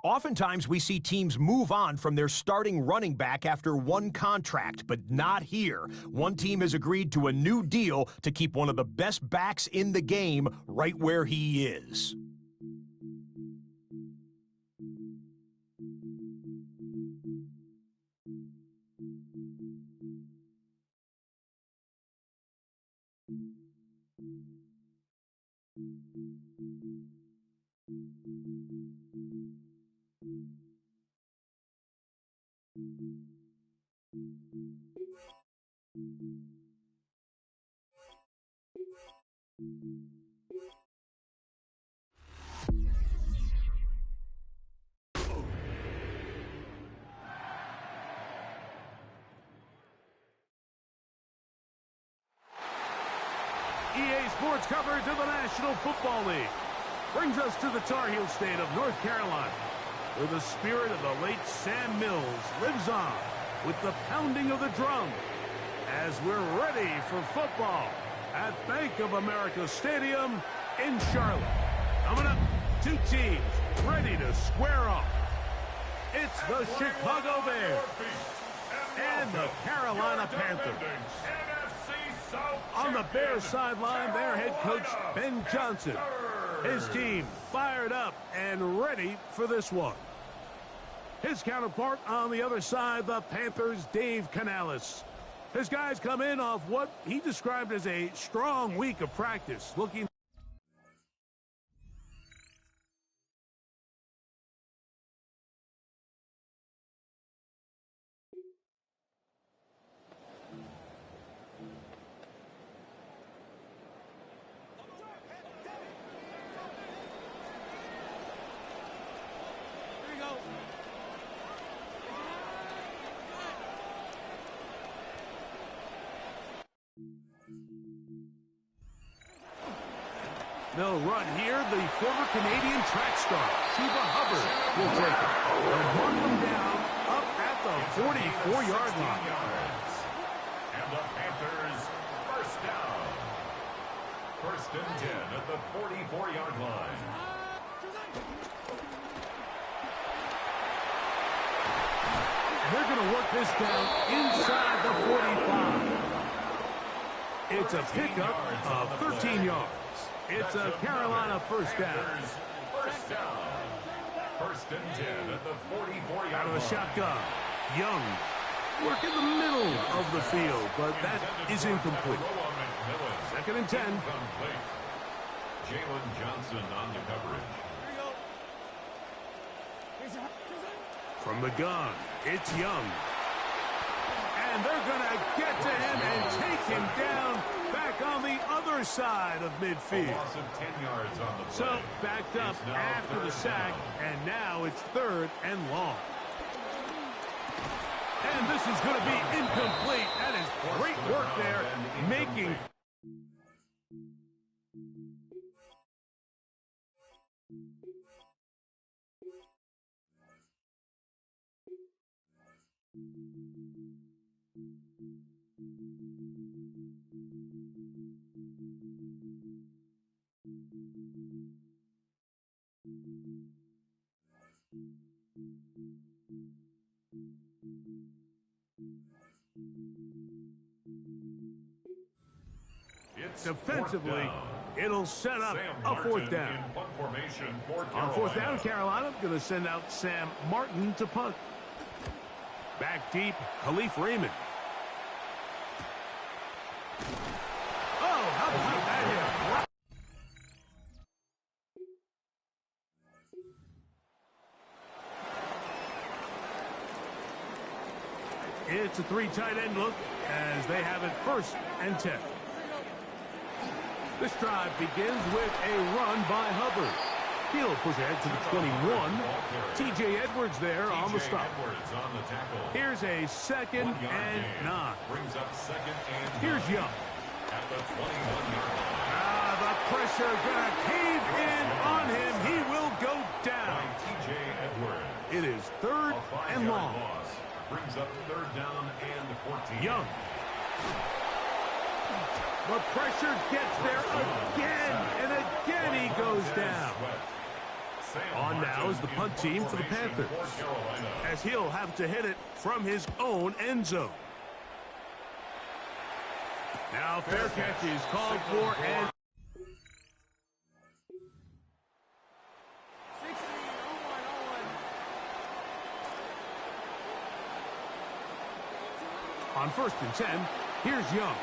Oftentimes, we see teams move on from their starting running back after one contract, but not here. One team has agreed to a new deal to keep one of the best backs in the game right where he is. EA Sports coverage of the National Football League brings us to the Tar Heel state of North Carolina, where the spirit of the late Sam Mills lives on with the pounding of the drum as we're ready for football at Bank of America Stadium in Charlotte. Coming up, two teams ready to square off. It's the Chicago Bears and the Carolina Panthers. On the Bears sideline, their head coach, Ben Johnson. His team fired up and ready for this one. His counterpart on the other side, the Panthers' Dave Canales. His guys come in off what he described as a strong week of practice, looking... They'll run here. The former Canadian track star, Sheba Hubbard, will take it. They'll mark them down up at the 44-yard line. And the Panthers first down. First and 10 at the 44-yard line. They're going to work this down inside the 45. It's a pickup of 13 yards. It's a Carolina first down. First down. First and 10 at the 44-yard line. Out of a shotgun. Young. Work in the middle of the field, but that is incomplete. Second and 10. Jalen Johnson on the coverage. From the gun, it's Young. And they're going to get to him and take him down back on the other side of midfield. A loss of 10 yards on the play. So backed up after the sack, and now it's third and long. And this is going to be incomplete. That is great work there, making... Defensively, it'll set up a fourth down. On fourth down, Carolina going to send out Sam Martin to punt. Back deep, Khalif Raymond. Oh, how about that hit? It's a three tight end look as they have it first and 10. This drive begins with a run by Hubbard. He'll push ahead to the 21. T.J. Edwards there on the stop. Here's a second and 9. Here's Young. At the 21-yard line. The pressure gonna cave in on him. He will go down. T.J. Edwards. It is third and long. Brings up third down and 14. Young. The pressure gets there again, and again he goes down. On now is the punt team for the Panthers, as he'll have to hit it from his own end zone. Now fair catch is called for, and on first and 10, here's Young.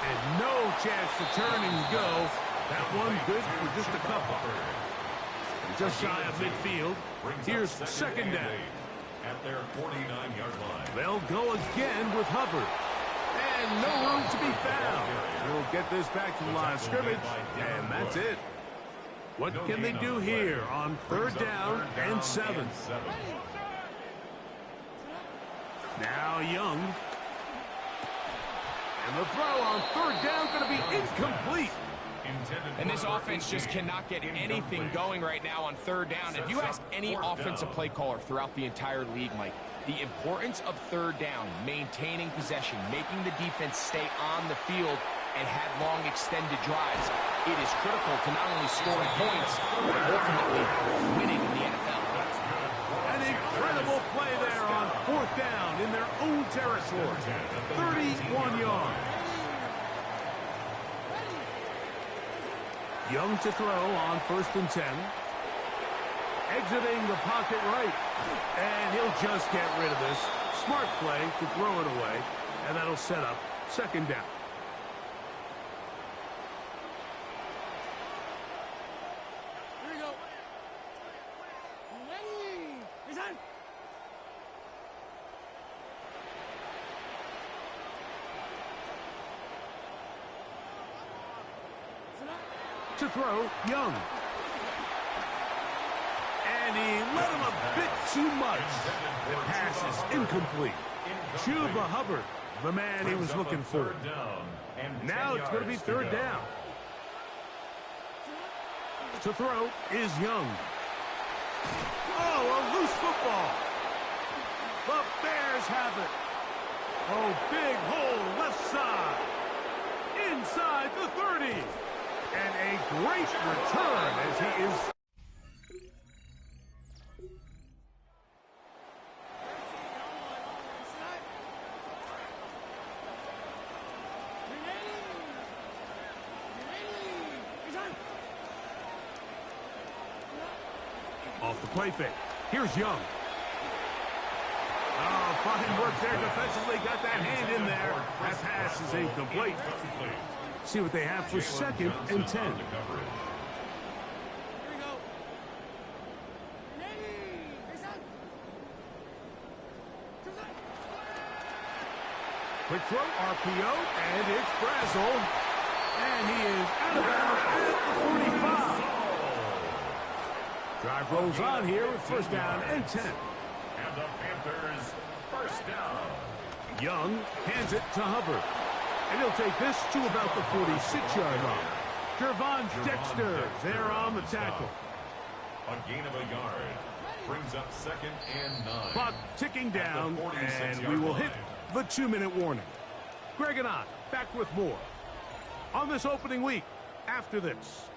And no chance to turn and go. That one good for just a couple. Just shy of midfield. Here's second down. At their 49-yard line. They'll go again with Hubbard. And no room to be found. We'll get this back to the line of scrimmage, and that's it. What can they do here on third down and 7? Now Young. And the throw on third down going to be incomplete. And this offense just cannot get anything going right now on third down. If you ask any offensive play caller throughout the entire league, Mike, the importance of third down, maintaining possession, making the defense stay on the field, and had long extended drives, it is critical to not only scoring points, but ultimately winning in the NFL. An incredible play there on 4th down in their own territory. 31 yards. Young to throw on 1st and 10. Exiting the pocket right. And he'll just get rid of this. Smart play to throw it away. And that'll set up 2nd down. Here we go. Ready. He's on. To throw, Young. And he let him a bit too much. The pass is incomplete. Chuba Hubbard, the man he was looking for. Now it's going to be 3rd down. To throw is Young. Oh, a loose football. The Bears have it. Oh, big hole left side. Inside the 30. And a great return as he is... Off the play fake. Here's Young. Oh, fine work there defensively. Got that hand in there. That pass is incomplete. See what they have for 2nd and 10. Quick throw, RPO, and it's Brazel. And he is out of bounds at the 45. Drive rolls on here with 1st down and 10. And the Panthers, 1st down. Young hands it to Hubbard. And he'll take this to about the 46-yard line. Gervon Dexter there on the tackle. A gain of a yard. Brings up 2nd and 9. Clock ticking down, and we will hit the 2-minute warning. Greg and I back with more on this opening week after this.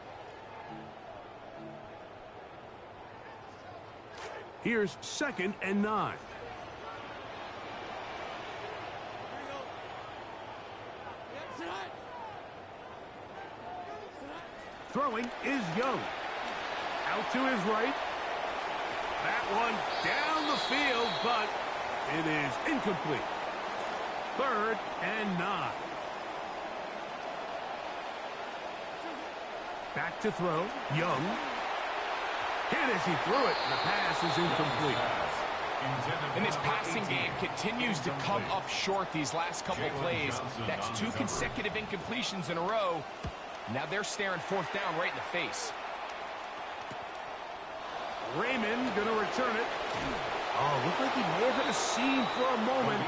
Here's 2nd and 9. Throwing is Young. Out to his right. That one down the field, but it is incomplete. 3rd and 9. Back to throw. Young. Hit as he threw it. The pass is incomplete. And this passing game continues to come up short these last couple plays. That's 2 consecutive incompletions in a row. Now they're staring 4th down right in the face. Raymond going to return it. Oh, looked like he may have hit a seam for a moment.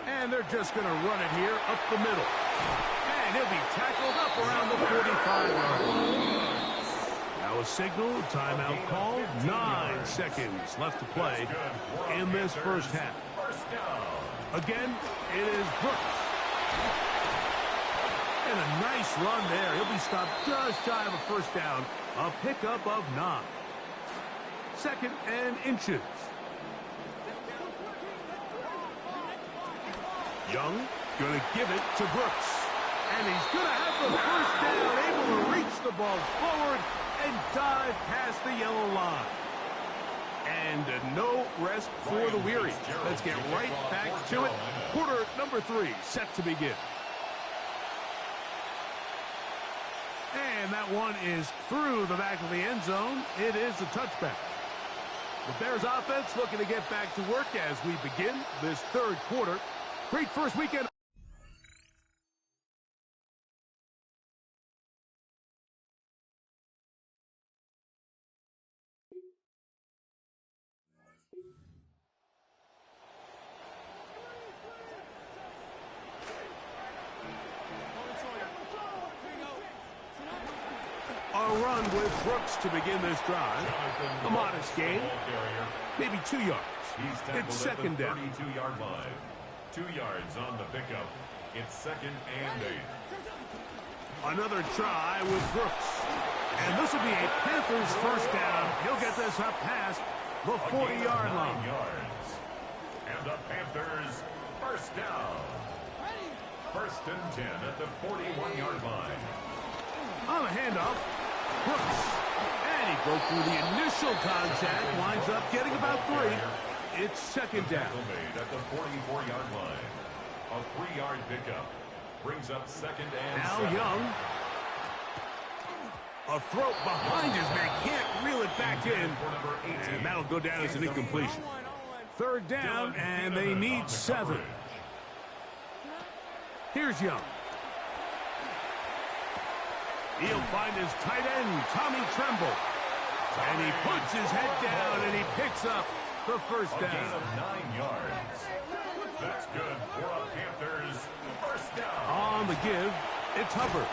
And they're just going to run it here up the middle. And he'll be tackled up around the 45-yard line. Now a signal, timeout called. 9 seconds left to play in this 1st half. Again, it is Brooks. And a nice run there. He'll be stopped just shy of a 1st down. A pickup of 9. 2nd and inches. Young going to give it to Brooks. And he's going to have the 1st down, able to reach the ball forward and dive past the yellow line. And no rest for the weary. Let's get right back to it. Quarter number 3 set to begin. And that one is through the back of the end zone. It is a touchback. The Bears offense looking to get back to work as we begin this 3rd quarter. Great first weekend. run with Brooks to begin this drive. A modest gain, maybe 2 yards. It's second down. 32-yard line. 2 yards on the pickup. It's second and 8. Another try with Brooks. And this will be a Panthers first down. He'll get this up past the 40-yard line. Yards. And the Panthers first down. First and 10 at the 41-yard line. On a handoff, Brooks. And he broke through the initial contact. Winds up getting about 3. It's second down. Made at the 44-yard line. A 3-yard pickup. Brings up second and Now 7. Young. A throw behind his man. Can't reel it back in. And that'll go down as an incompletion. Third down, and they need 7. Here's Young. He'll find his tight end, Tommy Tremble. And he puts his head down, and he picks up the first down. A gain of 9 yards. That's good for a Panthers first down. On the give, it's Hubbard.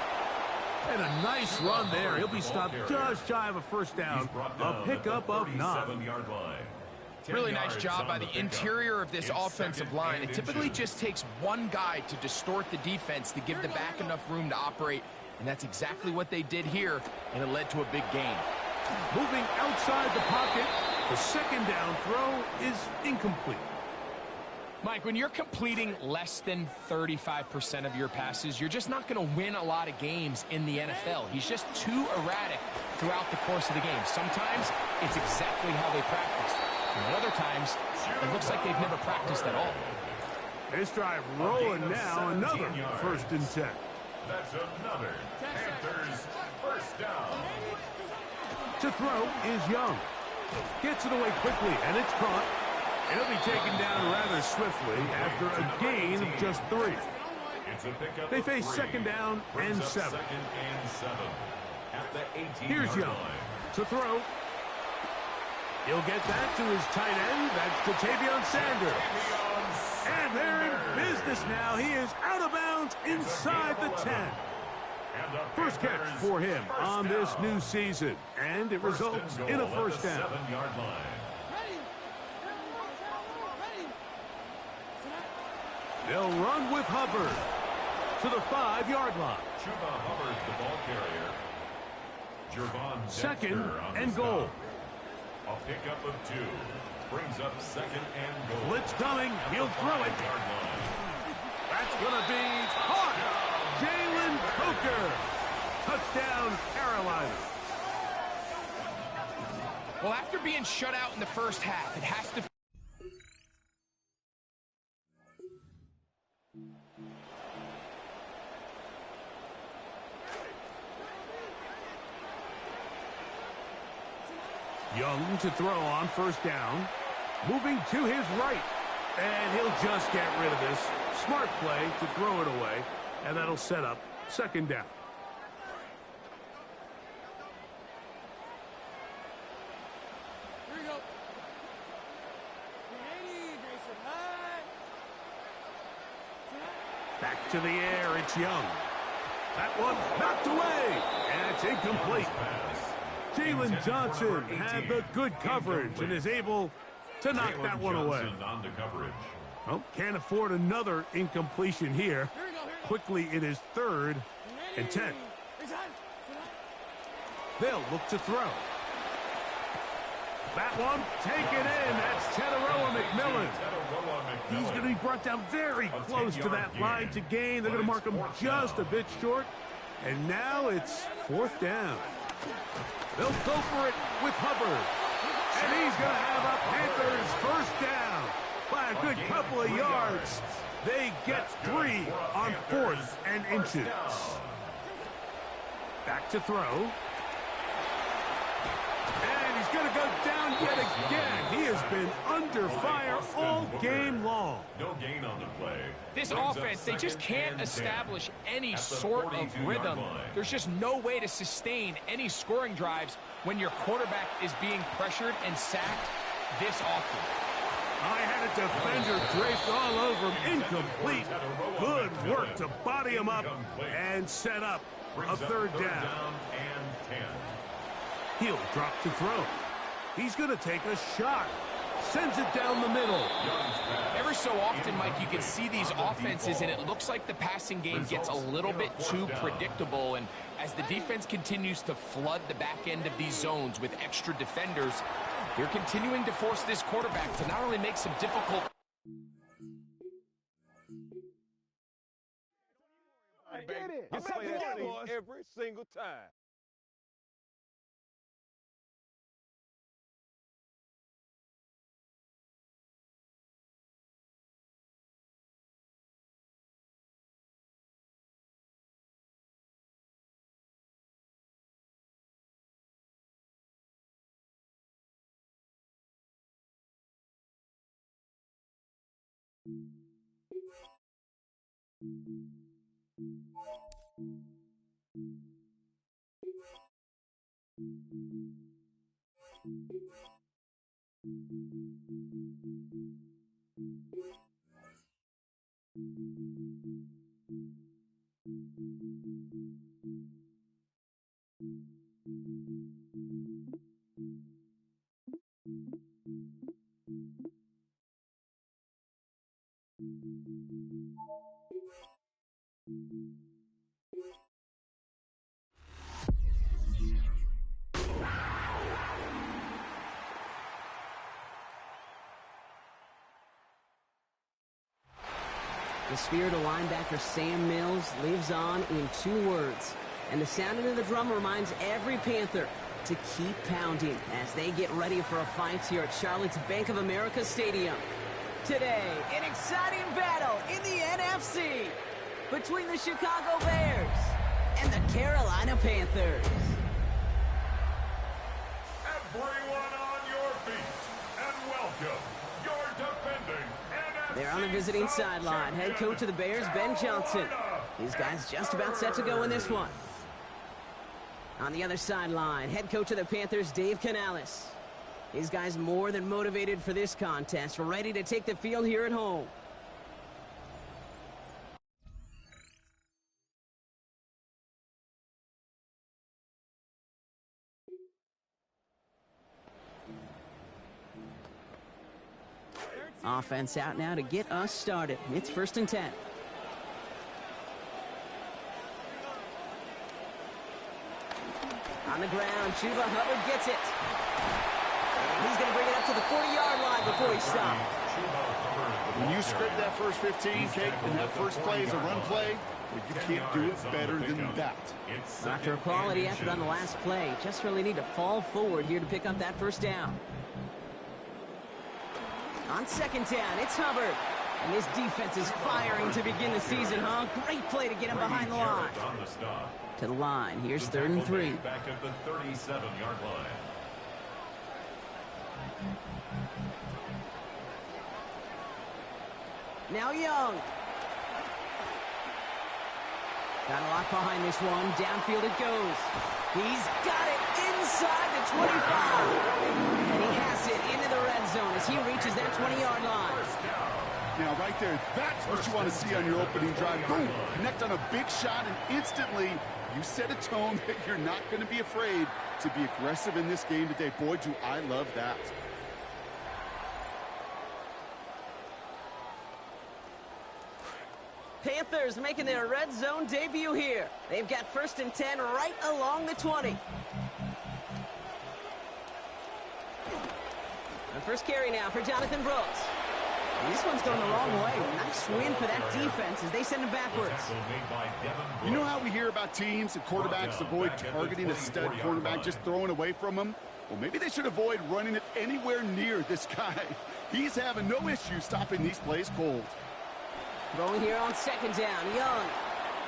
And a nice run there. He'll be stopped just shy of a first down. A pickup of 9. 37-yard line. Really nice job by the interior of this offensive line. It typically just takes one guy to distort the defense to give the back enough room to operate. And that's exactly what they did here, and it led to a big gain. Moving outside the pocket, the second down throw is incomplete. Mike, when you're completing less than 35% of your passes, you're just not going to win a lot of games in the NFL. He's just too erratic throughout the course of the game. Sometimes it's exactly how they practice. And other times, it looks like they've never practiced at all. This drive rolling now, another first and 10. That's another Panthers first down. To throw is Young. Gets it away quickly, and it's caught. It'll be taken down rather swiftly after a gain of just 3. It's a pickup They of face 3. second down and 7. Second and 7 at the 18-yard Here's Young line. to throw. He'll get that to his tight end. That's Ja'Tavion Sanders. And they're in business now. He is out of bounds inside the 10. First catch for him on this new season. And it results in a first down. 7-yard line. They'll run with Hubbard to the 5-yard line. Chuba Hubbard, the ball carrier. Jervon Second Dexter on the and goal. stop. A pickup of 2. Brings up second and goal. Blitz coming. He'll throw it. That's going to be caught. Jalen Coker. Touchdown, Carolina. Well, after being shut out in the first half, it has to... Young to throw on first down. Moving to his right. And he'll just get rid of this. Smart play to throw it away. And that'll set up second down. Here we go. 380, Mason. High. Back to the air, it's Young. That one knocked away. And it's incomplete. Jalen Johnson had the good coverage and is able to knock that one away. Well, can't afford another incompletion here. Quickly, it is 3rd and 10. They'll look to throw. That one taken in. That's Teteroa McMillan. He's going to be brought down very close to that line to gain. They're going to mark him just a bit short. And now it's 4th down. They'll go for it with Hubbard. And he's going to have a Panthers first down by a good couple of yards. They get 3 on 4th and inches. Back to throw. And he's going to go down yet again. He has been under fire all game long. No gain on the play. This offense, they just can't establish any sort of rhythm. There's just no way to sustain any scoring drives when your quarterback is being pressured and sacked this often. I had a defender draped all over him. Incomplete. Good work to body him up and set up a 3rd down. And 10. He'll drop to throw. He's going to take a shot. Sends it down the middle. Every so often, Mike, you can see these offenses, and it looks like the passing game gets a little bit too predictable. And as the defense continues to flood the back end of these zones with extra defenders, they're continuing to force this quarterback to not only make some difficult... I get it. I'm play that scene every single time. The spirit of linebacker Sam Mills lives on in 2 words. And the sound of the drum reminds every Panther to keep pounding as they get ready for a fight here at Charlotte's Bank of America Stadium. Today, an exciting battle in the NFC between the Chicago Bears and the Carolina Panthers. Everyone on your feet, and welcome your defending NFC. They're on the visiting sideline. Head coach of the Bears, Ben Johnson. These guys just about set to go in this one. On the other sideline, head coach of the Panthers, Dave Canales. These guys more than motivated for this contest, ready to take the field here at home. Offense out now to get us started. It's 1st and 10. On the ground, Chuba Hubbard gets it. And he's going to bring it up to the 40-yard line before he stops. When you script that first 15, Kate, and that first play is a run play, you can't do it better than that. After a quality effort on the last play, just really need to fall forward here to pick up that first down. On 2nd down, it's Hubbard. And this defense is firing to begin the season, huh? Great play to get him behind the line. To the line. Here's 3rd and 3. Back at the 37-yard line. Now Young. Got a lot behind this one. Downfield it goes. He's got it inside the 25. And he has it into the red zone as he reaches that 20-yard line. Now, right there, that's what you want to see on your opening drive. Boom! Connect on a big shot, and instantly you set a tone that you're not going to be afraid to be aggressive in this game today. Boy, do I love that. Panthers making their red zone debut here. They've got 1st and 10 right along the 20. The first carry now for Jonathan Brooks. And this one's going the wrong way. Nice win for that defense as they send him backwards. You know how we hear about teams and quarterbacks avoid targeting a stud cornerback, just throwing away from him? Well, maybe they should avoid running it anywhere near this guy. He's having no issue stopping these plays cold. Throwing here on 2nd down, Young.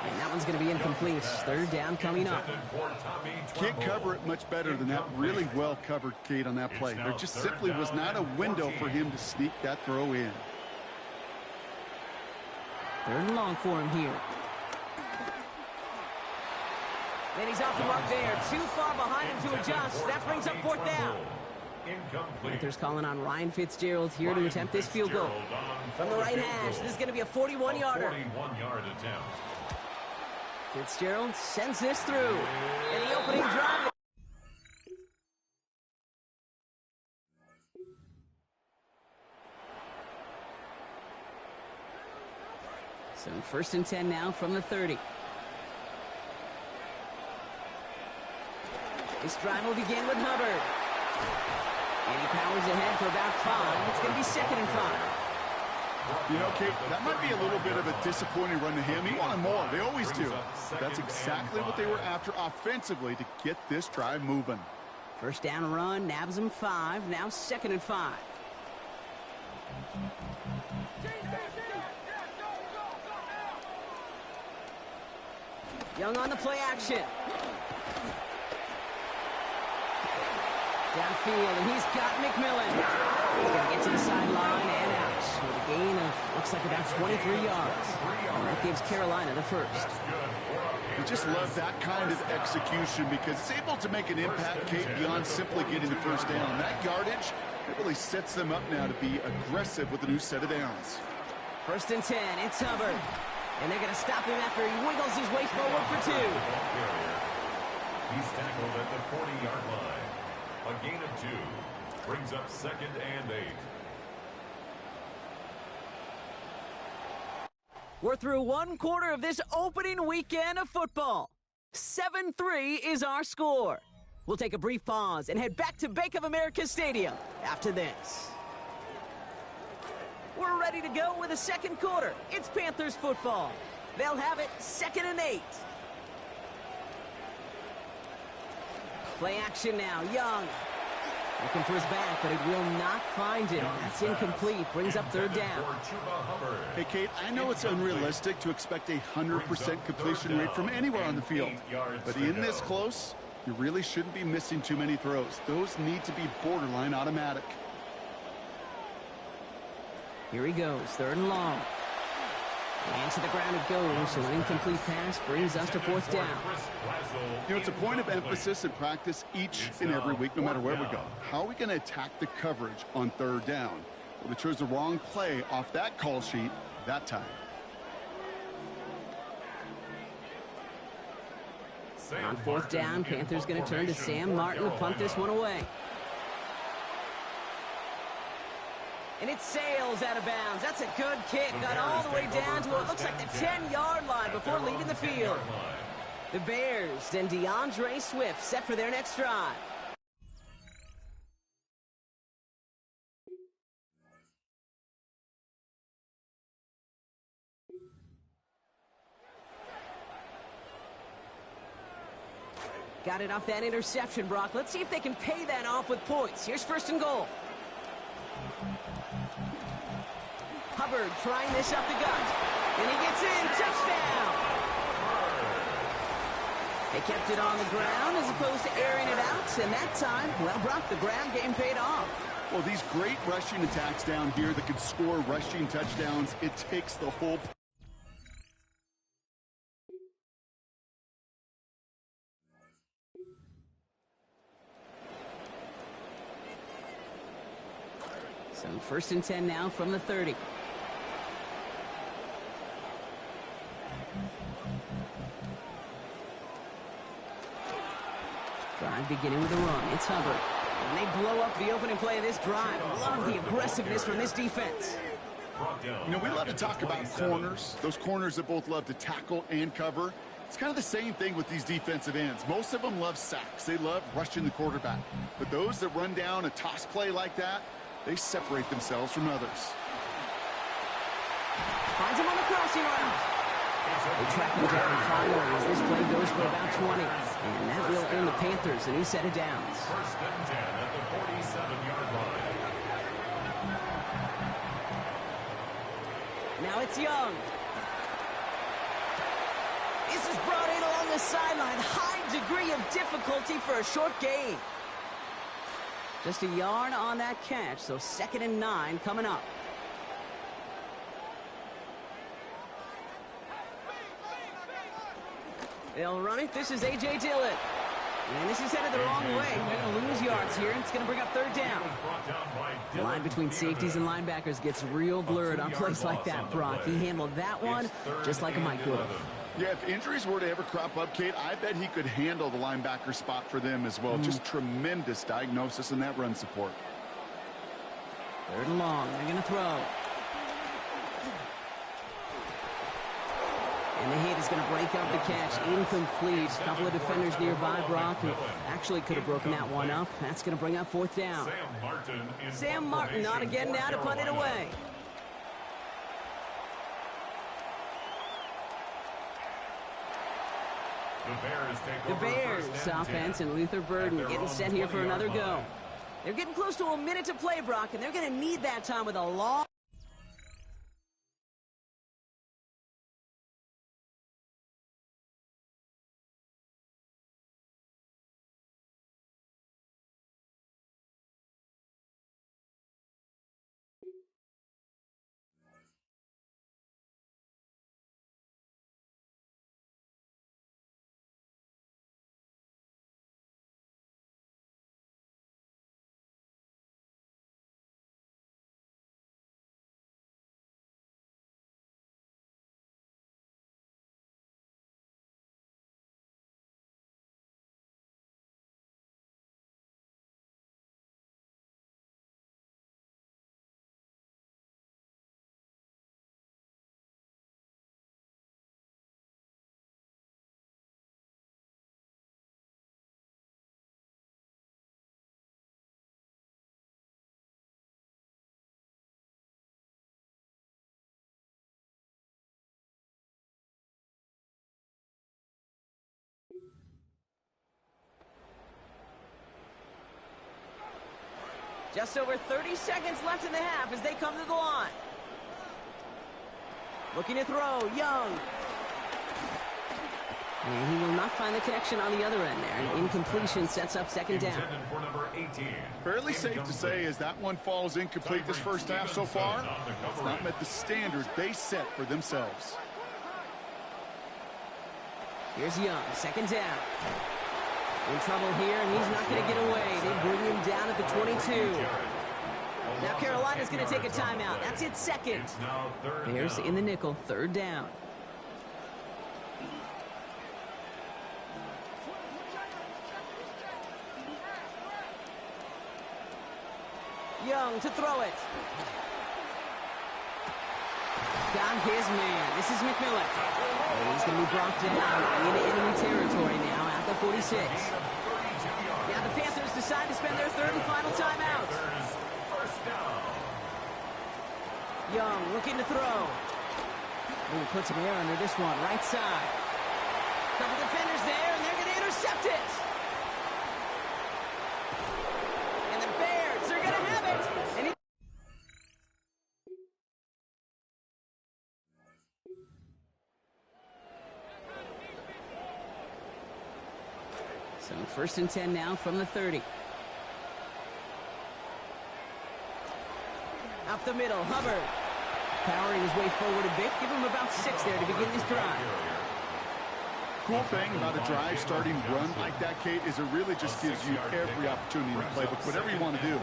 And that one's going to be incomplete. 3rd down coming up. Can't cover it much better than that. Really well covered, Kate, on that play. There just simply was not a window for him to sneak that throw in. 3rd and long for him here. And he's off the mark there. Too far behind him to adjust. That brings up 4th down. Panthers calling on Ryan Fitzgerald here to attempt this field goal. From the right hash, this is going to be a 41-yarder. 41-yard attempt. Fitzgerald sends this through. And the opening drive. First and 10 now from the 30. This drive will begin with Hubbard. And he powers ahead for about 5. It's going to be 2nd and 5. You know, Kate, that might be a little bit of a disappointing run to him. He wanted more. They always do. But that's exactly what they were after offensively to get this drive moving. First down run, nabs him 5. Now 2nd and 5. Young on the play action. Downfield, and he's got McMillan. He's going to get to the sideline and out with a gain of, looks like about 23 yards. And that gives Carolina the first. You just love that kind of execution because it's able to make an impact, Kate, beyond simply getting the first down. That yardage, it really sets them up now to be aggressive with a new set of downs. First and 10, it's Hubbard. And they're going to stop him after he wiggles his way forward for 2. He's tackled at the 40-yard line. A gain of 2 brings up 2nd and 8. We're through one quarter of this opening weekend of football. 7-3 is our score. We'll take a brief pause and head back to Bank of America Stadium after this. We're ready to go with the second quarter. It's Panthers football. They'll have it 2nd and 8. Play action now. Young. Looking for his back, but it will not find him. That's incomplete. Brings up 3rd down. Hey, Kate, I know it's unrealistic to expect a 100% completion rate from anywhere on the field. But in this close, you really shouldn't be missing too many throws. Those need to be borderline automatic. Here he goes. 3rd and long. And to the ground it goes, so an incomplete pass brings us to 4th down. You know, it's a point of emphasis in practice each and every week, no matter where we go. How are we going to attack the coverage on 3rd down? Well, they chose the wrong play off that call sheet that time. On 4th down, Panthers going to turn to Sam Martin to punt this one away. And it sails out of bounds. That's a good kick. Got all the way down to what looks like the 10-yard line before leaving the field. The Bears and DeAndre Swift set for their next drive. Got it off that interception, Brock. Let's see if they can pay that off with points. Here's 1st and goal. Hubbard trying this up the gut. And he gets in. Touchdown! They kept it on the ground as opposed to airing it out. And that time, well, Brock, the ground game paid off. Well, these great rushing attacks down here that can score rushing touchdowns, it takes the whole... So 1st and 10 now from the 30. Drive beginning with a run. It's Hubbard. And they blow up the opening play of this drive. Love the aggressiveness from this defense. You know, we love to talk about corners. Those corners that both love to tackle and cover. It's kind of the same thing with these defensive ends. Most of them love sacks. They love rushing the quarterback. But those that run down a toss play like that, they separate themselves from others. Finds him on the crossing route. They track him down finally as this play goes for about 20. And that will earn the Panthers a new set of downs. 1st and 10 at the 47-yard line. Now it's Young. This is brought in along the sideline. High degree of difficulty for a short gain. Just a yard on that catch, so 2nd and 9 coming up. They'll run it. This is A.J. Dillon. And this is headed the wrong way. They're going to lose yards here, and it's going to bring up 3rd down. The line between safeties and linebackers gets real blurred on plays like that, Brock. He handled that one just like a Mike would have. Yeah, if injuries were to ever crop up, Kate, I bet he could handle the linebacker spot for them as well. Just tremendous diagnosis in that run support. 3rd and long. They're going to throw. And the hit is going to break up the catch. Incomplete. A couple of defenders nearby, Brock, who actually could have broken that one up. That's going to bring up 4th down. Sam Martin not again now to punt it away. The Bears offense and Luther Burden getting set here for another go. They're getting close to a minute to play, Brock, and they're going to need that time with a long... Just over 30 seconds left in the half as they come to the line. Looking to throw, Young. And he will not find the connection on the other end there. An incompletion sets up 2nd down. Fairly safe to say as that one falls incomplete this first half so far, it's not met the standard they set for themselves. Here's Young, 2nd down. In trouble here, and he's not going to get away. They bring him down at the 22. Now Carolina's going to take a timeout. That's its 2nd. Bears in the nickel, 3rd down. Young to throw it. Got his man. This is McMillan. And he's going to be brought down into enemy territory now at the 46. Now the Panthers decide to spend their 3rd and final timeout. Young looking to throw. He puts some air under this one, right side. Couple defenders there, and they're going to intercept it. And the Bears are going to have it. And he So 1st and 10 now from the 30. Up the middle, Hubbard. Powering his way forward a bit. Give him about 6 there to begin this drive. Cool thing about a drive starting run like that, Kate, is it really just gives you every opportunity to play with whatever you want to do.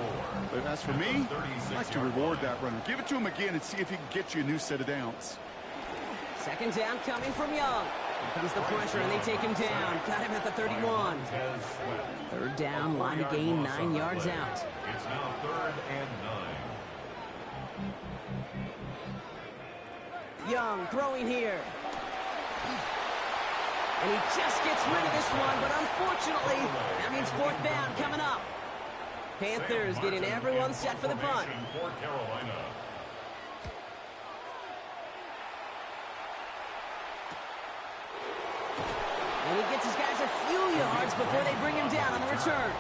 But as for me, I like to reward that runner. Give it to him again and see if he can get you a new set of downs. 2nd down coming from Young. Here comes the pressure, and they take him down. Got him at the 31. 3rd down, line to gain 9 yards out. It's now 3rd and 9. Young throwing here. And he just gets rid of this one, but unfortunately, that means 4th down coming up. Panthers getting everyone set for the punt. For Carolina. And he gets his guys a few yards before they bring him down on the return.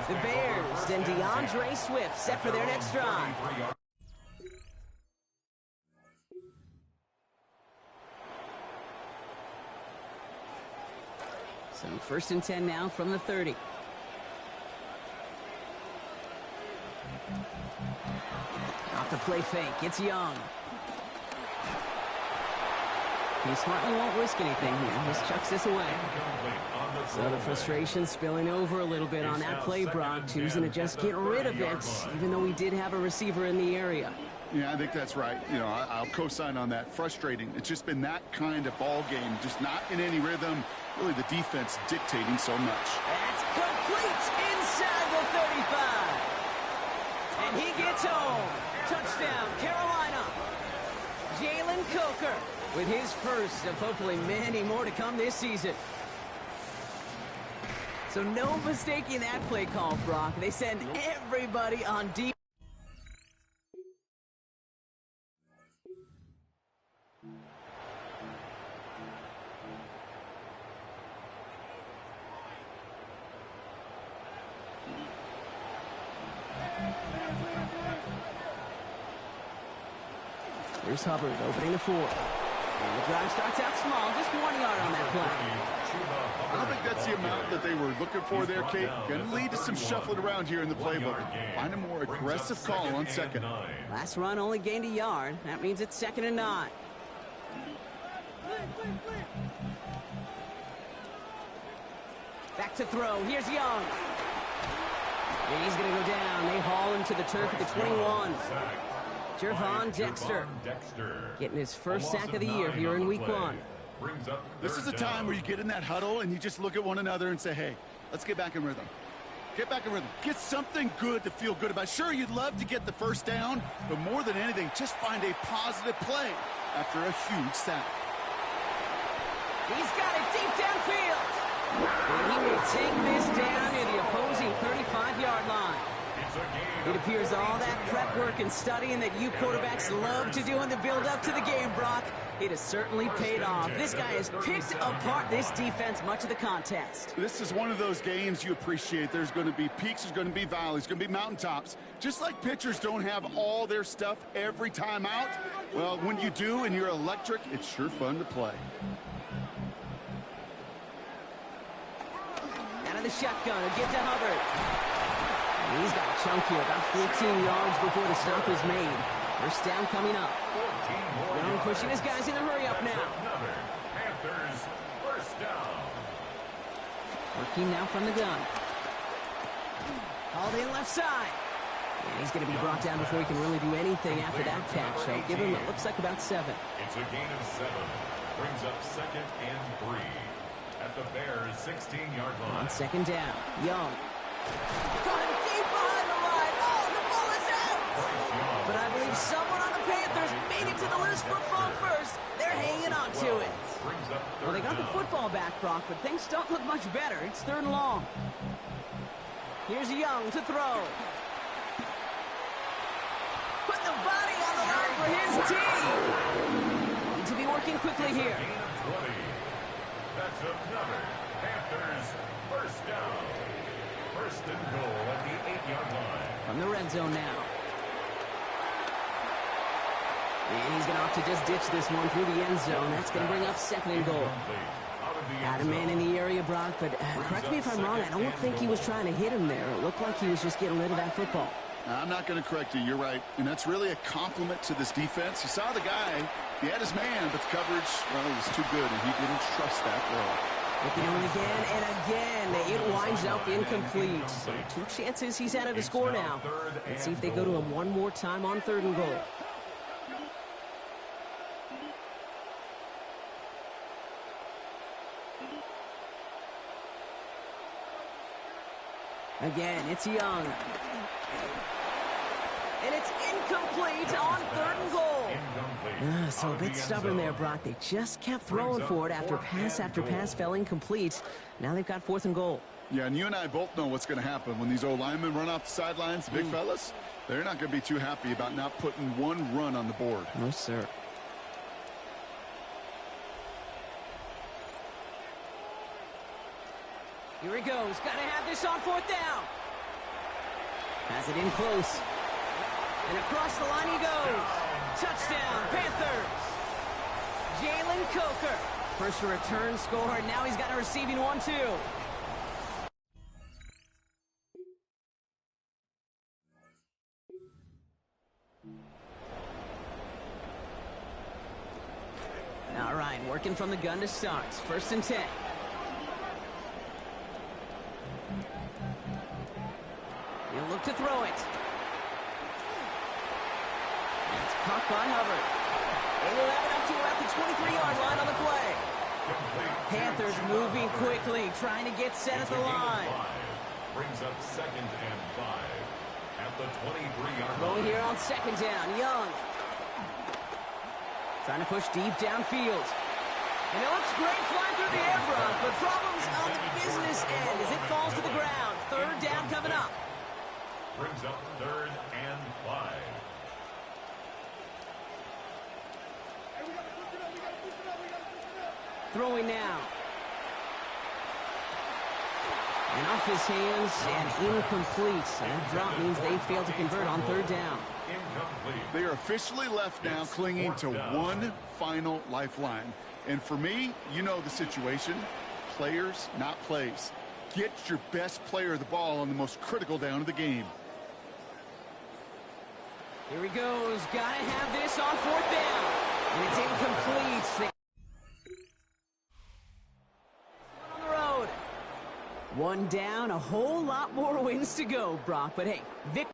The Bears and DeAndre Swift set for their next drive. So 1st and 10 now from the 30. Off the play fake, it's Young. He smartly won't risk anything here. Just chucks this away. So the frustration spilling over a little bit on that play, Brock, choosing to just get rid of it, even though we did have a receiver in the area. Yeah, I think that's right. You know, I'll co-sign on that. Frustrating. It's just been that kind of ball game, just not in any rhythm. Really, the defense dictating so much. That's complete inside the 35. And he gets home. Touchdown, Carolina. Jalen Coker. with his first of hopefully many more to come this season. So no mistaking that play call, Brock. They send everybody on deep. Here's Hubbard opening the 4. And the drive starts out small, just 1 yard on that play. I don't think that's the amount that they were looking for there, Kate. Going to lead to some shuffling around here in the playbook. Find a more aggressive call on second. Last run only gained a yard. That means it's 2nd and 9. Back to throw. Here's Young. And he's going to go down. They haul him to the turf at the 21. Jervon Dexter getting his first sack of the year here in week 1. This is a time where you get in that huddle and you just look at one another and say, hey, let's get back in rhythm. Get back in rhythm. Get something good to feel good about. Sure, you'd love to get the first down, but more than anything, just find a positive play after a huge sack. He's got it deep downfield. And he will take this down near the opposing 35-yard line. It appears all that prep work and studying that you quarterbacks love to do in the build-up to the game, Brock, it has certainly paid off. This guy has picked apart this defense much of the contest. This is one of those games you appreciate. There's going to be peaks, there's going to be valleys, there's going to be mountaintops. Just like pitchers don't have all their stuff every time out, well, when you do and you're electric, it's sure fun to play. Out of the shotgun, a give to Hubbard. He's got a chunk here, about 14 yards before the stop is made. First down coming up. Young pushing his guys in a hurry up now. Panthers first down. Working now from the gun. Hauled in left side. And he's going to be brought down before he can really do anything after that catch. So give him, it looks like about 7. It's a gain of 7. Brings up 2nd and 3. At the Bears' 16-yard line. On 2nd down, Young. Caught him deep behind the line. Oh, the ball is out! But I believe someone on the Panthers made it to the loose football first. They're hanging on to it. Well, they got the football back, Brock, but things don't look much better. It's 3rd and long. Here's Young to throw. Put the body on the line for his team. Need to be working quickly here. That's another Panthers first down. First and goal at the 8-yard line. From the red zone now. And he's going to opt to just ditch this one through the end zone. That's going to bring up 2nd and goal. Had a man in the area, Brock, but correct me if I'm wrong, I don't think he was trying to hit him there. It looked like he was just getting rid of that football. I'm not going to correct you. You're right. And that's really a compliment to this defense. You saw the guy. He had his man, but the coverage, well, it was too good, and he didn't trust that throw. Looking on again and again. It winds up incomplete. So 2 chances he's had to score now. Let's see if they go to him one more time on 3rd and goal. Again, it's Young. And it's incomplete on 3rd and goal. So a bit stubborn there, Brock. They just kept throwing for it after pass fell incomplete. Now they've got 4th and goal. Yeah, and you and I both know what's going to happen when these O-linemen run off the sidelines, the big fellas. They're not going to be too happy about not putting 1 run on the board. No, sir. Here he goes. Got to have this on 4th down. Has it in close. And across the line he goes. Touchdown, Panthers. Jalen Coker. First return score, and now he's got a receiving one, too. All right, working from the gun to start. 1st and 10. He'll look to throw it. It's caught by Hubbard. They will have it up to about the 23-yard line on the play. Panthers moving quickly, trying to get set at the line. Brings up 2nd and 5 at the 23-yard line. Throw here on 2nd down. Young. Trying to push deep downfield. And it looks great flying through the air, Brock, but problems on the business end as it falls to the ground. Third down coming up. Brings up 3rd and 5. Throwing now. And off his hands and incomplete. That drop means they failed to convert on 3rd down. Incomplete. They are officially left now clinging to one final lifeline. And for me, you know the situation. Players, not plays. Get your best player the ball on the most critical down of the game. Here he goes. Gotta have this on 4th down. And it's incomplete. On the road. One down, a whole lot more wins to go, Brock. But hey, Vic.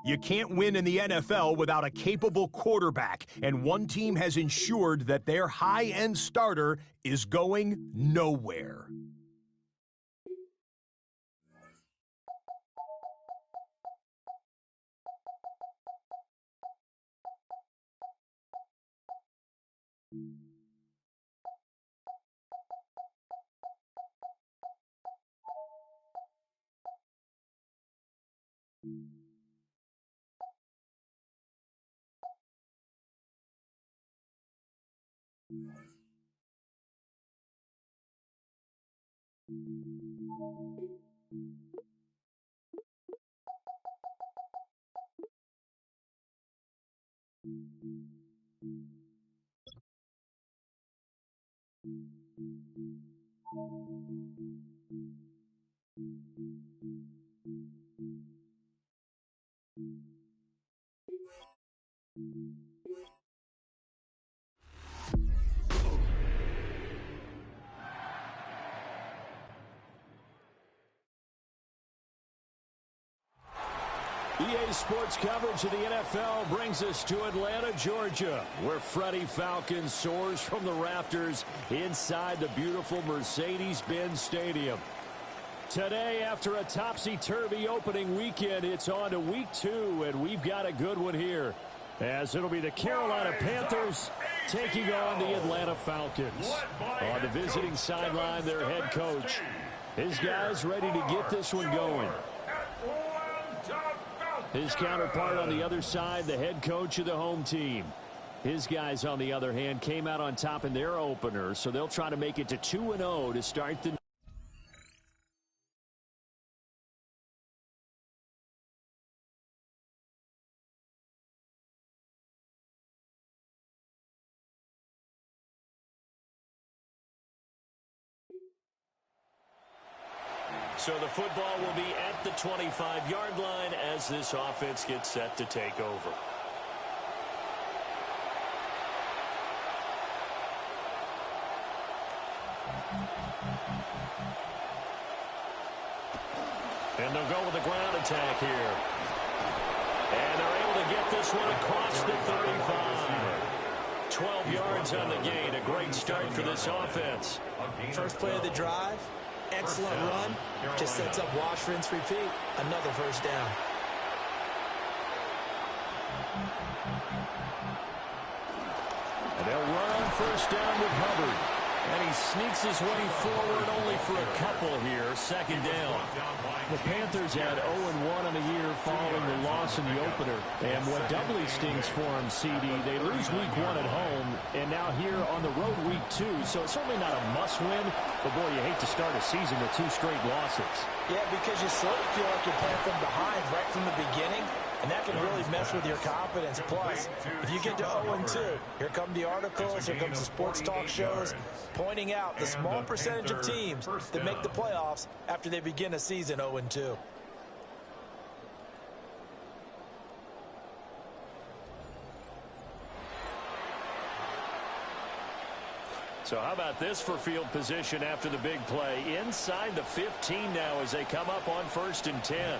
You can't win in the NFL without a capable quarterback, and one team has ensured that their high-end starter is going nowhere. EA Sports coverage of the NFL brings us to Atlanta, Georgia, where Freddie Falcon soars from the rafters inside the beautiful Mercedes-Benz Stadium. Today, after a topsy-turvy opening weekend, it's on to week 2, and we've got a good one here, as it'll be the Carolina Panthers taking on the Atlanta Falcons. On the visiting sideline, their head coach. His guys ready to get this one going. His counterpart on the other side, the head coach of the home team. His guys, on the other hand, came out on top in their opener, so they'll try to make it to 2-0 to start the So the football will be at the 25-yard line as this offense gets set to take over. And they'll go with the ground attack here. And they're able to get this one across the 35. 12 yards on the gain. A great start for this offense. First play of the drive. Excellent run. Just sets up wash, rinse, repeat. Another first down. And they'll run on first down with Hubbard. And he sneaks his way forward only for a couple here. Second down. The Panthers had 0-1 on the year following the loss in the opener. And what doubly stings for them, CD, they lose week 1 at home, and now here on the road week 2. So it's certainly not a must-win, but boy, you hate to start a season with 2 straight losses. Yeah, because you sort of feel like you're playing from behind right from the beginning. And that can really mess with your confidence. Plus, if you get to 0-2, here come the articles, here comes the sports talk shows, pointing out the small percentage of teams that make the playoffs after they begin a season 0-2. So how about this for field position after the big play? Inside the 15 now as they come up on 1st and 10.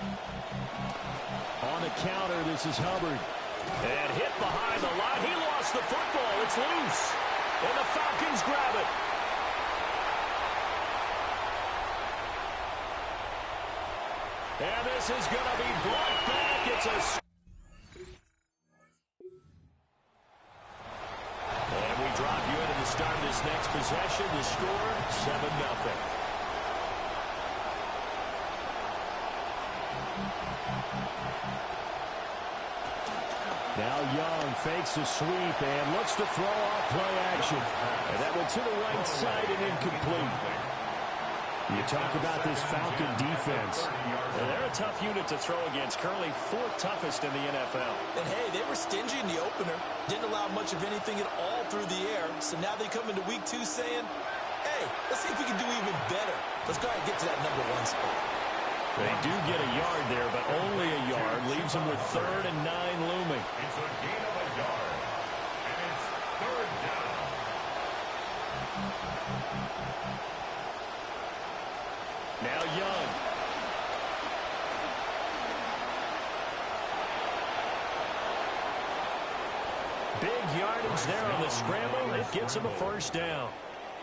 On the counter, this is Hubbard. And hit behind the line. He lost the football. It's loose. And the Falcons grab it. And this is going to be brought back. It's a... And we drop you into the start of this next possession. The score, 7-0. Now Young fakes a sweep and looks to throw off play action. And that went to the right side and incomplete. You talk about this Falcon defense. And they're a tough unit to throw against, currently 4th toughest in the NFL. And hey, they were stingy in the opener. Didn't allow much of anything at all through the air. So now they come into week 2 saying, hey, let's see if we can do even better. Let's go ahead and get to that #1 spot. They do get a yard there, but only a yard. Leaves them with 3rd and 9 looming. It's a gain of a yard, and it's 3rd down. Now Young. Big yardage there on the scramble. It gets him a first down.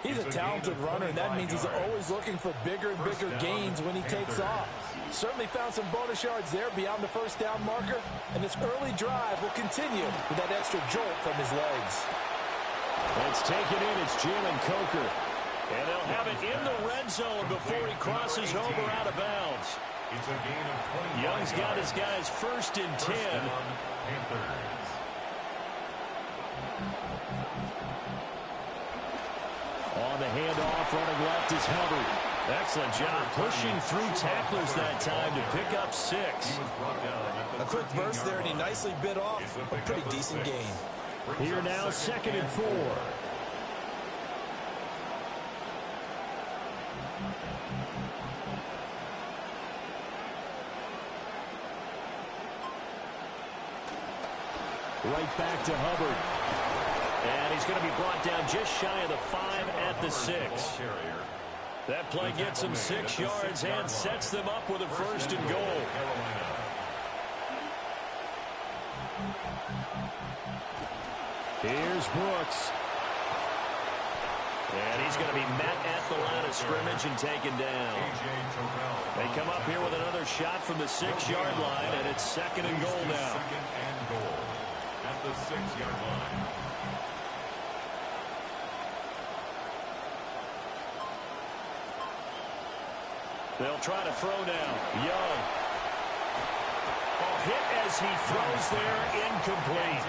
He's a talented runner, and that means he's always looking for bigger and bigger gains when he takes off. Certainly found some bonus yards there beyond the first down marker, and this early drive will continue with that extra jolt from his legs. It's taken in. It's Jalen Coker. And they'll have it in the red zone before he crosses over out of bounds. Young's got his guys first and 10. On the handoff, running left is Hubbard. Excellent job pushing through tacklers that time to pick up 6. A quick burst there, and he nicely bit off a pretty decent gain. Here now, 2nd and 4. Right back to Hubbard. And he's going to be brought down just shy of the 5 at the 6. That play gets him 6 yards and sets them up with a 1st and goal. Here's Brooks. And he's going to be met at the line of scrimmage and taken down. They come up here with another shot from the 6-yard line, and it's 2nd and goal now. At the 6-yard line. They'll try to throw now. Young. Hit as he throws there, incomplete.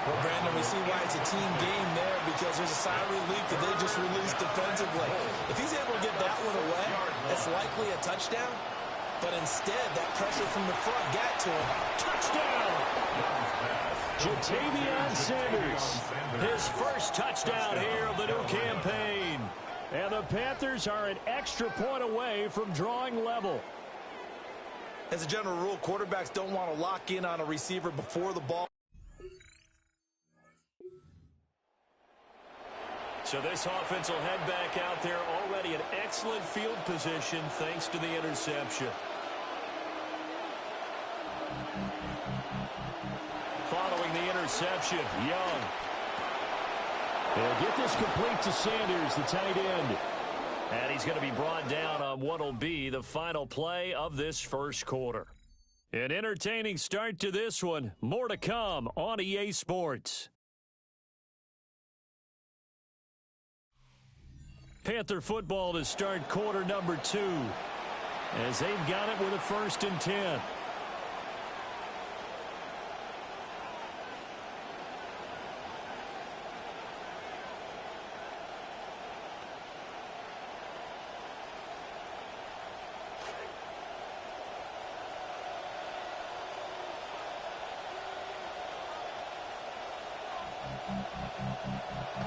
Well, Brandon, we see why it's a team game there, because there's a sigh of relief that they just released defensively. If he's able to get that one away, that's likely a touchdown. But instead, that pressure from the front got to him. Touchdown! Jatavion Sanders, his first touchdown here of the new campaign. And the Panthers are an extra point away from drawing level. As a general rule, quarterbacks don't want to lock in on a receiver before the ball. So this offense will head back out there, already in excellent field position thanks to the interception. Following the interception, Young. They'll get this complete to Sanders, the tight end. And he's going to be brought down on what will be the final play of this first quarter. An entertaining start to this one. More to come on EA Sports. Panther football to start quarter number 2. As they've got it with a 1st and 10.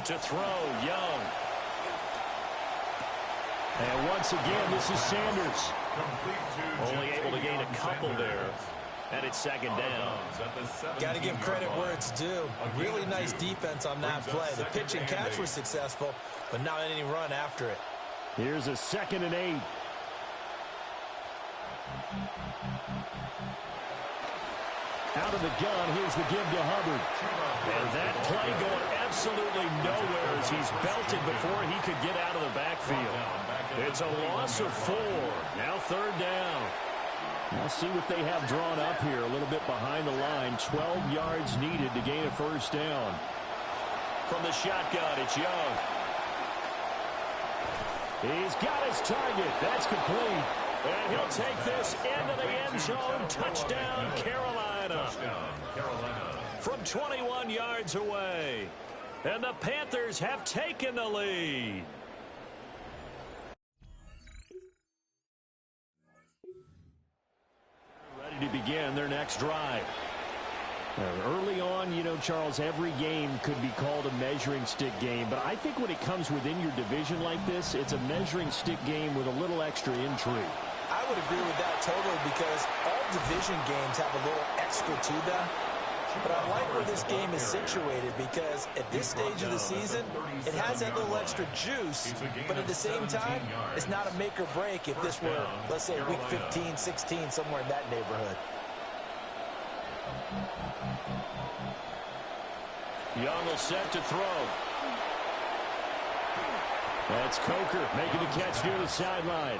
To throw, Young. And once again, this is Sanders. Only able to gain a couple there. And it's 2nd down. Got to give credit where it's due. Really nice defense on that play. The pitch and catch was successful, but not any run after it. Here's a 2nd and 8. Out of the gun, here's the give to Hubbard. And that play going absolutely nowhere as he's belted before he could get out of the backfield. It's a loss of 4. Now 3rd down. We'll see what they have drawn up here. A little bit behind the line. 12 yards needed to gain a 1st down. From the shotgun, it's Young. He's got his target. That's complete. And he'll take this into the end zone. Touchdown, Carolina. From 21 yards away. And the Panthers have taken the lead. Ready to begin their next drive. Early on, you know, Charles, every game could be called a measuring stick game. But I think when it comes within your division like this, it's a measuring stick game with a little extra intrigue. I would agree with that totally, because all division games have a little extra to them. But I like where this game is situated, because at this stage of the season, it has that little extra juice, but at the same time, it's not a make or break if this were, let's say, week 15, 16, somewhere in that neighborhood. Young will set to throw. That's Coker making the catch near the sideline.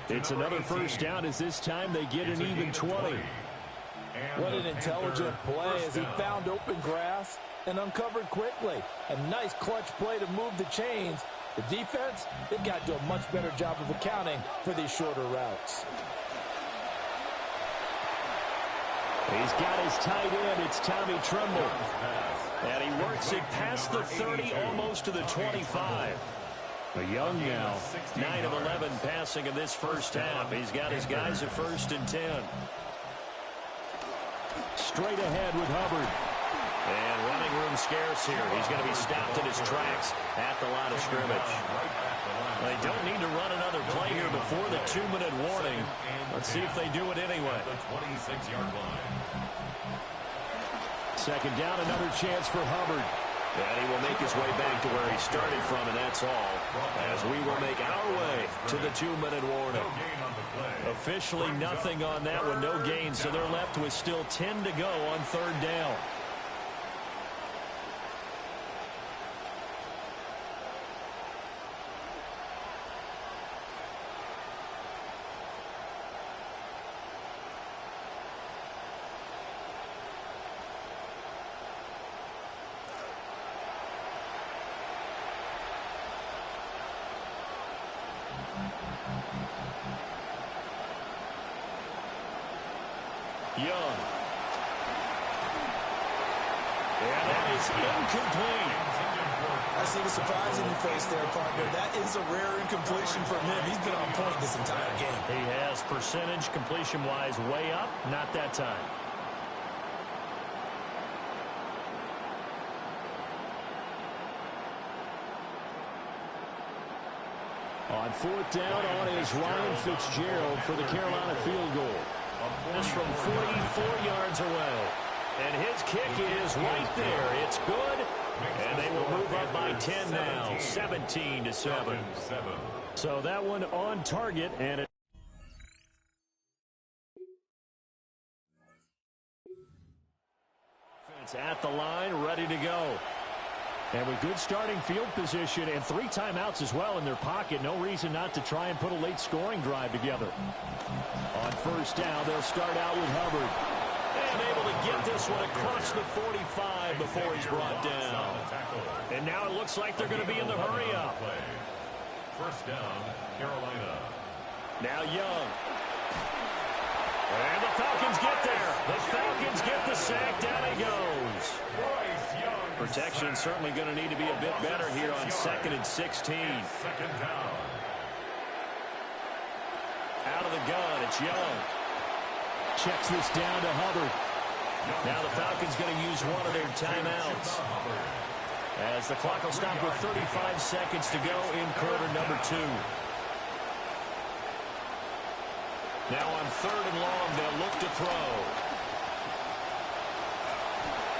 It's another first down as this time they get an even 20. What an intelligent play as he found open grass and uncovered quickly. A nice clutch play to move the chains. The defense, they've got to do a much better job of accounting for these shorter routes. He's got his tight end. It's Tommy Tremble. And he works it past the 30, almost to the 25. Young now, 9 of 11 passing in this first half. He's got his guys at 1st and 10. Straight ahead with Hubbard. And running room scarce here. He's going to be stopped in his tracks at the line of scrimmage. They don't need to run another play here before the 2-minute warning. Let's see if they do it anyway. The 26-yard line. Second down, another chance for Hubbard. And he will make his way back to where he started from, and that's all. As we will make our way to the 2-minute warning. Officially nothing on that one, no gain, so they're left with still 10 to go on 3rd down. Young. And that is incomplete. I see the surprise in your face there, partner. That is a rare incompletion from him. He's been on point this entire game. He has percentage completion-wise way up. Not that time. On 4th down on is Ryan Fitzgerald for the Carolina field goal. This from 44 yards away. And his kick is right there. It's good. And they will move up by 10 now. 17-7. So that one on target. And it at the line, ready to go. And with good starting field position and 3 timeouts as well in their pocket, no reason not to try and put a late scoring drive together. On 1st down, they'll start out with Hubbard. And able to get this one across the 45 before he's brought down. And now it looks like they're going to be in the hurry-up. 1st down, Carolina. Now Young. And the Falcons get there. The Falcons get the sack. Down he goes. Protection certainly going to need to be a bit better here on 2nd and 16. 2nd down. Out of the gun, it's Young. Checks this down to Hubbard. Now the Falcons going to use one of their timeouts. As the clock will stop with 35 seconds to go in quarter number 2. Now on 3rd and long, they'll look to throw.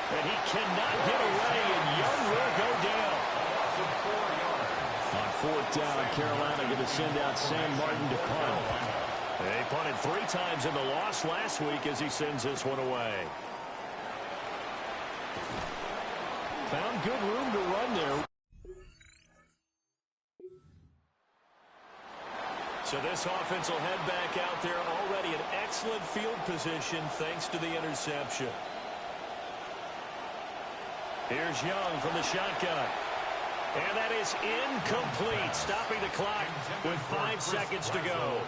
And he cannot get away, and Young will go down. On 4th down, Carolina going to send out Sam Martin to punt. They punted 3 times in the loss last week as he sends this one away. Found good room to run there. So this offense will head back out there, already in excellent field position thanks to the interception. Here's Young from the shotgun. And that is incomplete, stopping the clock with 5 seconds to go.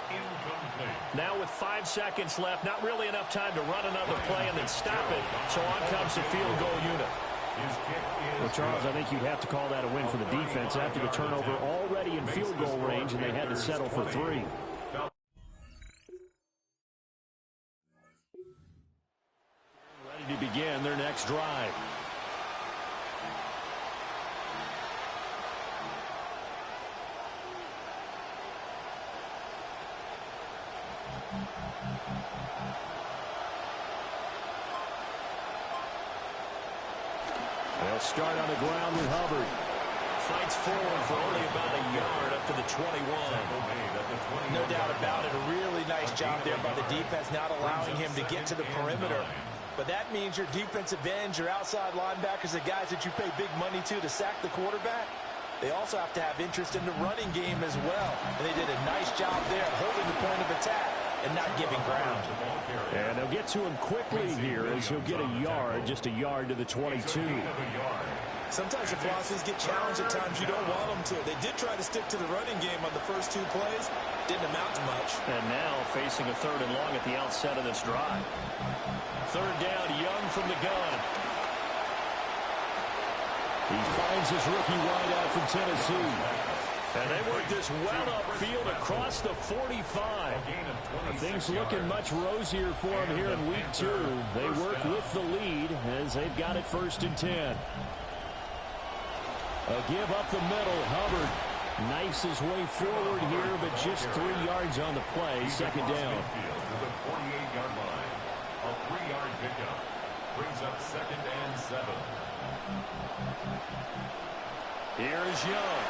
Now with 5 seconds left, not really enough time to run another play and then stop it. So on comes the field goal unit. Well, Charles, I think you'd have to call that a win for the defense after the turnover already in field goal range, and they had to settle for 3. Ready to begin their next drive. They'll start on the ground with Hubbard. Fights forward for only about a yard up to the 21. No doubt about it. A really nice job there by the defense, not allowing him to get to the perimeter. but that means your defensive ends, your outside linebackers, the guys that you pay big money to sack the quarterback, they also have to have interest in the running game as well. And they did a nice job there holding the point of attack and not giving ground. And they'll get to him quickly here as he'll get a yard, just a yard to the 22. Sometimes your philosophies get challenged at times you don't want them to. They did try to stick to the running game on the first 2 plays. Didn't amount to much. And now facing a 3rd and long at the outset of this drive. 3rd down, Young from the gun. He finds his rookie wideout from Tennessee. And they work this well upfield across the 45. Things looking much rosier for him here in week 2. They work with the lead as they've got it 1st and 10. A give up the middle. Hubbard knifes his way forward here, but just 3 yards on the play. 2nd down. To the 48-yard line. A 3-yard pickup brings up 2nd and 7. Here's Young.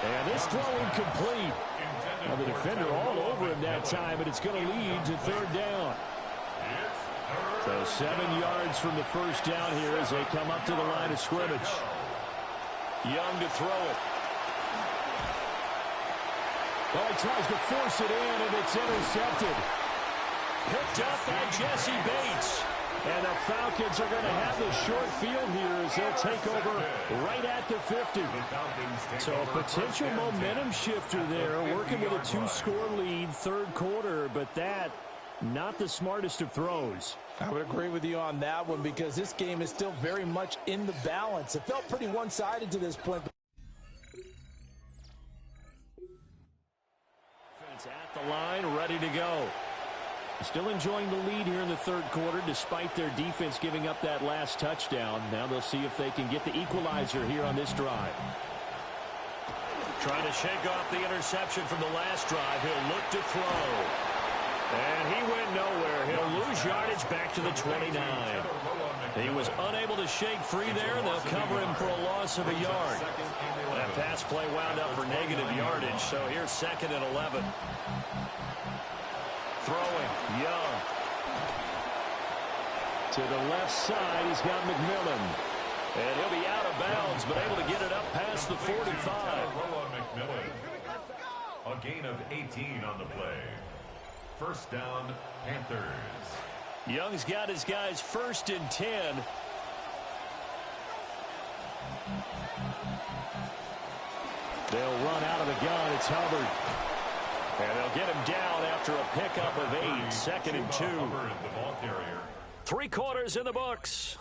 And this throw incomplete. Well, the defender all over him that time, but it's going to lead to 3rd down. So 7 yards from the 1st down here as they come up to the line of scrimmage. Young to throw it. Well, he tries to force it in, and it's intercepted. Picked up by Jesse Bates. And the Falcons are going to have the short field here as they'll take over right at the 50. So a potential momentum shifter there, working with a 2-score lead, 3rd quarter, but that not the smartest of throws. I would agree with you on that one because this game is still very much in the balance. It felt pretty one-sided to this point. At the line, ready to go. Still enjoying the lead here in the 3rd quarter despite their defense giving up that last touchdown. Now they'll see if they can get the equalizer here on this drive. Trying to shake off the interception from the last drive. He'll look to throw. And he went nowhere. He'll lose yardage back to the 29. He was unable to shake free there, and they'll cover him for a loss of a yard. That pass play wound up for negative yardage, so here's 2nd and 11. Throwing, Young. To the left side, he's got McMillan. And he'll be out of bounds, but able to get it up past the 45. A gain of 18 on the play. 1st down, Panthers. Young's got his guys 1st and 10. They'll run out of the gun. It's Hubbard. And they'll get him down after a pickup of 8. 2nd and 2. 3 quarters in the books.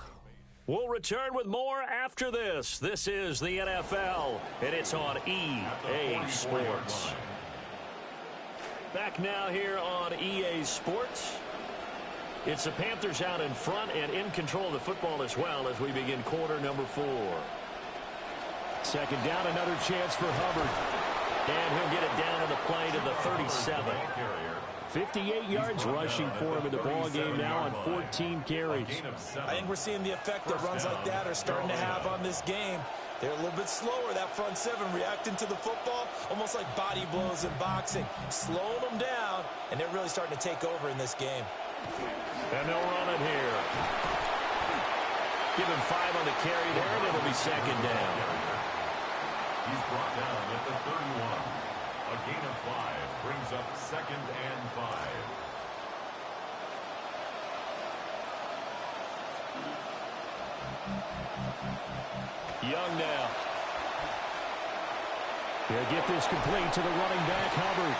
We'll return with more after this. This is the NFL, and it's on EA Sports. Back now here on EA Sports. It's the Panthers out in front and in control of the football as well as we begin quarter number 4. 2nd down, another chance for Hubbard. And he'll get it down in the play to the 37. 58 yards rushing for him in the ball game now on 14 carries. I think we're seeing the effect that runs like that are starting to have on this game. They're a little bit slower, that front 7, reacting to the football, almost like body blows in boxing, slowing them down, and they're really starting to take over in this game. And they'll run it here. Give him 5 on the carry there, and it'll be 2nd down. He's brought down at the 31. A gain of 5 brings up 2nd and 5. Young now. He'll get this complete to the running back, Hubbard.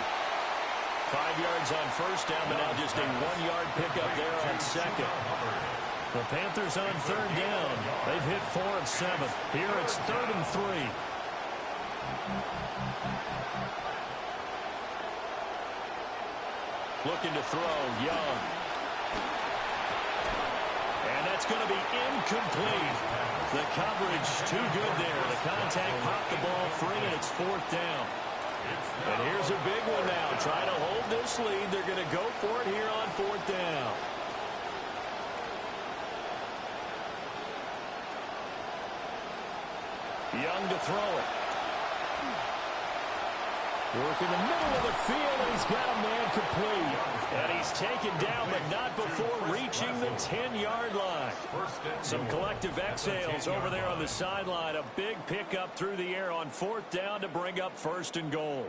5 yards on 1st down, but now just a 1-yard pickup there on 2nd. The Panthers on 3rd down. They've hit 4 of 7. Here it's 3rd and 3. Looking to throw, Young. And that's going to be incomplete. The coverage too good there. The contact popped the ball free, and it's 4th down. And here's a big one now. Trying to hold this lead. They're going to go for it here on 4th down. Young to throw it. Working the middle of the field, and he's got a man complete. And he's taken down, but not before reaching the 10-yard line. Some collective exhales over there on the sideline. A big pickup through the air on 4th down to bring up 1st and goal.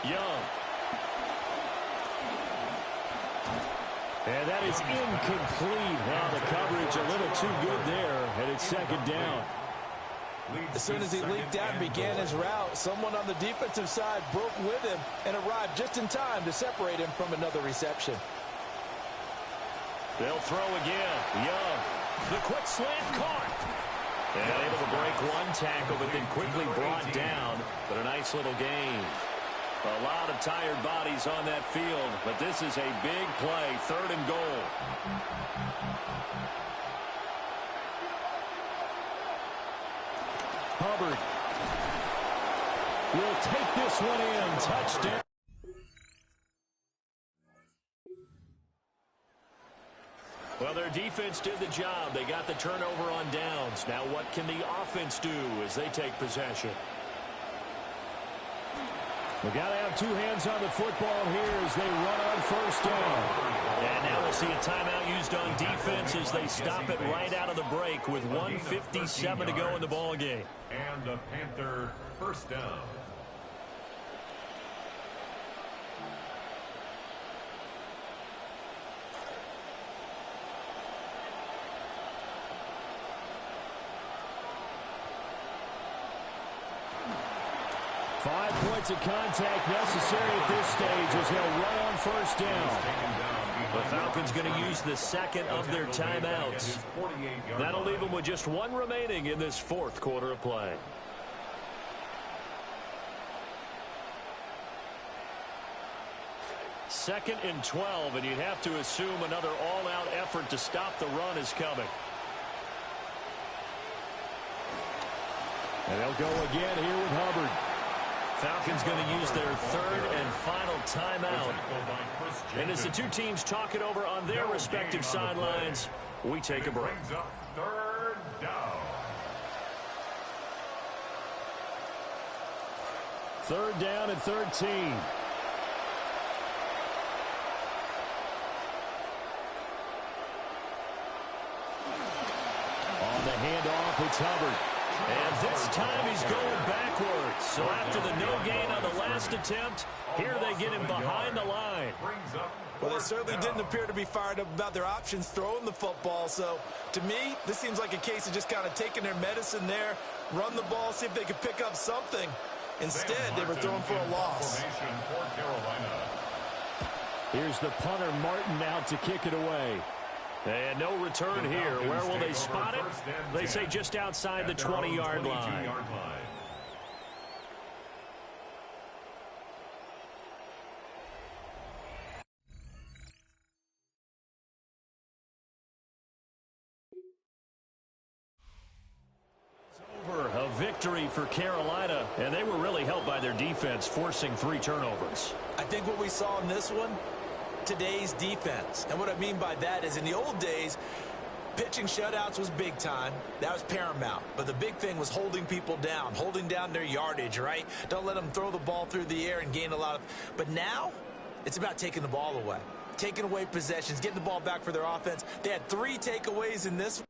Young. And that is incomplete. Now the coverage a little too good there, and it's 2nd down. As soon as he leaped out and began his route, someone on the defensive side broke with him and arrived just in time to separate him from another reception. They'll throw again. Young. The quick slant caught. And able to break one tackle, but then quickly brought down. But a nice little gain. A lot of tired bodies on that field, but this is a big play, 3rd and goal. Hubbard will take this one in. Touchdown. Well, their defense did the job. They got the turnover on downs. Now what can the offense do as they take possession? We got to have 2 hands on the football here as they run on 1st down. And now we'll see a timeout used on defense as they stop it right out of the break with 1:57 to go in the ball game. And the Panther 1st down. Five points of contact necessary at this stage as they'll run on 1st down. The Falcons going to use the 2nd of their timeouts. That'll leave them with just 1 remaining in this 4th quarter of play. Second and 12, and you'd have to assume another all-out effort to stop the run is coming. And they'll go again here with Hubbard. Falcons going to use their 3rd and final timeout. And as the 2 teams talk it over on their respective sidelines, we take a break. 3rd down. 3rd down and 13. On the handoff, it's Hubbard. And this time he's going backwards. So after the no gain on the last attempt, here they get him behind the line. Well, they certainly didn't appear to be fired up about their options throwing the football. So to me, this seems like a case of just kind of taking their medicine there, run the ball, see if they could pick up something. Instead, they were throwing for a loss. Here's the punter, Martin, out to kick it away. And no return here. Where will they spot it? They say just outside the 20-yard line. Over a victory for Carolina, and they were really helped by their defense, forcing 3 turnovers. I think what we saw in this one, today's defense. And what I mean by that is in the old days, pitching shutouts was big time. That was paramount. But the big thing was holding people down, holding down their yardage, right? Don't let them throw the ball through the air and gain a lot of... But now, it's about taking the ball away. Taking away possessions, getting the ball back for their offense. They had 3 takeaways in this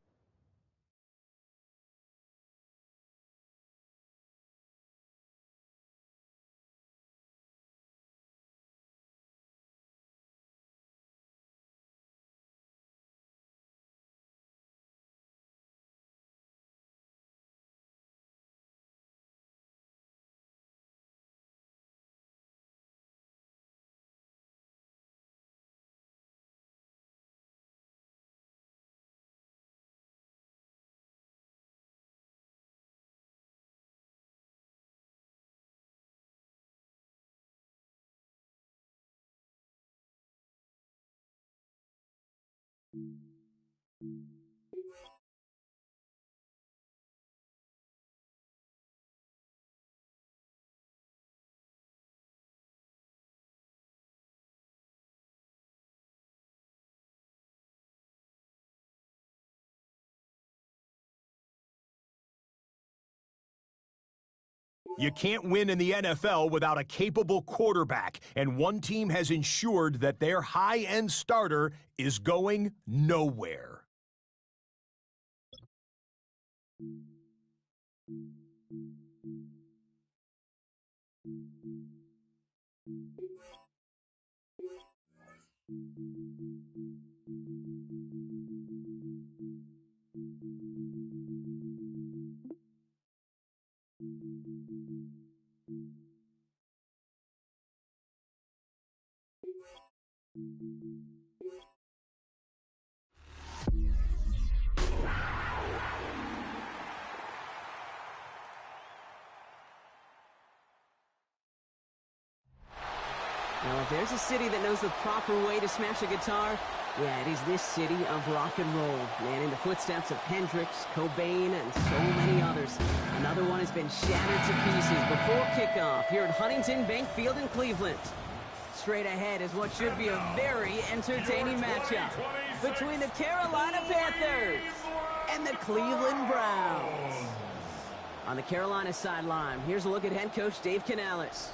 You can't win in the NFL without a capable quarterback, and one team has ensured that their high-end starter is going nowhere. Now, if there's a city that knows the proper way to smash a guitar, yeah, it is this city of rock and roll. Man, in the footsteps of Hendrix, Cobain, and so many others. Another one has been shattered to pieces before kickoff here at Huntington Bank Field in Cleveland. Straight ahead is what should be a very entertaining matchup between the Carolina Panthers and the Cleveland Browns. On the Carolina sideline, here's a look at head coach Dave Canales.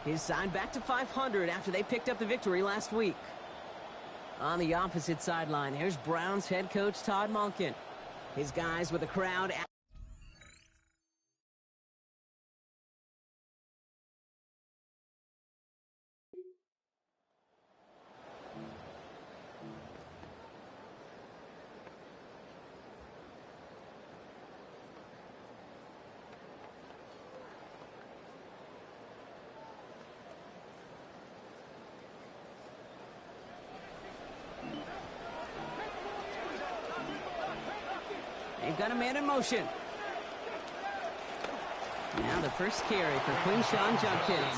His side back to 500 after they picked up the victory last week. On the opposite sideline, here's Browns head coach Todd Monken. His guys with the crowd. They've got a man in motion. Now the first carry for Quinshawn Judkins.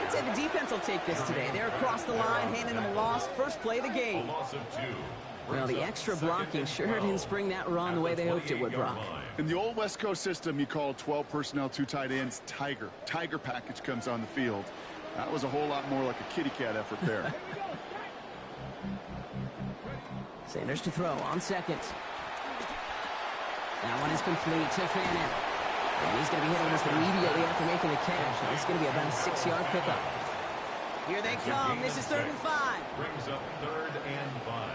I'd say the defense will take this today. They're across the line, handing them a loss. First play of the game. Well, the extra blocking sure didn't spring that run the way they hoped it would, Brock. In the old West Coast system, you call 12 personnel, 2 tight ends, Tiger. Tiger package comes on the field. That was a whole lot more like a kitty cat effort there. Sanders to throw on second. That one is complete to Fannin. And he's going to be hit almost immediately after making the catch. This is going to be about a 6-yard pickup. Here they come. This is 3rd and 5. Brings up 3rd and 5.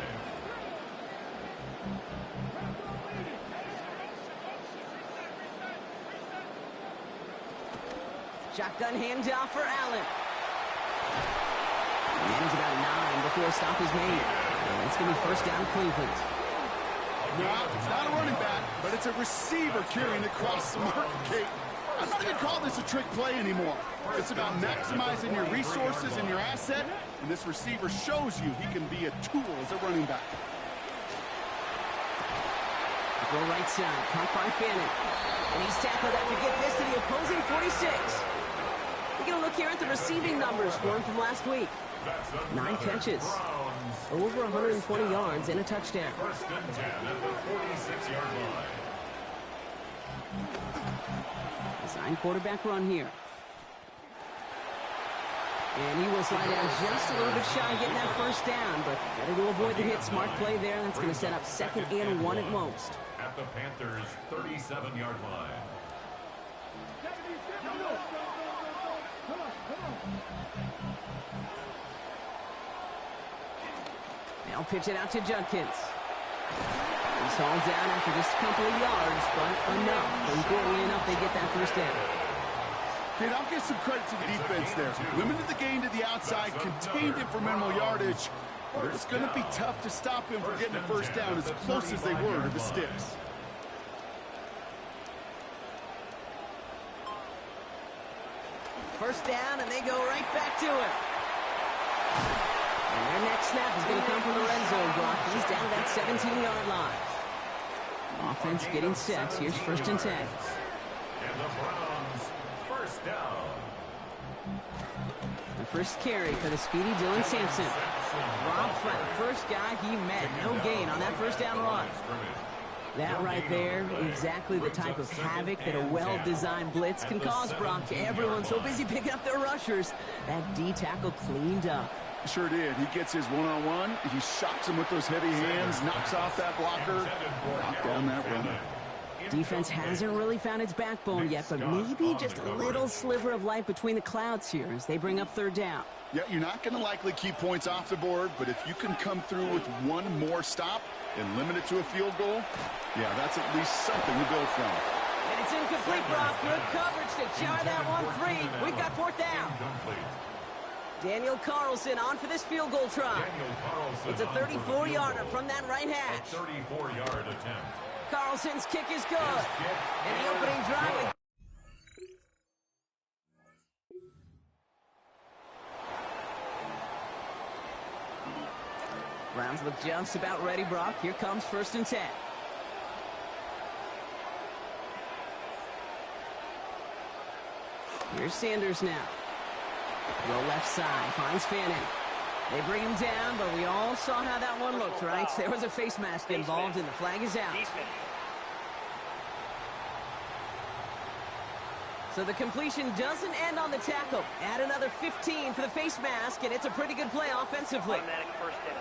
Shotgun handoff for Allen. Manage about 9 before a stop is made. And it's going to be first down Cleveland. No, it's not a running back, but it's a receiver carrying across the market gate. I'm not going to call this a trick play anymore. It's about maximizing your resources and your asset, and this receiver shows you he can be a tool as a running back. Go right side, caught by Fannin. And he's tackled after get this to the opposing 46. We get a look here at the receiving numbers for him from last week. 9 catches, over 120 yards, and a touchdown. First and 10 at the 46-yard line. Design quarterback run here. And he will slide down just a little bit shy of getting that first down, but better to avoid the hit. Smart play there. That's going to set up 2nd and 1 at most. At the Panthers' 37-yard line. Now pitch it out to Judkins. He's hauled down after just a couple of yards, but enough. Importantly enough, they get that first down. Kid, I'll give some credit to the defense there. Limited the gain to the outside, contained it for minimal yardage. But it's going to be tough to stop him from getting a first down as close as they were to the sticks. First down, and they go right back to it. And their next snap is going to come from the red zone block. He's down that 17-yard line. Offense getting set. Here's 1st and 10. And the Browns, first down. The first carry for the speedy Dylan Sampson. Dropped by the first guy he met. No gain on that first down run. That right there, exactly the type of havoc that a well-designed blitz can cause, Brock. Everyone's so busy picking up their rushers. That D-tackle cleaned up. Sure did. He gets his one-on-one. He shocks him with those heavy hands, knocks off that blocker, knock down that runner. Defense hasn't really found its backbone yet, but maybe just a little sliver of light between the clouds here as they bring up third down. Yeah, you're not going to likely keep points off the board, but if you can come through with one more stop and limit it to a field goal, yeah, that's at least something to build from. And it's incomplete, Brock. Good coverage to jar that one free. We've got fourth down. Daniel Carlson on for this field goal try. It's a 34-yarder from that right hash. 34-yard attempt. Carlson's kick is good. And the opening drive. Browns look just about ready, Brock. Here comes 1st and 10. Here's Sanders now. Throw left side, finds Fannin. They bring him down, but we all saw how that one looked, right? There was a face mask involved, and the flag is out. So the completion doesn't end on the tackle. Add another 15 for the face mask, and it's a pretty good play offensively. Automatic first down.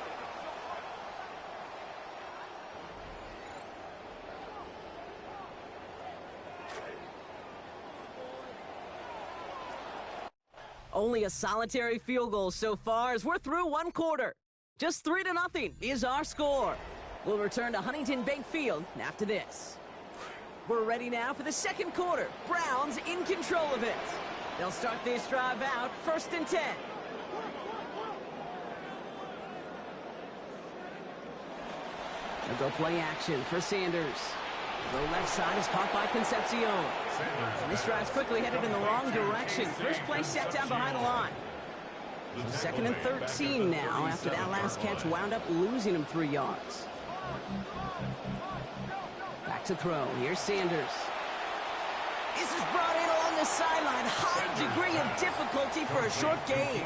Only a solitary field goal so far as we're through one quarter. Just 3-0 is our score. We'll return to Huntington Bank Field after this. We're ready now for the second quarter. Browns in control of it. They'll start this drive out, 1st and 10. They'll go play action for Sanders. The left side is caught by Concepcion. And this drive's quickly headed in the wrong direction. First play set down behind the line. 2nd and 13 now after that last catch wound up losing him 3 yards. Back to throw. Here's Sanders. This is brought in along the sideline. High degree of difficulty for a short gain.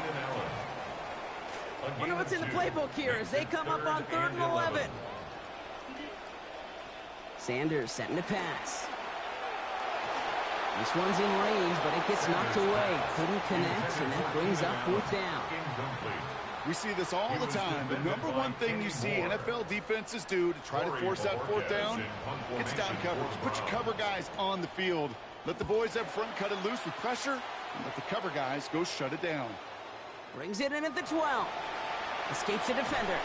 Wonder what's in the playbook here as they come up on 3rd and 11. Sanders setting to pass. This one's in range, but it gets knocked away. Couldn't connect, and that brings up 4th down. We see this all the time. The number one thing you see NFL defenses do to try to force that 4th down, it's down coverage. Put your cover guys on the field. Let the boys up front cut it loose with pressure, and let the cover guys go shut it down. Brings it in at the 12. Escapes a defender.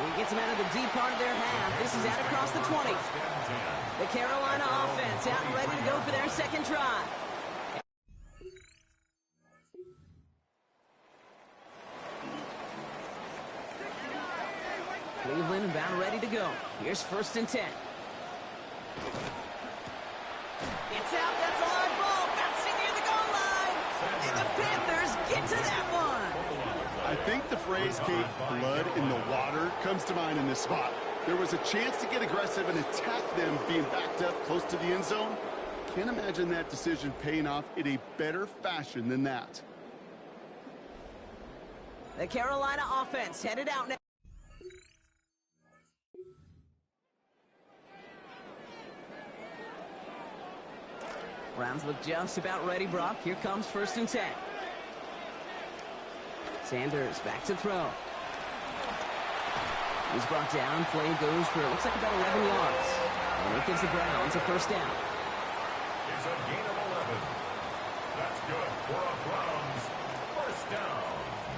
He gets him out of the deep part of their half. This is out across the 20. The Carolina offense out and ready to go for their second try. Cleveland about ready to go. Here's 1st and 10. It's out. That's a live ball. Bouncing near the goal line. And the Panthers get to that one. I think the phrase, Kate, blood in the water, comes to mind in this spot. There was a chance to get aggressive and attack them being backed up close to the end zone. Can't imagine that decision paying off in a better fashion than that. The Carolina offense headed out now. Browns look just about ready, Brock. Here comes 1st and 10. Sanders back to throw. He's brought down. Play goes for, looks like about 11 yards. And it gives the Browns a 1st down. It's a gain of 11. That's good for a Browns 1st down.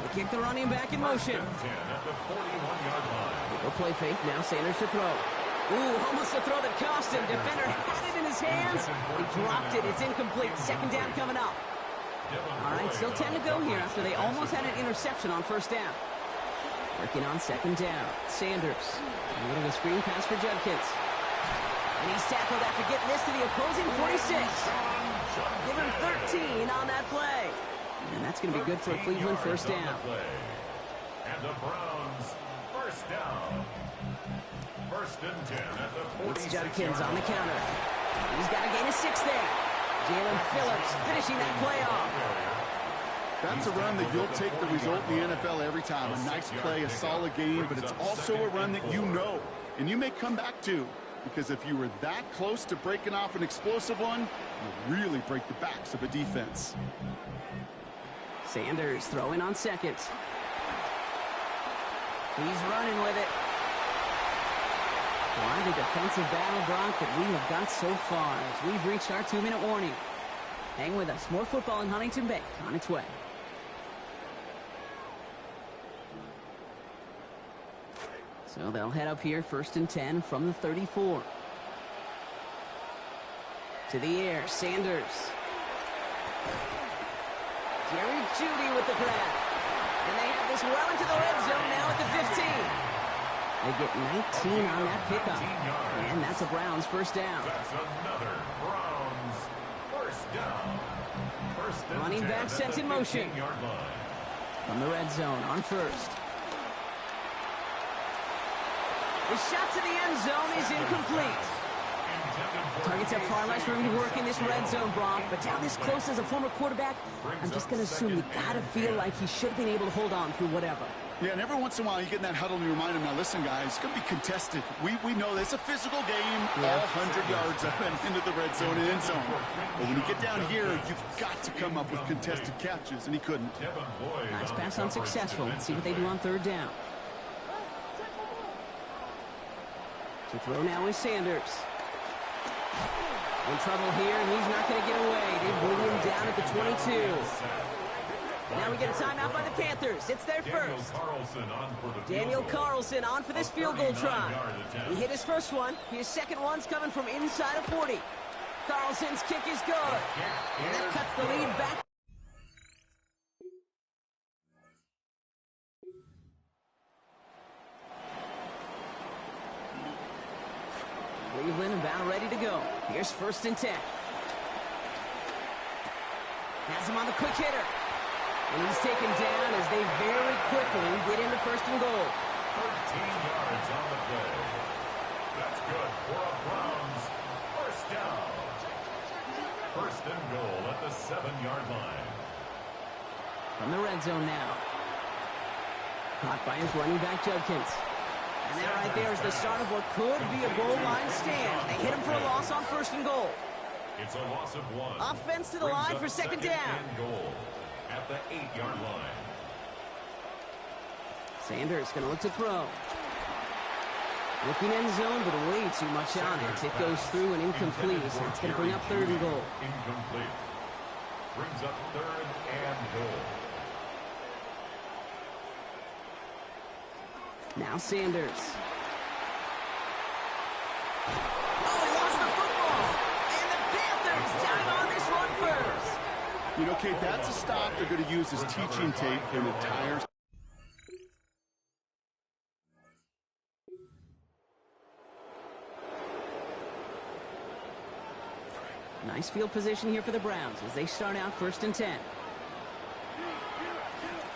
They kick the running back in motion. 10 at the 41-yard line. They'll play fake. Now Sanders to throw. Ooh, almost a throw that cost him. Defender had it in his hands. He dropped it. It's incomplete. 2nd down coming up. All right, still 10 to go here after they almost had an interception on 1st down. Working on 2nd down. Sanders. A little of a screen pass for Judkins. And he's tackled after getting this to the opposing 46. Give him 13 on that play. And that's going to be good for a Cleveland 1st down. And the Browns 1st down. 1st and 10 at the 46. It's Judkins on the counter. He's got a gain of 6 there. Jalen Phillips finishing that play off. That's a run that you'll take the result in the NFL every time. A nice play, a solid game, but it's also a run that you know, and you may come back to, because if you were that close to breaking off an explosive one, you really break the backs of a defense. Sanders throwing on 2nd. He's running with it. Quite a defensive battle, Brock, that we have got so far as we've reached our 2-minute warning. Hang with us. More football in Huntington Bank on its way. So they'll head up here, 1st and 10 from the 34. To the air, Sanders. Jerry Jeudy with the grab. And they have this well into the red zone now at the 15. They get 19 on that pickup. And that's a Browns first down. That's another Browns first down. First and Running back sent in motion. From the red zone on first. The shot to the end zone is incomplete. Targets have far less room to work in this red zone, Brock, but down this close as a former quarterback, I'm just going to assume you got to feel like he should have been able to hold on through whatever. Yeah, and every once in a while you get in that huddle and you remind him, now listen, guys, it's going to be contested. We know this. It's a physical game, all 100 yards up and into the red zone and end zone. But when you get down here, you've got to come up with contested catches, and he couldn't. Nice pass unsuccessful. Let's see what they do on 3rd down. To throw now is Sanders. In trouble here, and he's not going to get away. They bring him down at the 22. Now we get a timeout by the Panthers. It's their first. Daniel Carlson on for this field goal try. He hit his first one. His second one's coming from inside of 40. Carlson's kick is good. And that cuts the lead back. Cleveland about ready to go. Here's 1st and 10. Has him on the quick hitter. And he's taken down as they very quickly get into 1st and goal. 13 yards on the play. That's good for a Browns first down. 1st and goal at the 7-yard line. From the red zone now. Caught by his running back, Judkins. And that right there is the start of what could be a goal line stand. They hit him for a loss on 1st and goal. It's a loss of 1. Offense to the line for 2nd down. Goal at the 8-yard line. Sanders going to look to throw. Looking end zone, but way too much on it. It goes through and incomplete, so it's going to bring up 3rd and goal. Incomplete. Brings up 3rd and goal. Now Sanders. Oh, he lost the football. And the Panthers down on this one first. You know, Kate, that's a stop they're going to use as teaching tape for an entire... Nice field position here for the Browns as they start out 1st and 10.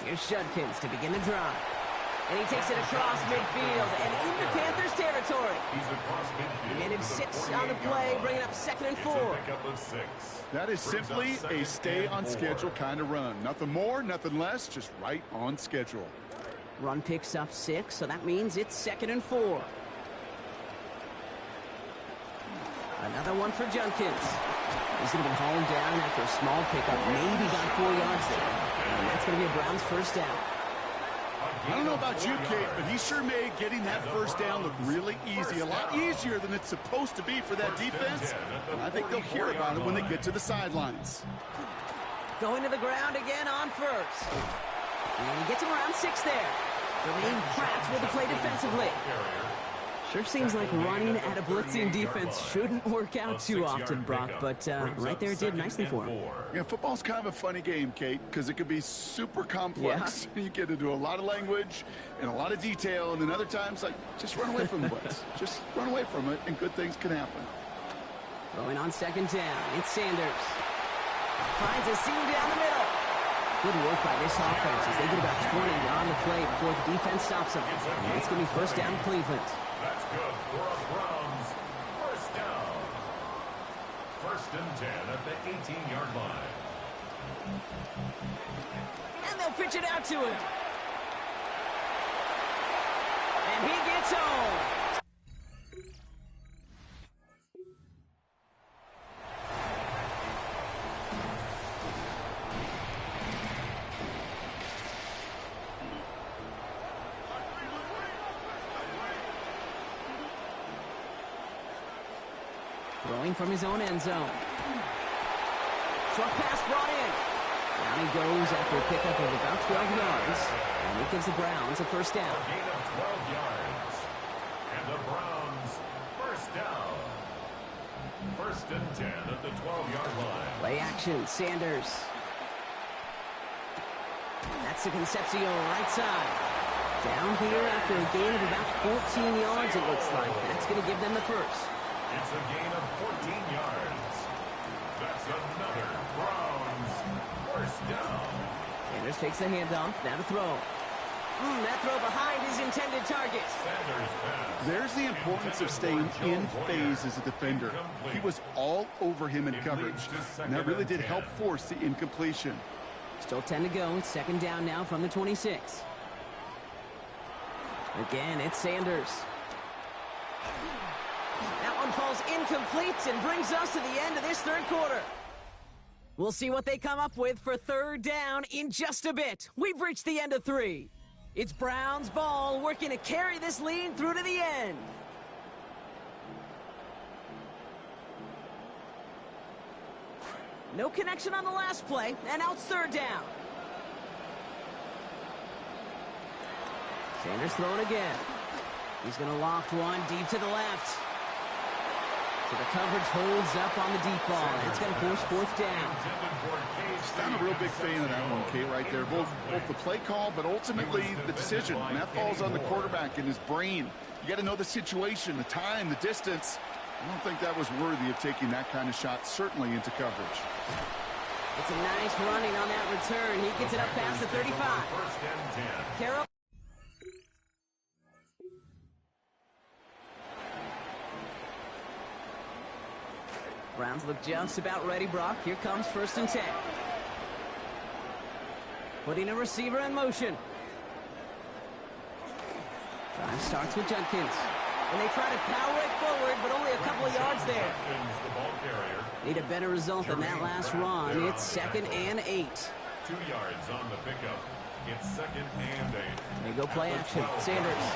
Here's Judkins to begin the drive. And he takes it across midfield and into Panthers territory. He's across midfield. Minute 6 on the play, bringing up 2nd and 4. That is simply a stay-on-schedule kind of run. Nothing more, nothing less, just right on schedule. Run picks up 6, so that means it's 2nd and 4. Another one for Judkins. He's going to be hauled down after a small pickup. Maybe got 4 yards there. And that's going to be a Browns first down. I don't know about you, Kate, but he sure made getting that first down look really easy. A lot easier than it's supposed to be for that defense. And I think they'll hear about it when they get to the sidelines. Going to the ground again on first. And he gets him around 6 there. Remain Pratt with the play defensively. Sure seems like running at a blitzing defense shouldn't work out too often, Brock, but right there it did nicely for him. Yeah, football's kind of a funny game, Kate, because it could be super complex. Yeah. You get into a lot of language and a lot of detail, and then other times, like, just run away from the blitz. Just run away from it, and good things can happen. Throwing on 2nd down, it's Sanders. Finds a seam down the middle. Good work by this offense as they get about 20 on the play before the defense stops them. And it's going to be first down Cleveland. That's good for a Browns first down. 1st and 10 at the 18-yard line. And they'll pitch it out to him. And he gets home. Throwing from his own end zone. Short pass brought in. Down he goes after a pickup of about 12 yards. And it gives the Browns a first down. A gain of 12 yards. And the Browns first down. First and 10 at the 12-yard line. Play action, Sanders. That's the Concepcion right side. Down here after a gain of about 14 yards, it looks like. That's going to give them the first. It's a gain of 14 yards. That's another Browns first down. Sanders takes the handoff. Now to throw. That throw behind his intended target. Sanders pass. There's the importance of staying in phase as a defender. He was all over him in coverage, and that really did help force the incompletion. Still 10 to go. It's second down now from the 26. Again, it's Sanders. That one falls incomplete and brings us to the end of this third quarter. We'll see what they come up with for third down in just a bit. We've reached the end of 3. It's Browns ball working to carry this lead through to the end. No connection on the last play, and now it's third down. Sanders throwing again. He's going to loft one deep to the left. So the coverage holds up on the deep ball. It's going to force fourth down. I'm a real big fan of that one, Kate, right there. Both the play call, but ultimately the decision. And that falls on the quarterback and his brain. You got to know the situation, the time, the distance. I don't think that was worthy of taking that kind of shot, certainly into coverage. It's a nice running on that return. He gets it up past the 35. First and 10. Carroll. Browns look just about ready, Brock. Here comes first and 10. Putting a receiver in motion. Drive starts with Judkins. And they try to power it forward, but only a couple of yards there. Need a better result than that last run. It's second and 8. 2 yards on the pickup. It's second and 8. They go play action. Sanders.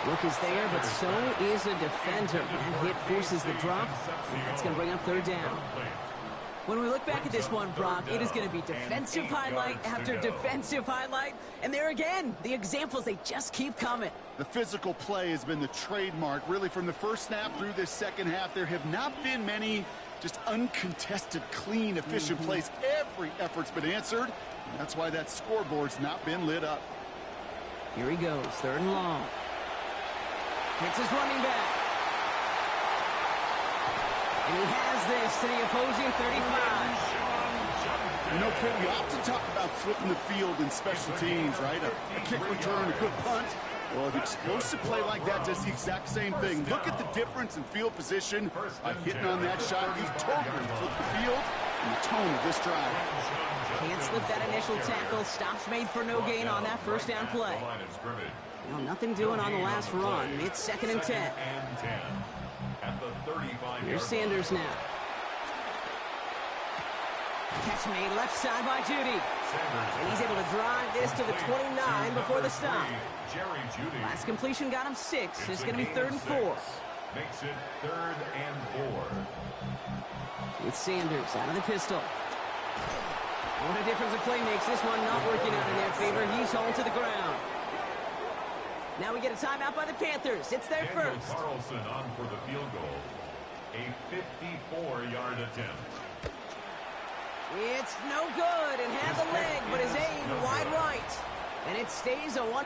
Look is there, but so is a defender. That hit forces the drop. And that's going to bring up third down. When we look back at this one, Brock, it is going to be defensive highlight after defensive highlight. And there again, the examples, they just keep coming. The physical play has been the trademark, really, from the first snap through this second half. There have not been many just uncontested, clean, efficient plays. Every effort's been answered. And that's why that scoreboard's not been lit up. Here he goes, third and long. Hits his running back. And he has this to the opposing 35. You know, Kid, we often talk about flipping the field in special teams, right? A kick return, a good punt. Well, an explosive play like that does the exact same thing. Look at the difference in field position by hitting on that shot. You've totally flipped the field and the tone of this drive. Can't slip that initial tackle. Stops made for no gain on that first down play. Well, nothing doing on the last run. It's second and 10. Here's Sanders now. Catch made left side by Judy. And he's able to drive this to the 29 before the stop. Last completion got him 6. It's going to be third and 4. Makes it third and 4. It's Sanders out of the pistol. What a difference a play makes. This one not working out in their favor. He's hauled to the ground. Now we get a timeout by the Panthers. It's their first. Carlson on for the field goal. A 54-yard attempt. It's no good and had the leg, but his aim wide right. And it stays a 1.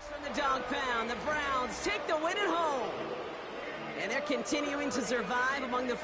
From the dog pound, the Browns take the win at home. And they're continuing to survive among the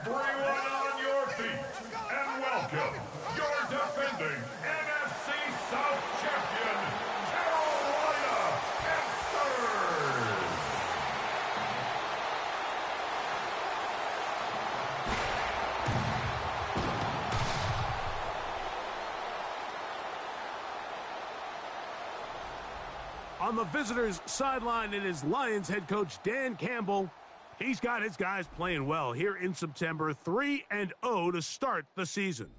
Everyone on your feet, and welcome your defending NFC South champion, Carolina Panthers. On the visitors' sideline, it is Lions head coach Dan Campbell. He's got his guys playing well here in September, 3-0 to start the season.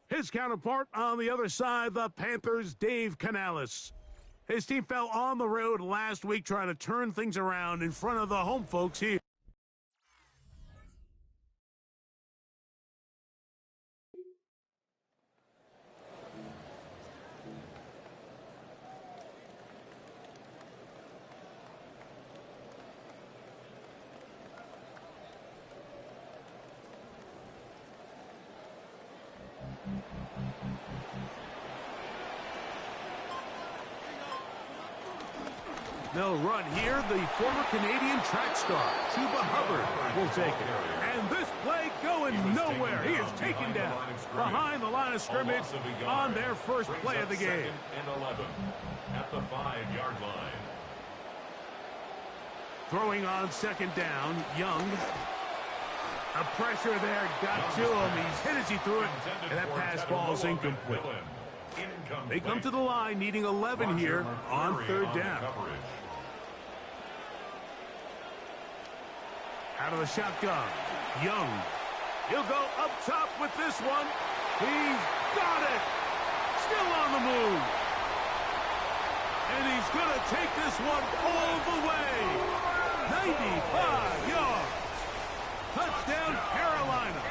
His counterpart on the other side, the Panthers' Dave Canales. His team fell on the road last week trying to turn things around in front of the home folks here. They'll run here. The former Canadian track star, Chuba Hubbard, will take it. And this play going nowhere. He is taken down behind the line of scrimmage on their first play of the game. And 11 at the 5-yard line. Throwing on second down, Young. A pressure there got to him. He's hit as he threw it, and that pass falls incomplete. They come to the line needing 11 here on third down. Out of the shotgun, Young. He'll go up top with this one. He's got it. Still on the move. And he's going to take this one all the way. 95 yards. Touchdown, Carolina.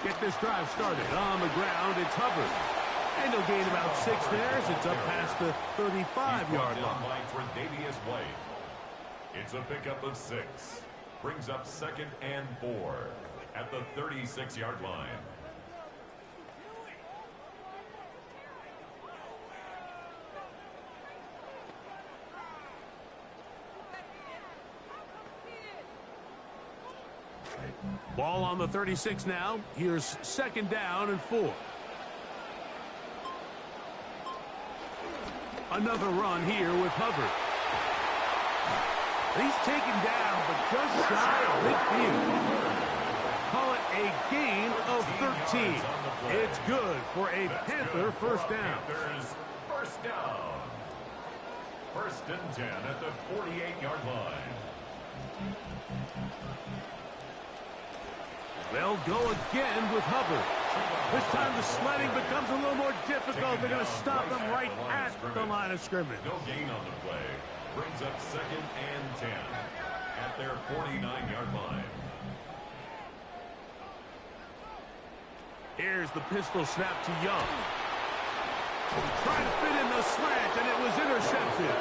Get this drive started. On the ground, it's Hubbard. And he'll gain about 6 there as it's up past the 35-yard line. It's a pickup of 6. Brings up 2nd and 4 at the 36-yard line. Ball on the 36 now. Here's 2nd down and 4. Another run here with Hubbard. He's taken down, but just shy of midfield. Call it a gain of 13. It's good for a Panther first down. First down. 1st and 10 at the 48-yard line. They'll go again with Hubbard. This time the sledding becomes a little more difficult. They're going to stop him right at the line of scrimmage. No gain on the play. Brings up 2nd and 10 at their 49-yard line. Here's the pistol snap to Young. Trying to fit in the slant, and it was intercepted.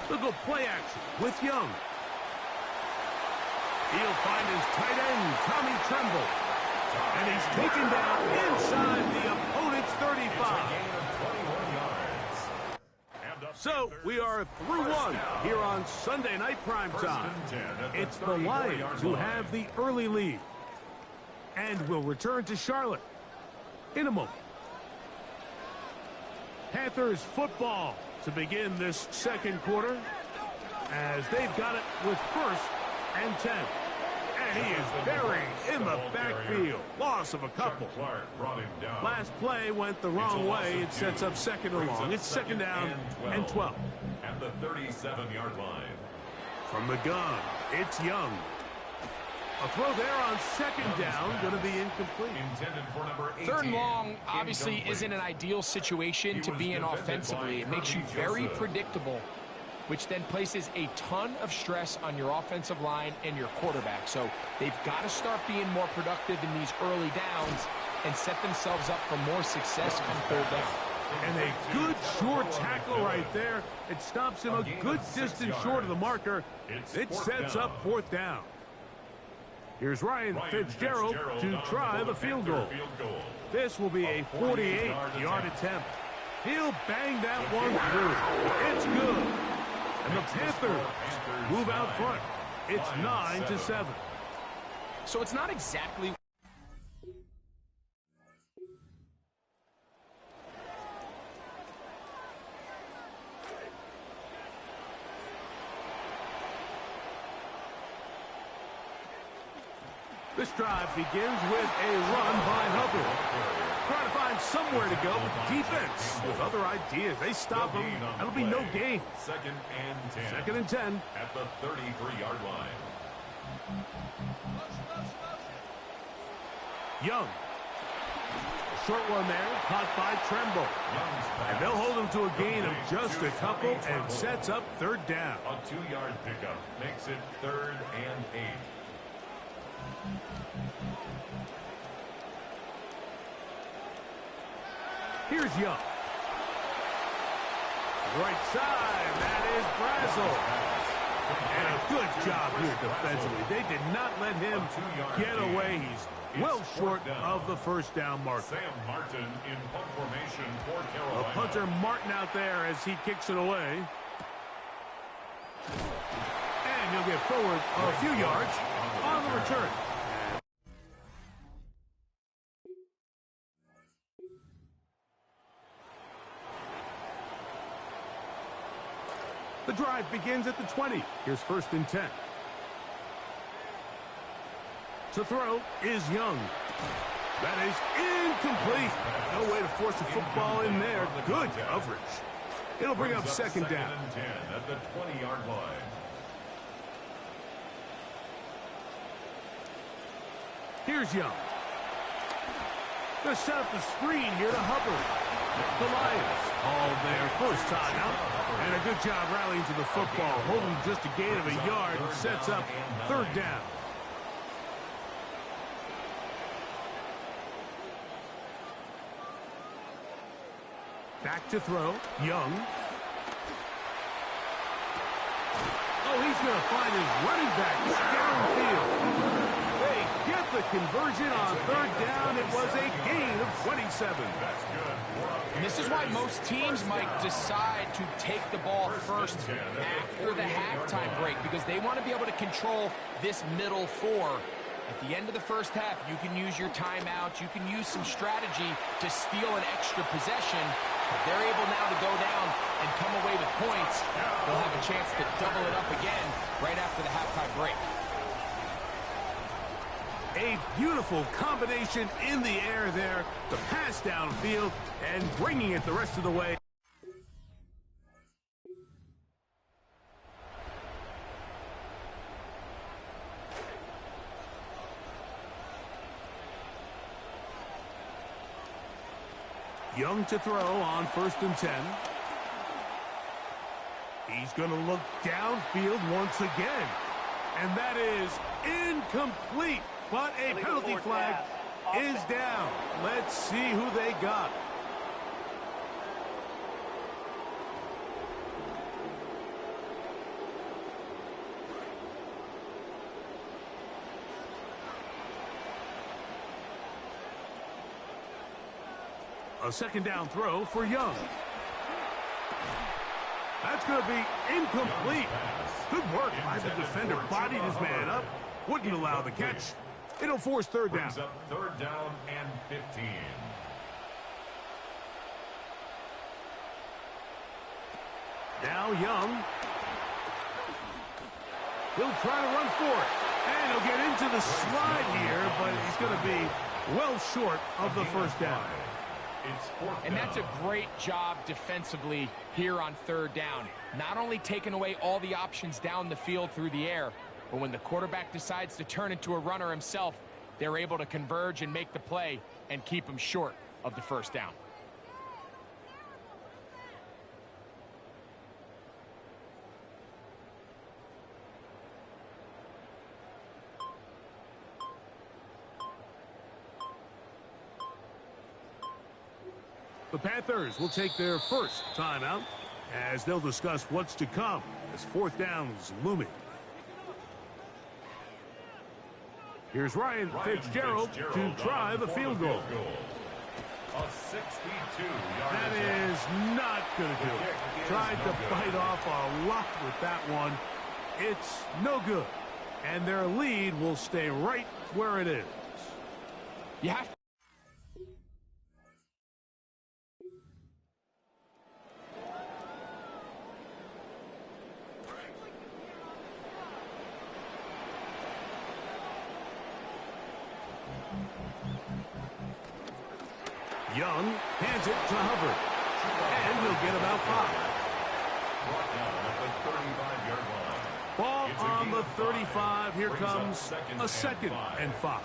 They'll go play action with Young. He'll find his tight end, Tommy Tremble. And he's taken down inside the opponent's 35. So we are through one here on Sunday Night Primetime. It's the Lions who have the early lead. And will return to Charlotte in a moment. Panthers football to begin this second quarter as they've got it with 1st and 10. And he is buried in the backfield. Loss of a couple. Last play went the wrong way. It sets up 2nd and long. It's 2nd down and 12. At the 37-yard line. From the gun, it's Young. A throw there on 2nd down, going to be incomplete. Intended for number 18. 3rd and long obviously isn't an ideal situation to be in offensively. It makes you very predictable, which then places a ton of stress on your offensive line and your quarterback. So they've got to start being more productive in these early downs and set themselves up for more success come 3rd down. And a good short tackle right there. It stops him a good distance short of the marker. It sets up 4th down. Here's Ryan Fitzgerald to try the field goal. This will be a 48-yard attempt. He'll bang that one through. It's good. And the Panthers move out front. It's 9-7. So it's not exactly... This drive begins with a run by Hubbard. Trying to find somewhere to go with defense with other ideas. They stop him. That'll be no gain. 2nd and 10. 2nd and 10. At the 33-yard line. Young. Short one there, caught by Tremble. And they'll hold him to a gain of just a couple and sets up 3rd down. A 2-yard pickup makes it 3rd and 8. Here's Young. Right side, that is Brazel. And a good job here defensively. They did not let him get away. He's well short of the 1st down mark. Sam Martin in punt formation for Carolina. The punter Martin out there as he kicks it away. And he'll get forward a few yards on the return. The drive begins at the 20. Here's 1st and 10. To throw is Young. That is incomplete. No way to force the football in there. Good coverage. It'll bring up 2nd down. 2nd and 10 at the 20-yard line. Here's Young. Gonna set up the screen here to Hubbard. The Lions all their 1st time out. And a good job rallying to the football. Holding just a gain of a yard. Sets up 3rd down. Back to throw. Young. Oh, he's going to find his running back downfield. They get the conversion on 3rd down. It was a gain of 27. That's good. And this is why most teams might decide to take the ball first after the halftime break, because they want to be able to control this middle 4. At the end of the 1st half, you can use your timeout. You can use some strategy to steal an extra possession. If they're able now to go down and come away with points, they'll have a chance to double it up again right after the halftime break. A beautiful combination in the air there. The pass downfield and bringing it the rest of the way. Young to throw on 1st and 10. He's going to look downfield once again. And that is incomplete. But a penalty flag is down. Let's see who they got. A second down throw for Young. That's going to be incomplete. Good work by the defender. Bodied his man up. Wouldn't allow the catch. It'll force third down. Brings up third down and 15. Now Young. He'll try to run for it. And he'll get into the slide here, but he's going to be well short of the first down. And that's a great job defensively here on third down. Not only taking away all the options down the field through the air, but when the quarterback decides to turn into a runner himself, they're able to converge and make the play and keep him short of the first down. The Panthers will take their first timeout as they'll discuss what's to come as fourth down's looming. Here's Ryan Fitzgerald to try the field goal. A 62-yard That is not going to do it. Tried to bite off a lot with that one. It's no good. And their lead will stay right where it is. You have to. Young hands it to Hubbard. And he'll get about 5. Ball on the 35. Here comes a second and 5.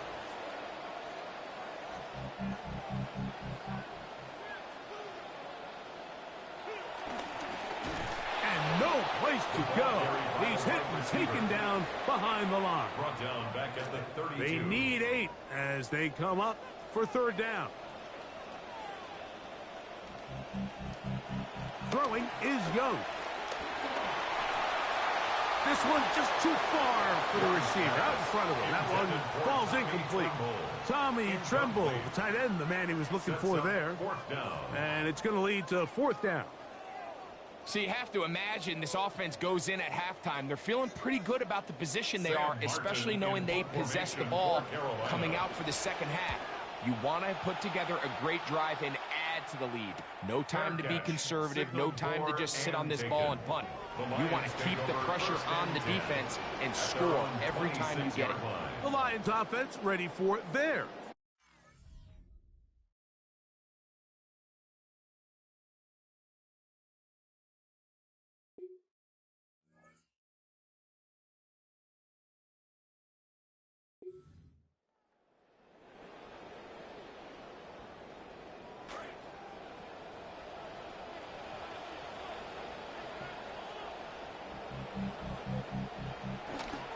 And no place to go. He's hit and taken down behind the line. They need 8 as they come up for third down. Throwing is Young. This one just too far for the receiver. Out in front of him. That one falls incomplete. Tommy Tremble, the tight end, the man he was looking for there. And it's going to lead to fourth down. So you have to imagine this offense goes in at halftime. They're feeling pretty good about the position they are, especially knowing they possess the ball coming out for the second half. You want to put together a great drive and add to the lead. No time to be conservative, no time to just sit on this ball and punt. You want to keep the pressure on the defense and score every time you get it. The Lions offense ready for their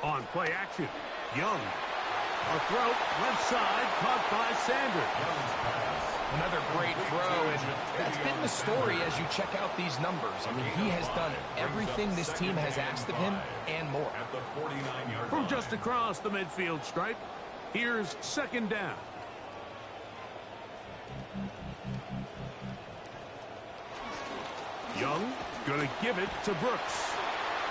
on play action. Young. A throw, left side, caught by Sanders. Another great throw, and that's been the story as you check out these numbers. I mean, he has done everything this team has asked of him and more. From just across the midfield stripe, here's second down. Young gonna give it to Brooks.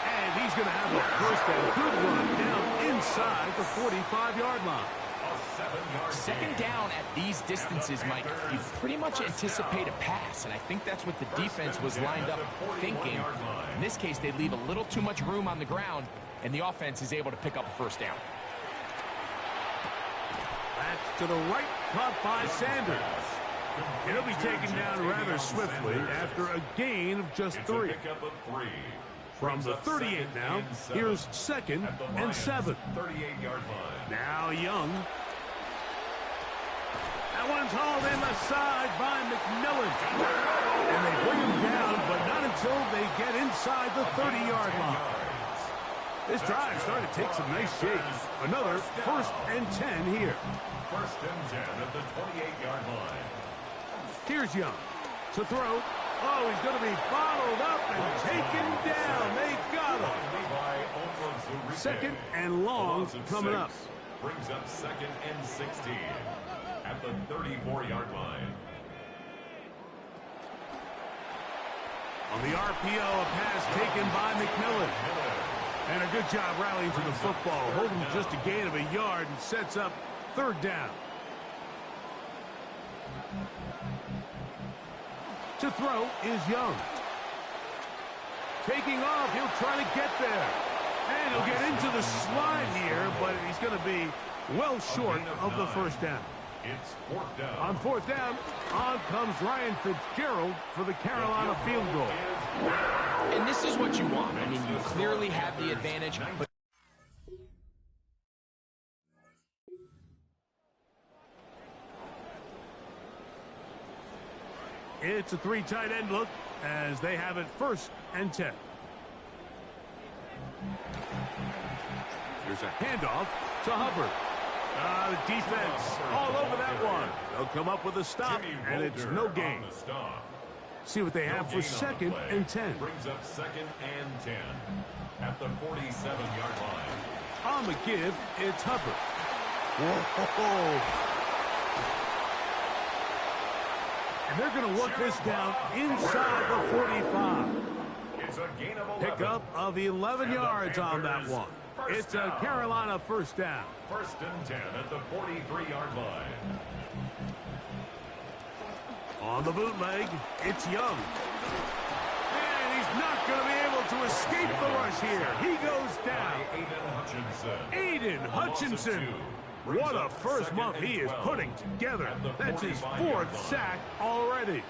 And he's going to have a first and good run down inside the 45-yard line. Second down at these distances, Mike, you pretty much anticipate a pass, and I think that's what the defense was lined up thinking. In this case, they leave a little too much room on the ground, and the offense is able to pick up a first down. That's to the right, caught by Sanders. He'll be taken down rather swiftly after a gain of just 3. From the 38 now, here's second and 7. Now Young. That one's hauled in the side by McMillan. And they bring him down, but not until they get inside the 30-yard line. This drive started to take some nice shape. Another first and 10 here. First and 10 at the 28-yard line. Here's Young to throw. Oh, he's going to be bottled up and taken down. They got him. Second and long coming up. Brings up second and 16 at the 34-yard line. On the RPO, a pass taken by McMillan. And a good job rallying to the football, holding just a gain of a yard and sets up third down. To throw is Young. Taking off, he'll try to get there. And he'll get into the slide here, but he's going to be well short of the first down. It's fourth down. On fourth down, on comes Ryan Fitzgerald for the Carolina field goal. And this is what you want. I mean, you clearly have the advantage, but it's a three tight end look as they have it 1st and 10. Here's a handoff to Hubbard. The defense all over that one. They'll come up with a stop, and it's no gain. See what they have for 2nd and 10. Brings up 2nd and 10 at the 47-yard line. On the give, it's Hubbard. Whoa. And they're going to work this down inside the 45. It's a gain of 11. Pickup of 11 yards on that one. It's a Carolina first down. 1st and 10 at the 43-yard line. On the bootleg, it's Young. And he's not going to be able to escape the rush here. He goes down. Aiden Hutchinson. What a first month he is putting together. That's his 4th sack already.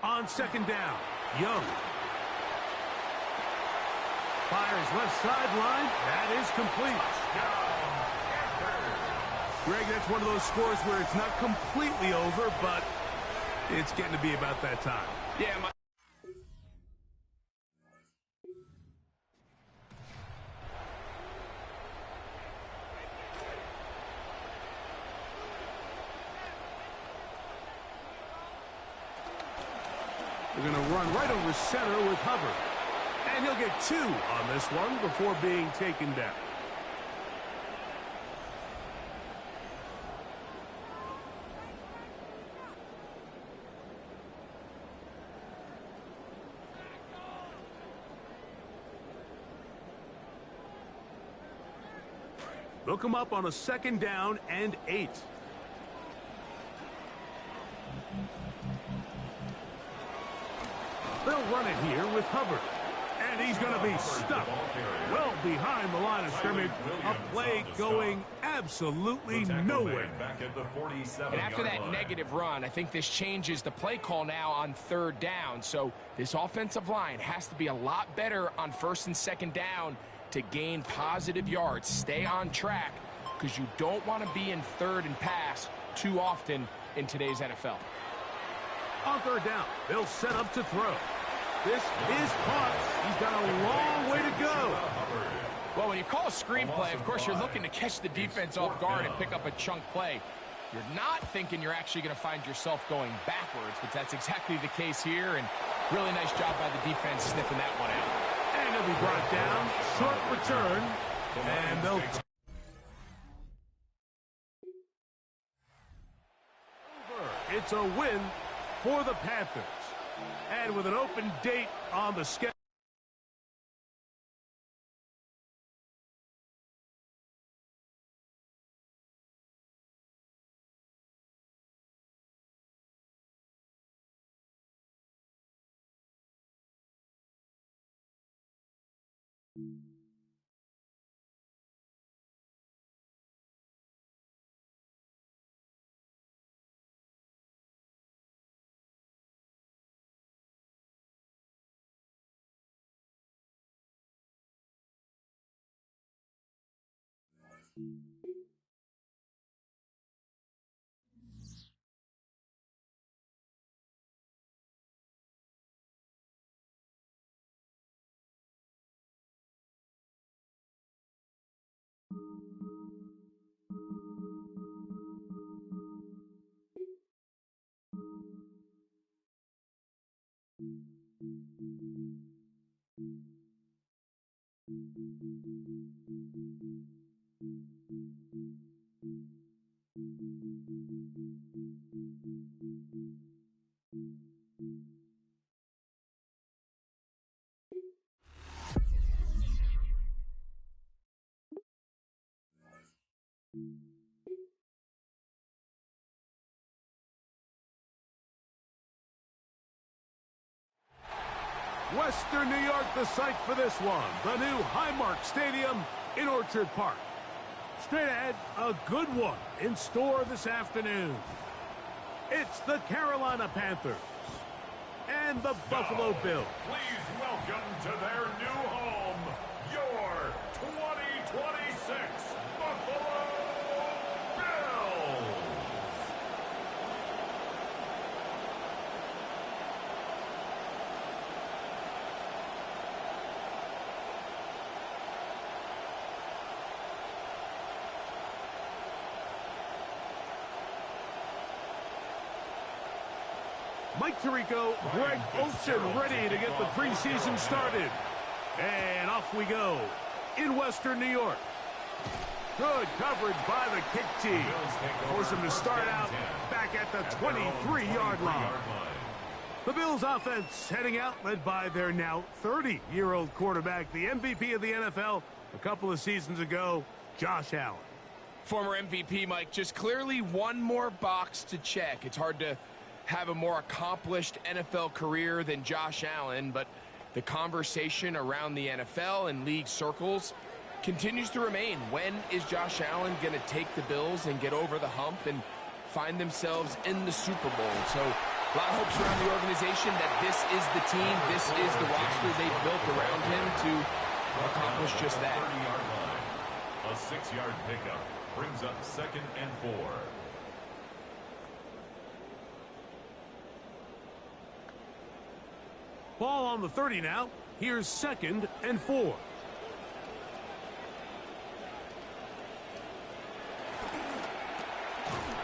On 2nd down, Young. Fires left sideline. That is complete. Greg, that's one of those scores where it's not completely over, but it's getting to be about that time. yeah, They're going to run right over center with Hubbard. And he'll get 2 on this one before being taken down. They'll come up on a 2nd down and 8. They'll run it here with Hubbard. And he's going to be stuck well behind the line of scrimmage. A play going absolutely nowhere. And after that negative run, I think this changes the play call now on 3rd down. So this offensive line has to be a lot better on 1st and 2nd down to gain positive yards. Stay on track because you don't want to be in 3rd and pass too often in today's NFL. On 3rd down, they'll set up to throw. This is caught. He's got a long way to go. Well, when you call a screenplay, of course, you're looking to catch the defense off guard and pick up a chunk play. You're not thinking you're actually going to find yourself going backwards, but that's exactly the case here, and really nice job by the defense sniffing that one out. And he'll be brought down. Short return. And they'll... It's a win for the Panthers. And with an open date on the schedule. Western New York, the site for this one. The new Highmark Stadium in Orchard Park. Straight ahead, a good one in store this afternoon. It's the Carolina Panthers and the Buffalo Bills. Please welcome to their new home, your 2026 Buffalo Bills. Mike Tirico, Greg Olsen ready to get the preseason started. And off we go in Western New York. Good coverage by the kick team. Force him to start out back at the 23-yard line. The Bills offense heading out, led by their now 30-year-old quarterback, the MVP of the NFL a couple of seasons ago, Josh Allen. Former MVP, Mike, just clearly one more box to check. It's hard to have a more accomplished NFL career than Josh Allen, but the conversation around the NFL and league circles continues to remain. When is Josh Allen going to take the Bills and get over the hump and find themselves in the Super Bowl? So a lot of hopes around the organization that this is the team, this is the roster they've built around him to accomplish just that. 30-yard line. A 6-yard pickup brings up 2nd and 4. Ball on the 30 now. Here's 2nd and 4.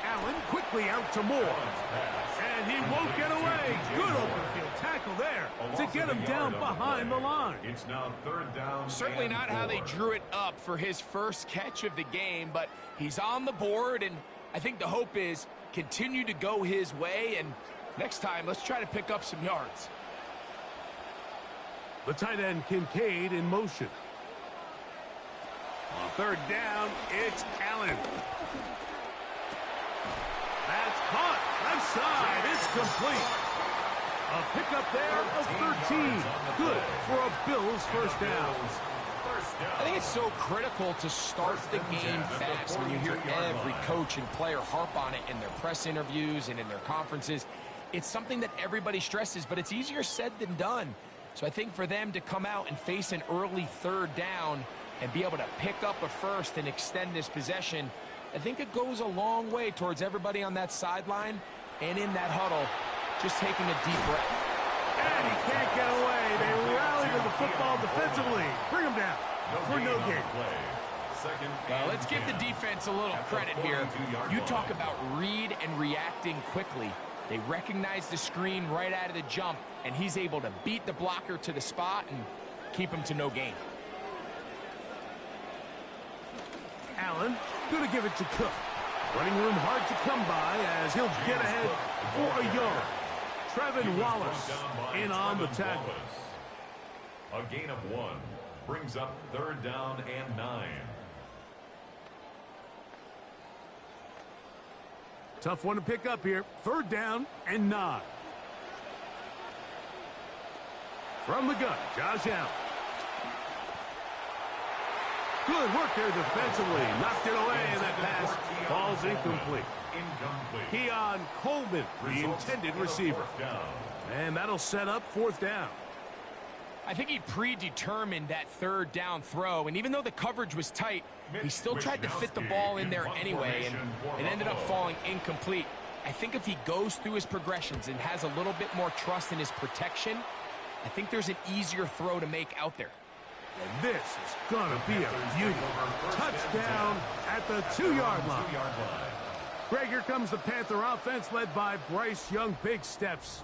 Allen quickly out to Moore. And he won't get away. Good overfield tackle there to get him down behind the line. It's now 3rd down. Certainly not how they drew it up for his first catch of the game, but he's on the board, and I think the hope is continue to go his way, and next time, let's try to pick up some yards. The tight end Kincaid in motion. On 3rd down, it's Allen. That's caught. Left side. It's complete. A pickup there of 13. Good for a Bills first down. I think it's so critical to start the game fast when you hear every coach and player harp on it in their press interviews and in their conferences. It's something that everybody stresses, but it's easier said than done. So I think for them to come out and face an early 3rd down and be able to pick up a first and extend this possession, I think it goes a long way towards everybody on that sideline and in that huddle just taking a deep breath. And he can't get away. They rally to the football defensively. Bring him down for no gain. Well, let's give the defense a little credit here. You talk about read and reacting quickly. They recognize the screen right out of the jump, and he's able to beat the blocker to the spot and keep him to no gain. Allen going to give it to Cook. Running room hard to come by as he'll get ahead for a yard. Trevin Wallace in on the tackle. A gain of 1 brings up 3rd down and 9. Tough one to pick up here. 3rd down and 9. From the gun, Josh Allen. Good work there defensively. Knocked it away, and that pass falls incomplete. Keon Coleman, the intended receiver. And that'll set up 4th down. I think he predetermined that 3rd down throw, and even though the coverage was tight, he still tried to fit the ball in there anyway, and it ended up falling incomplete. I think if he goes through his progressions and has a little bit more trust in his protection, I think there's an easier throw to make out there. And this is going to be a beauty. Touchdown at the 2-yard line. Greg, here comes the Panther offense led by Bryce Young. Big steps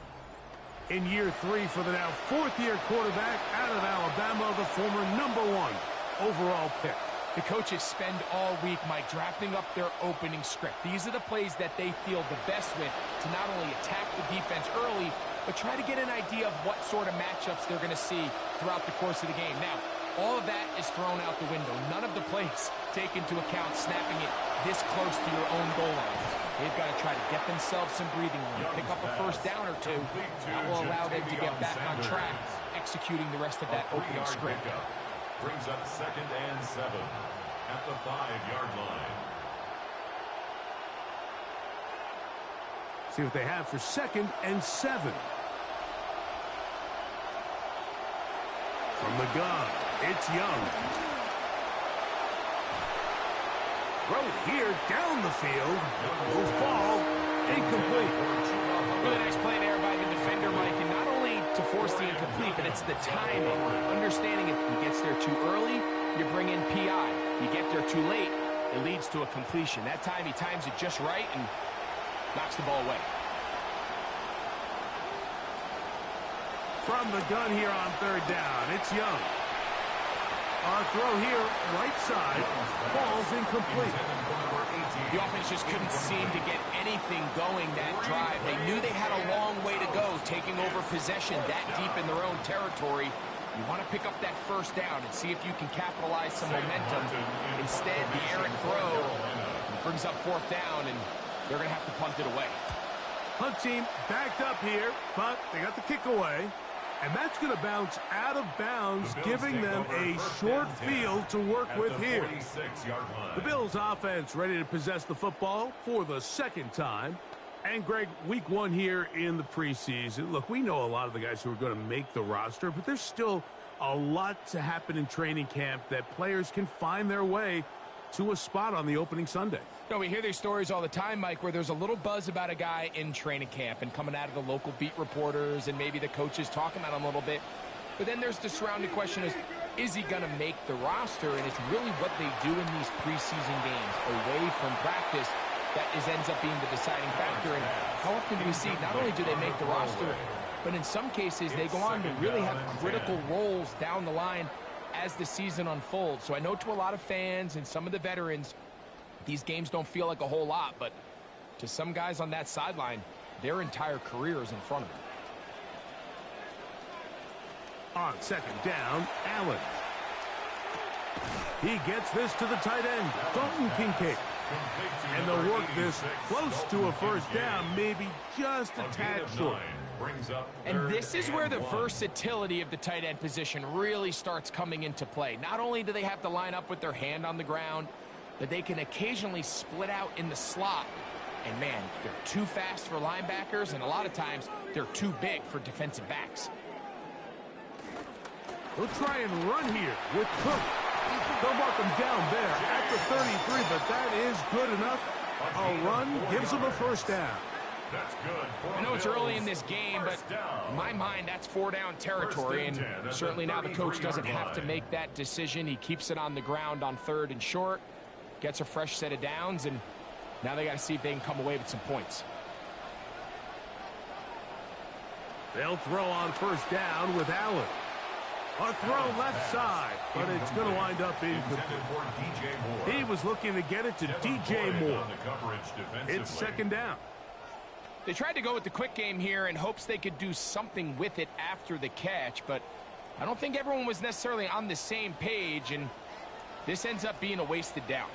in year 3 for the now 4th-year quarterback out of Alabama, the former #1 overall pick. The coaches spend all week, Mike, drafting up their opening script. These are the plays that they feel the best with to not only attack the defense early, but try to get an idea of what sort of matchups they're going to see throughout the course of the game. Now, all of that is thrown out the window. None of the plays take into account snapping it this close to your own goal line. They've got to try to get themselves some breathing room, pick up a first down or two. That will allow them to get back on track, executing the rest of that opening script. Brings up 2nd and 7 at the 5-yard line. See what they have for 2nd and 7. From the gun, it's Young. Throw here down the field. Will fall. Incomplete. Really nice play there by the defender, Mike, and not only to force the incomplete, but it's the timing. Understanding if he gets there too early, you bring in PI. You get there too late, it leads to a completion. That time he times it just right and knocks the ball away. From the gun here on 3rd down, it's Young. Our throw here, right side, falls incomplete. The offense just couldn't seem to get anything going that drive. They knew they had a long way to go, taking over possession that deep in their own territory. You want to pick up that first down and see if you can capitalize some momentum. Instead, the errant throw brings up 4th down, and they're going to have to punt it away. Punt team backed up here, but they got the kick away. And that's going to bounce out of bounds, giving them a short field to work with here. The Bills offense ready to possess the football for the 2nd time. And, Greg, week 1 here in the preseason. Look, we know a lot of the guys who are going to make the roster, but there's still a lot to happen in training camp that players can find their way to a spot on the opening Sunday. No, we hear these stories all the time, Mike, where there's a little buzz about a guy in training camp and coming out of the local beat reporters and maybe the coaches talking about him a little bit. But then there's the surrounding question is he going to make the roster? And it's really what they do in these preseason games away from practice that ends up being the deciding factor. And how often do we see not only do they make the roster, but in some cases they go on to really have critical roles down the line as the season unfolds. So I know to a lot of fans and some of the veterans, these games don't feel like a whole lot, but to some guys on that sideline, their entire career is in front of them. On 2nd down, Allen. He gets this to the tight end, Dalton Kincaid. And they'll work this close to a first down, maybe just a tad short. And this is where the versatility of the tight end position really starts coming into play. Not only do they have to line up with their hand on the ground, but they can occasionally split out in the slot. And, man, they're too fast for linebackers, and a lot of times they're too big for defensive backs. They'll try and run here with Cook. They'll mark him down there at the 33, but that is good enough. A run gives them a first down. That's good. I know it's early in this game, but in my mind, that's 4-down territory, and certainly now the coach doesn't have to make that decision. He keeps it on the ground on 3rd and short, gets a fresh set of downs, and now they got to see if they can come away with some points. They'll throw on first down with Allen. A throw left side, but it's going to wind up incomplete. He was looking to get it to DJ Moore. It's 2nd down. They tried to go with the quick game here in hopes they could do something with it after the catch, but I don't think everyone was necessarily on the same page, and this ends up being a wasted down.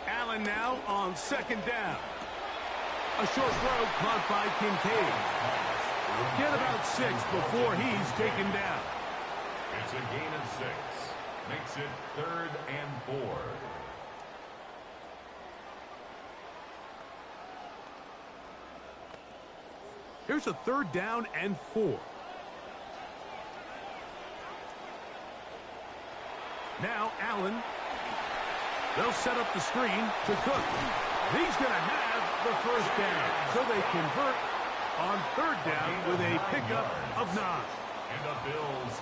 Allen now on 2nd down. A short throw caught by Kincaid. Get about 6 before he's taken down. It's a gain of 6. Makes it 3rd and 4. Here's a 3rd down and 4. Now Allen. They'll set up the screen to Cook. He's going to have the first down. So they convert on 3rd down with a pickup of 9.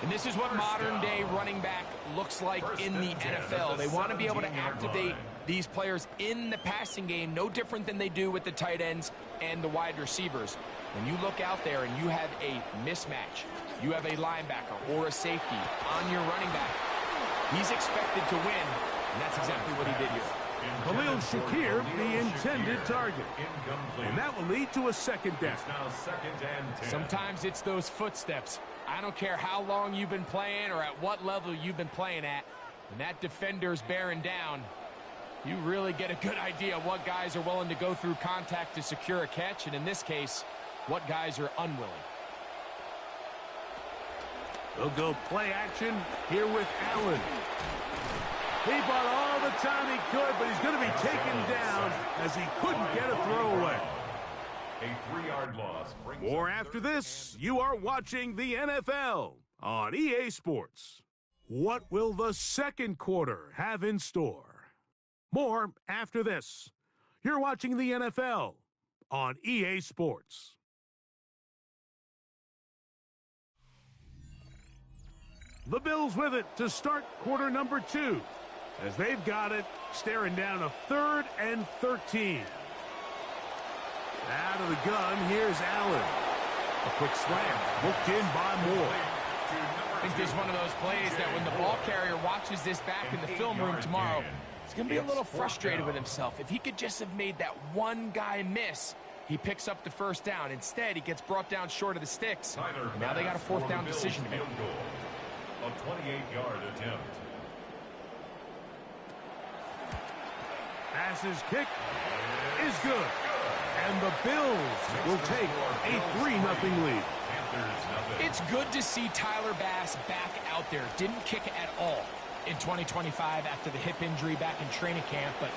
And this is what modern-day running back looks like in the NFL. They want to be able to activate these players in the passing game no different than they do with the tight ends and the wide receivers. When you look out there and you have a mismatch, you have a linebacker or a safety on your running back, he's expected to win, and that's exactly what he did here. Khalil Shakir, the intended target. And that will lead to a second down. Now second and 10. Sometimes it's those footsteps. I don't care how long you've been playing or at what level you've been playing at. When that defender's bearing down, you really get a good idea of what guys are willing to go through contact to secure a catch, and in this case, what guys are unwilling. They'll go play action here with Allen. He bought all the time he could, but he's going to be taken down as he couldn't get a throwaway. A 3-yard loss. More after this. You are watching the NFL on EA Sports. What will the second quarter have in store? More after this. You're watching the NFL on EA Sports. The Bills with it to start quarter number 2. As they've got it, staring down a 3rd and 13. Out of the gun, here's Allen. A quick slam, hooked in by Moore. I think this is one of those plays that when the ball carrier watches this back in the film room tomorrow, he's going to be a little frustrated with himself. If he could just have made that one guy miss, he picks up the first down. Instead, he gets brought down short of the sticks. And now they got a 4th down decision to make. A 28-yard attempt. Pass's kick is good. And the Bills will take a 3-0 lead. It's good to see Tyler Bass back out there. Didn't kick at all in 2025 after the hip injury back in training camp, but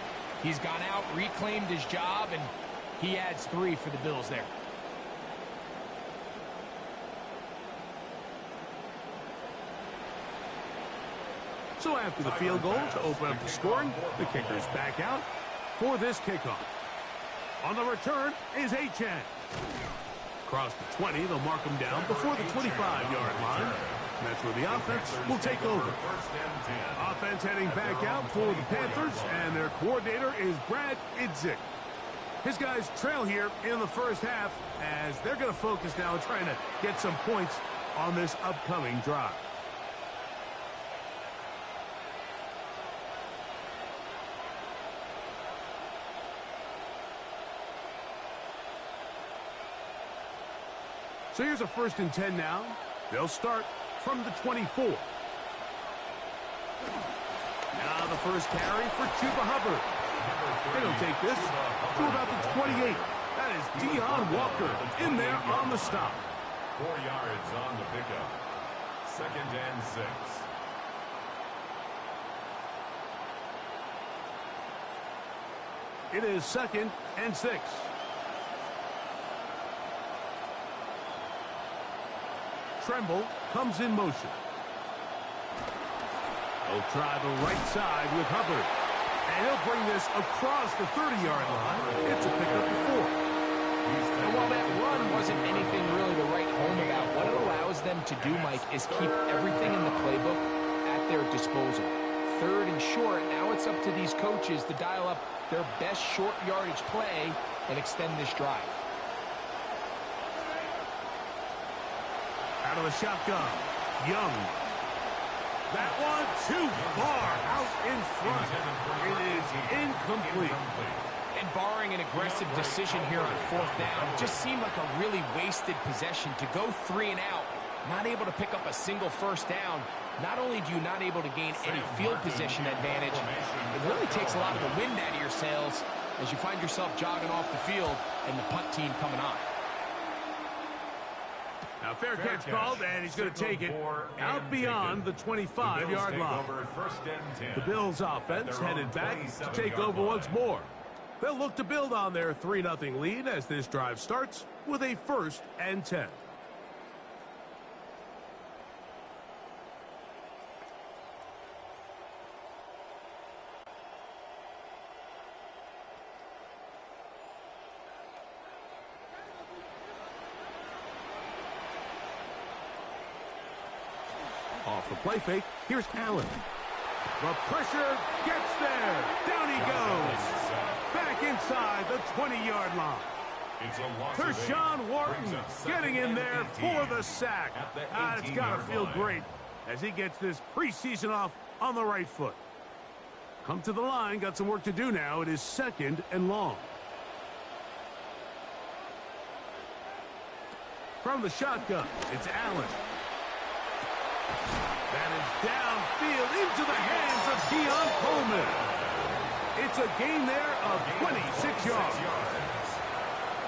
he's gone out, reclaimed his job, and he adds 3 for the Bills there. So after the field goal to open up the scoring, the kicker's back out for this kickoff. On the return is Achane. Across the 20, they'll mark him down before the 25-yard line. And that's where the offense will take over. Offense heading back out for the Panthers, and their coordinator is Brad Idzik. His guys trail here in the first half as they're going to focus now on trying to get some points on this upcoming drive. So here's a 1st and 10 now. They'll start from the 24. Now the first carry for Chuba Hubbard. And he'll take this to about the 28. That is Deion Walker in there on the stop. 4 yards on the pickup. 2nd and 6. It is 2nd and 6. Tremble comes in motion. He'll try the right side with Hubbard. And he'll bring this across the 30-yard line. It's a pickup of 4. And while that run wasn't anything really to write home about, what it allows them to do, Mike, is keep everything in the playbook at their disposal. 3rd and short, now it's up to these coaches to dial up their best short yardage play and extend this drive. Out of the shotgun, Young. That one too far out in front. It is incomplete. And barring an aggressive decision here on 4th down, it just seemed like a really wasted possession to go 3 and out, not able to pick up a single 1st down. Not only do you not able to gain any field position advantage, it really takes a lot of the wind out of your sails as you find yourself jogging off the field and the punt team coming on. Now fair catch called, and he's going to take it out beyond the 25-yard line. The Bills offense headed back to take over once more. They'll look to build on their 3-0 lead as this drive starts with a 1st and 10. Off the play fake, here's Allen. The pressure gets there. Down he goes. Back inside the 20-yard line. Tershawn Wharton getting in there for the sack. It's got to feel great as he gets this preseason off on the right foot. Come to the line, got some work to do now. It is 2nd and long. From the shotgun, it's Allen. That is downfield into the hands of Keon Coleman. It's a gain there of 26 yards.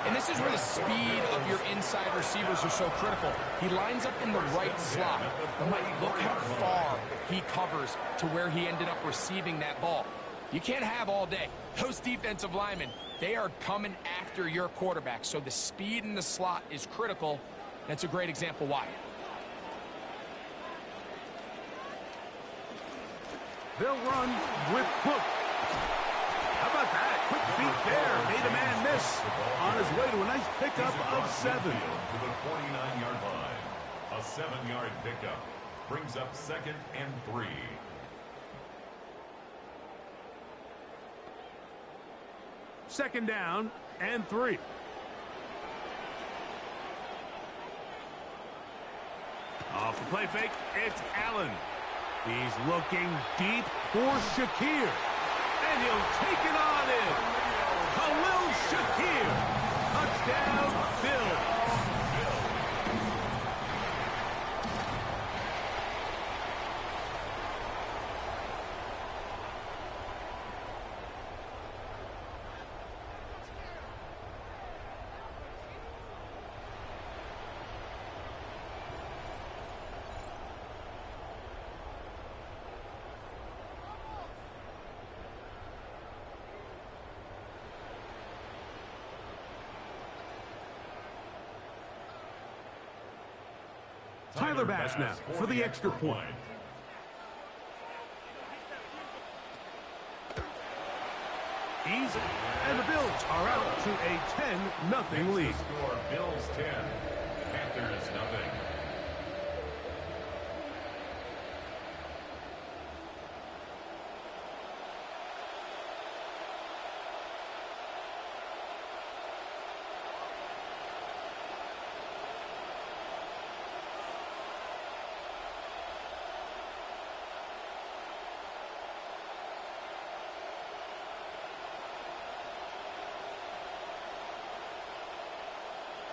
And this is where the speed of your inside receivers are so critical. He lines up in the right slot. But Mike, look how far he covers to where he ended up receiving that ball. You can't have all day. Those defensive linemen, they are coming after your quarterback. So the speed in the slot is critical. That's a great example why. They'll run with Cook. How about that? Quick feet there. Made a man miss. On his way to a nice pickup of 7. To the 49-yard line. A 7-yard pickup brings up 2nd and 3. Second down and 3. Off the play fake, it's Allen. He's looking deep for Shakir. And he'll take it on in. Khalil Shakir. Touchdown, Bills. Tyler Bass now for the extra point. Easy. And the Bills are out to a 10-0 lead. Score Bills 10, Panthers 0.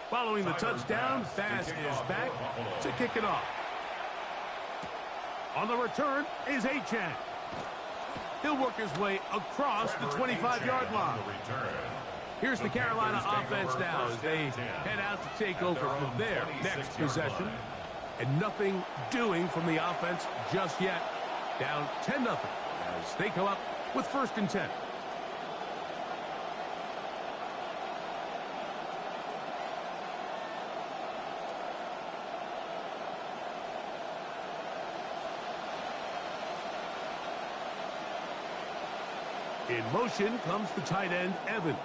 Following the touchdown, Bass is back to kick it off. On the return is Achane. He'll work his way across the 25-yard line. Here's the Carolina offense now as they head out to take over for their next possession. And nothing doing from the offense just yet. Down 10-0 as they come up with 1st and 10. In motion comes the tight end, Evans.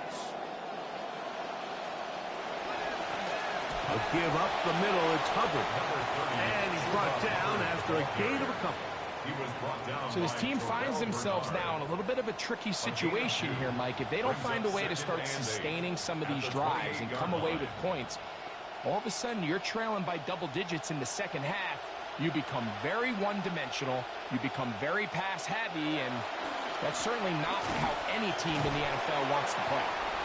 A give up the middle, it's Hubbard. And he's brought down after a gain of a couple. So this team finds themselves now in a little bit of a tricky situation here, Mike. If they don't find a way to start sustaining some of these drives and come away with points, all of a sudden you're trailing by double digits in the second half. You become very one-dimensional. You become very pass-heavy, and that's certainly not how any team in the NFL wants to play.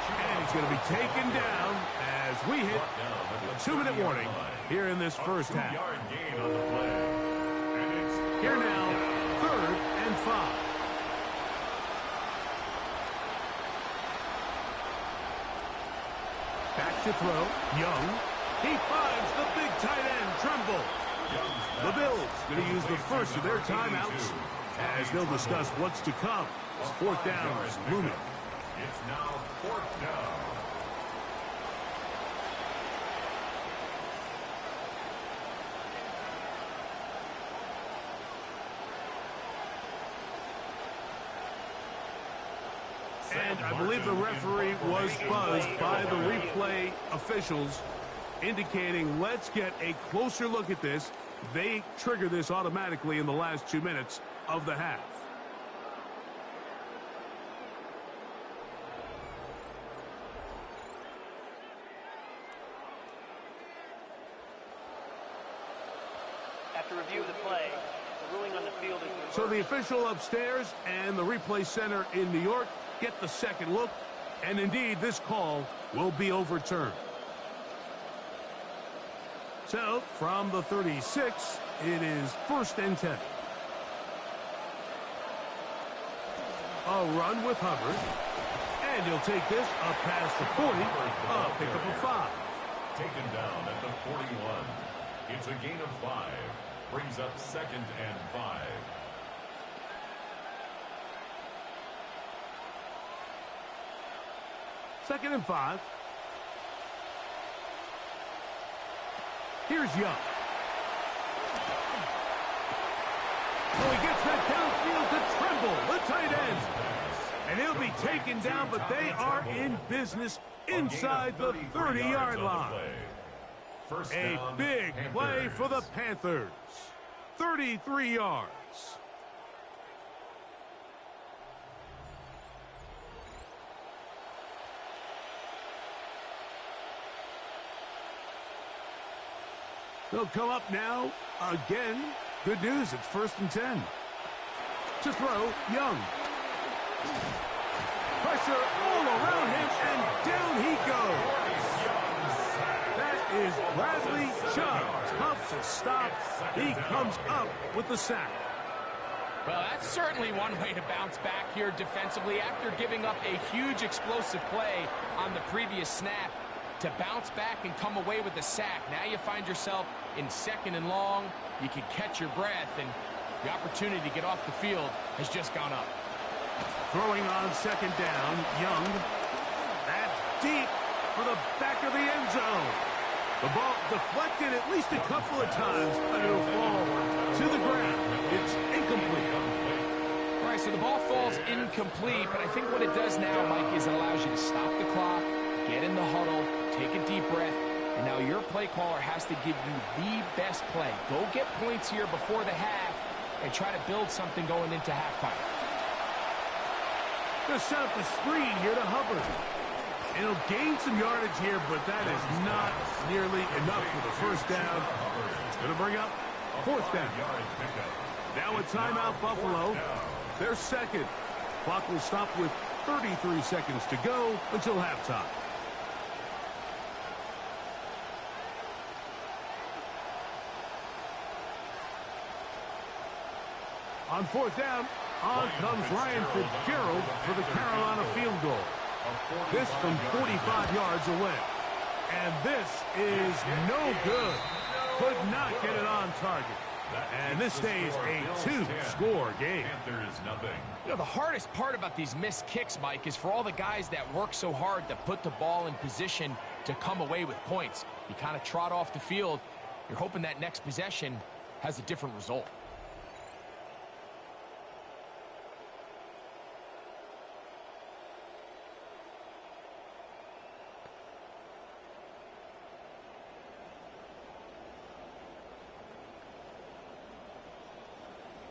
And he's going to be taken down as we hit a 2-minute warning here in this first half. Here now, 3rd and 5. Back to throw, Young. He finds the big tight end, Tremble. The Bills going to use the first of their timeouts as they'll discuss what's to come. 4th down is looming. It's now 4th down. And I believe the referee was buzzed by the replay officials indicating let's get a closer look at this. They trigger this automatically in the last 2 minutes of the half. So the official upstairs and the replay center in New York get the second look, and indeed this call will be overturned. So from the 36, it is 1st and 10. A run with Hubbard. And he'll take this up past the 40, a pickup of 5. Taken down at the 41. It's a gain of 5. Brings up 2nd and 5. Second and 5. Here's Young. Oh, he gets that downfield to Trimble, the tight end. And he'll be taken down, but they are in business inside the 30-yard line. A big play for the Panthers. 33 yards. They'll come up now again. Good news, it's 1st and 10. To throw, Young. Pressure all around him, and down he goes. That is Bradley Chubb. Tough to stop. He comes up with the sack. Well, that's certainly one way to bounce back here defensively after giving up a huge explosive play on the previous snap. To bounce back and come away with a sack. Now you find yourself in 2nd and long. You can catch your breath, and the opportunity to get off the field has just gone up. Throwing on 2nd down, Young. That's deep for the back of the end zone. The ball deflected at least a couple of times, but it'll fall to the ground. It's incomplete. All right, so the ball falls incomplete, but I think what it does now, Mike, is it allows you to stop the clock, get in the huddle, take a deep breath, and now your play caller has to give you the best play. Go get points here before the half and try to build something going into halftime. Gonna set up the screen here to Hubbard. And he'll gain some yardage here, but that is not nearly enough for the 1st down. It's gonna bring up 4th down. Now a timeout, Buffalo. They're 2nd. Clock will stop with 33 seconds to go until halftime. On 4th down, on comes Ryan Fitzgerald for the Carolina field goal. This from 45 yards away. And this is no good. Could not get it on target. And this stays a 2-score game. You know, the hardest part about these missed kicks, Mike, is for all the guys that work so hard to put the ball in position to come away with points. You kind of trot off the field. You're hoping that next possession has a different result.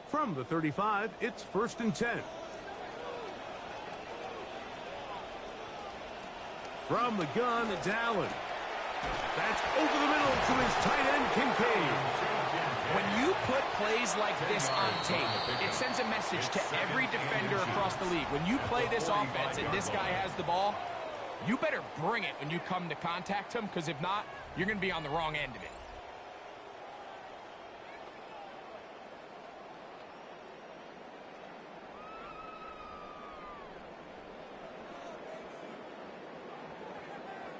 From the 35, it's 1st and 10. From the gun, it's Allen. That's over the middle to his tight end, Kincaid. When you put plays like this on tape, it sends a message to every defender across the league. When you play this offense and this guy has the ball, you better bring it when you come to contact him, because if not, you're going to be on the wrong end of it.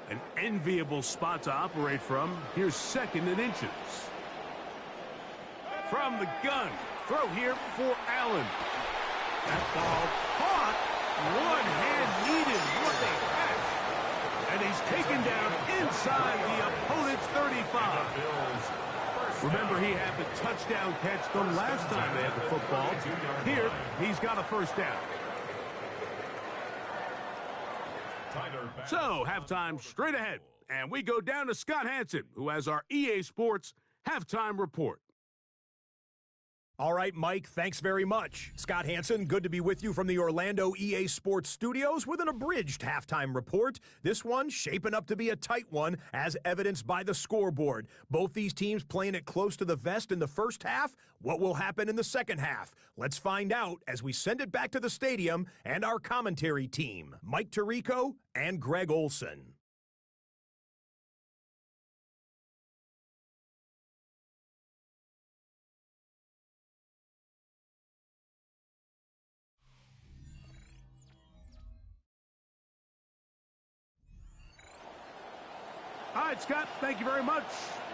An enviable spot to operate from. Here's 2nd and inches. From the gun. Throw here for Allen. That ball caught. One hand needed. What a catch. And he's taken down inside the opponent's 35. Remember, he had the touchdown catch the last time they had the football. Here, he's got a 1st down. So, halftime straight ahead. And we go down to Scott Hansen, who has our EA Sports halftime report. All right, Mike, thanks very much. Scott Hansen, good to be with you from the Orlando EA Sports Studios with an abridged halftime report. This one shaping up to be a tight one, as evidenced by the scoreboard. Both these teams playing it close to the vest in the first half. What will happen in the second half? Let's find out as we send it back to the stadium and our commentary team, Mike Tirico and Greg Olson. All right, Scott, thank you very much.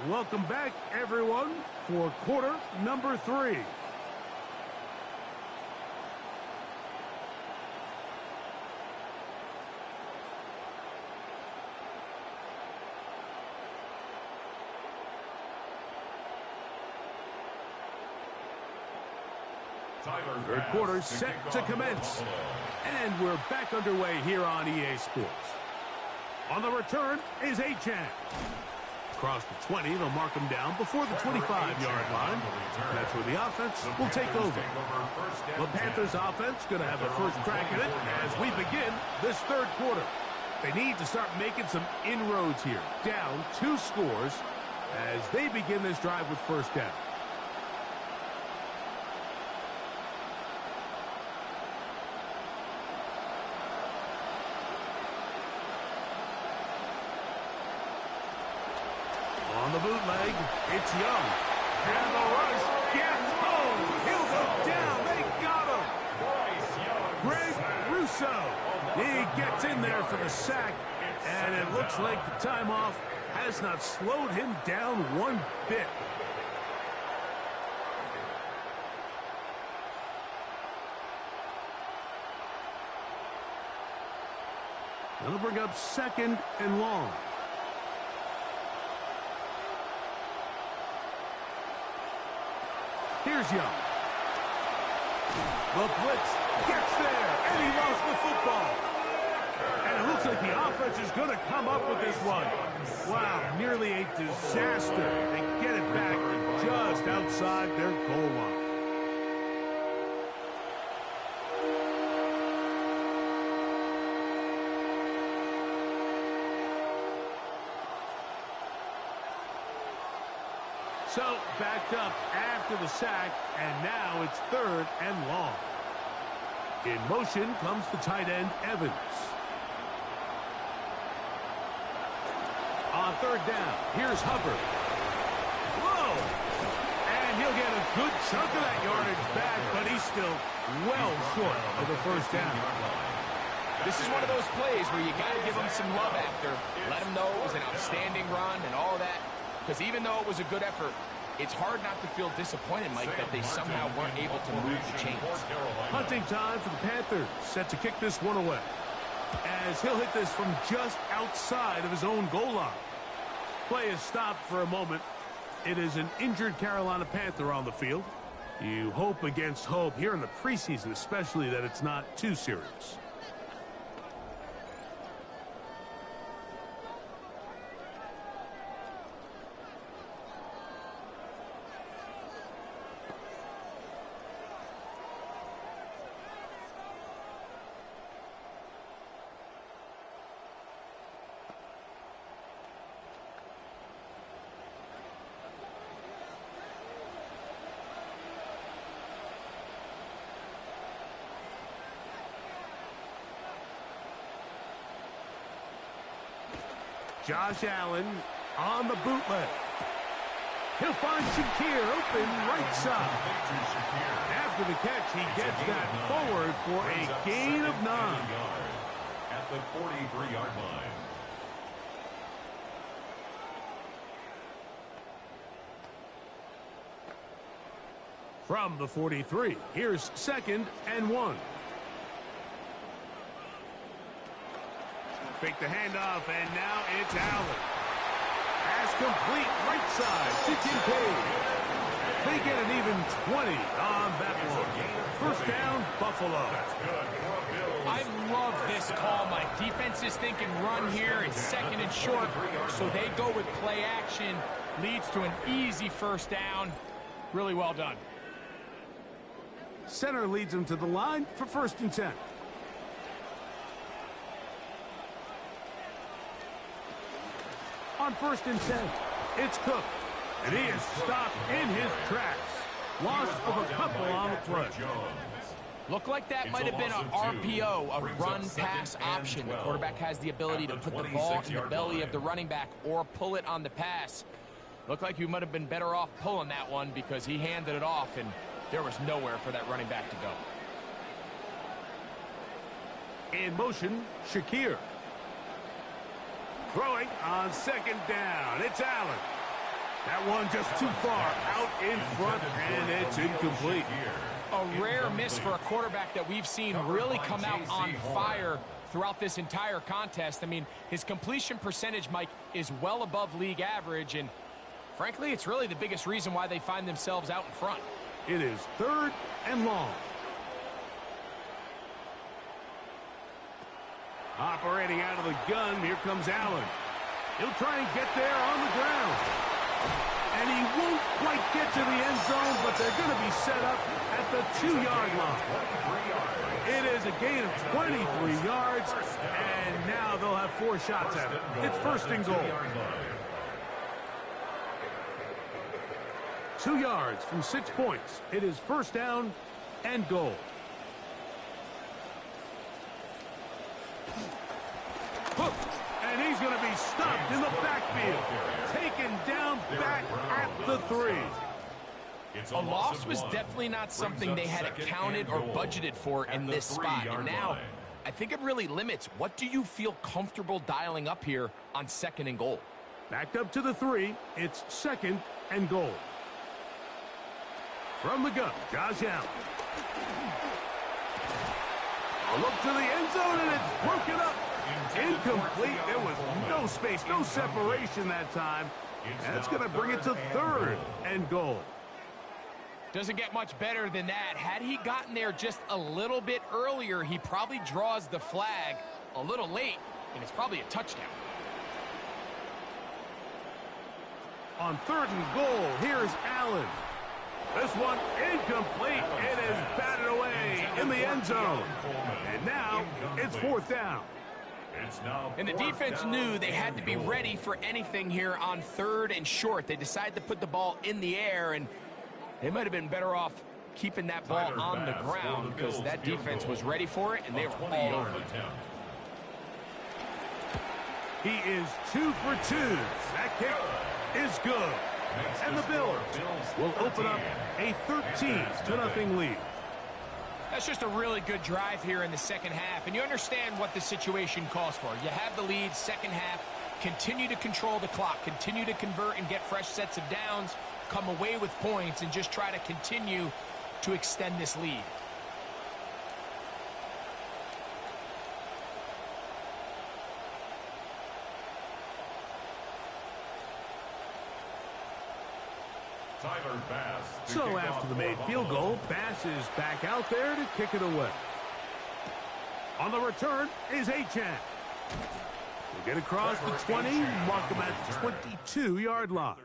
Welcome back, everyone, for quarter number 3. Third quarter set to commence. And we're back underway here on EA Sports. On the return is Achan. Across the 20, they'll mark him down before the 25-yard line. That's where the offense will take over. The Panthers offense going to have the first crack at it as we begin this third quarter. They need to start making some inroads here. Down 2 scores as they begin this drive with first down. On the bootleg, it's Young. And the rush gets home. He'll go down. They got him. Greg Russo. He gets in there for the sack. And it looks like the time off has not slowed him down one bit. They'll bring up 2nd and long. Here's Young. The blitz gets there, and he lost the football. And it looks like the offense is going to come up with this one. Wow, nearly a disaster. They get it back just outside their goal line. So, backed up after the sack, and now it's 3rd and long. In motion comes the tight end, Evans. On 3rd down, here's Hubbard. Whoa! And he'll get a good chunk of that yardage back, but he's still well short of the first down. This is one of those plays where you got to give him some love after. Let him know it was an outstanding run and all that. Because even though it was a good effort, it's hard not to feel disappointed, Mike, that they somehow weren't able to move the chains. Hunting time for the Panthers, set to kick this one away. As he'll hit this from just outside of his own goal line. Play is stopped for a moment. It is an injured Carolina Panther on the field. You hope against hope here in the preseason, especially, that it's not too serious. Josh Allen on the bootleg. He'll find Shakir open right side. After the catch, he gets that forward for a gain of 9. At the 43-yard line. From the 43, here's 2nd and 1. Fake the handoff, and now it's Allen. Pass complete right side to Kincaid. They get an even 20 on that one. First down, Buffalo. I love this call, Mike. Defense is thinking run here. It's 2nd and short, so they go with play action. Leads to an easy first down. Really well done. Center leads him to the line for 1st and 10. On 1st and 10, it's Cook. And he is stopped in his tracks. Loss of a couple on the play. Looked like that might have been an RPO, a run-pass option. The quarterback has the ability to put the ball in the belly of the running back or pull it on the pass. Looked like you might have been better off pulling that one because he handed it off, and there was nowhere for that running back to go. In motion, Shakir. Throwing on 2nd down. It's Allen. That one just too far out in front, and it's incomplete. A rare miss for a quarterback that we've seen really come out on fire throughout this entire contest. I mean, his completion percentage, Mike, is well above league average, and frankly, it's really the biggest reason why they find themselves out in front. It is 3rd and long. Operating out of the gun, here comes Allen. He'll try and get there on the ground. And he won't quite get to the end zone, but they're going to be set up at the 2-yard line. It is a gain of 23 yards, and now they'll have 4 shots at it. It's 1st and goal. 2 yards from 6 points. It is 1st down and goal. Hook, and he's going to be stopped in the backfield. Taken down back at the 3. A loss was definitely not something they had accounted or budgeted for in this spot. And now, I think it really limits. What do you feel comfortable dialing up here on 2nd and goal? Backed up to the 3. It's 2nd and goal. From the gun, Josh Allen. A look to the end zone, and it's broken up. Incomplete. There was no space, no separation that time. And it's going to bring it to 3rd and goal. Doesn't get much better than that. Had he gotten there just a little bit earlier, he probably draws the flag a little late, and it's probably a touchdown. On 3rd and goal, here's Allen. This one incomplete. It is batted away in the end zone. And now it's 4th down. And the defense knew they had to be ready for anything here on 3rd and short. They decided to put the ball in the air, and they might have been better off keeping that ball on the ground because that defense was ready for it, and they were all over it. He is 2 for 2. That kick is good. And the Bills will open up a 13-0 lead. That's just a really good drive here in the 2nd half, and you understand what the situation calls for. You have the lead, 2nd half, continue to control the clock, continue to convert and get fresh sets of downs, come away with points, and just try to continue to extend this lead. So after the made field goal, Bass is back out there to kick it away. On the return is Achan. He'll get across the 20, mark him at the 22-yard line.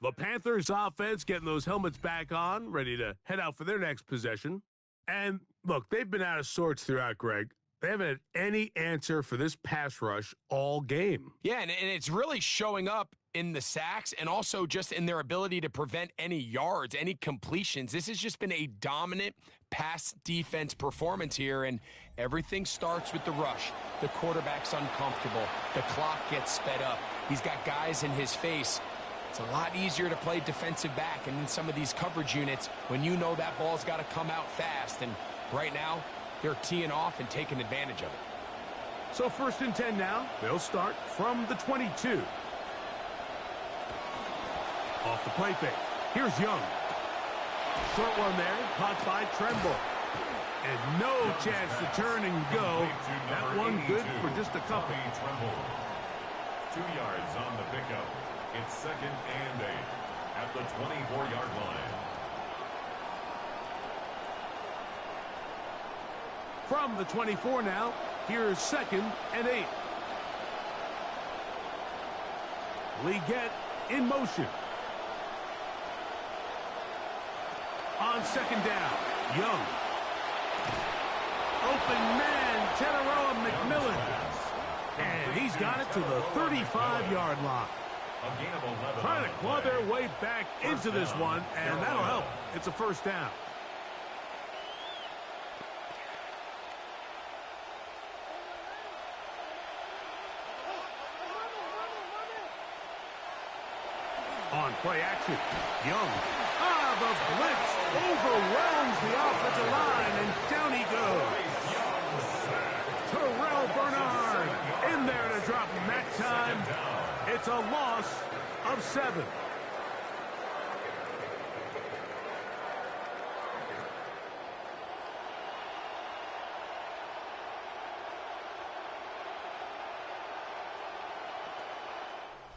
The Panthers offense getting those helmets back on, ready to head out for their next possession. And look, they've been out of sorts throughout, Greg. They haven't had any answer for this pass rush all game. Yeah, and it's really showing up in the sacks and also just in their ability to prevent any yards, any completions. This has just been a dominant pass defense performance here, and everything starts with the rush. The quarterback's uncomfortable. The clock gets sped up. He's got guys in his face. It's a lot easier to play defensive back and in some of these coverage units when you know that ball's got to come out fast, and right now they're teeing off and taking advantage of it. So 1st and 10 now. They'll start from the 22. Off the play fake. Here's Young. Short one there, caught by Tremble. And no chance to turn and go. That one good for just a couple. 2 yards on the pickup. It's 2nd and 8 at the 24-yard line. From the 24 now, here's 2nd and 8. Leggett in motion. On 2nd down, Young. Open man, Teteroa McMillan. And he's got it to the 35-yard line. Trying to claw their way back into this one, and that'll help. It's a first down. On play action, Young. The blitz overwhelms the offensive line, and down he goes. Terrell Bernard in there to drop him that time. It's a loss of 7.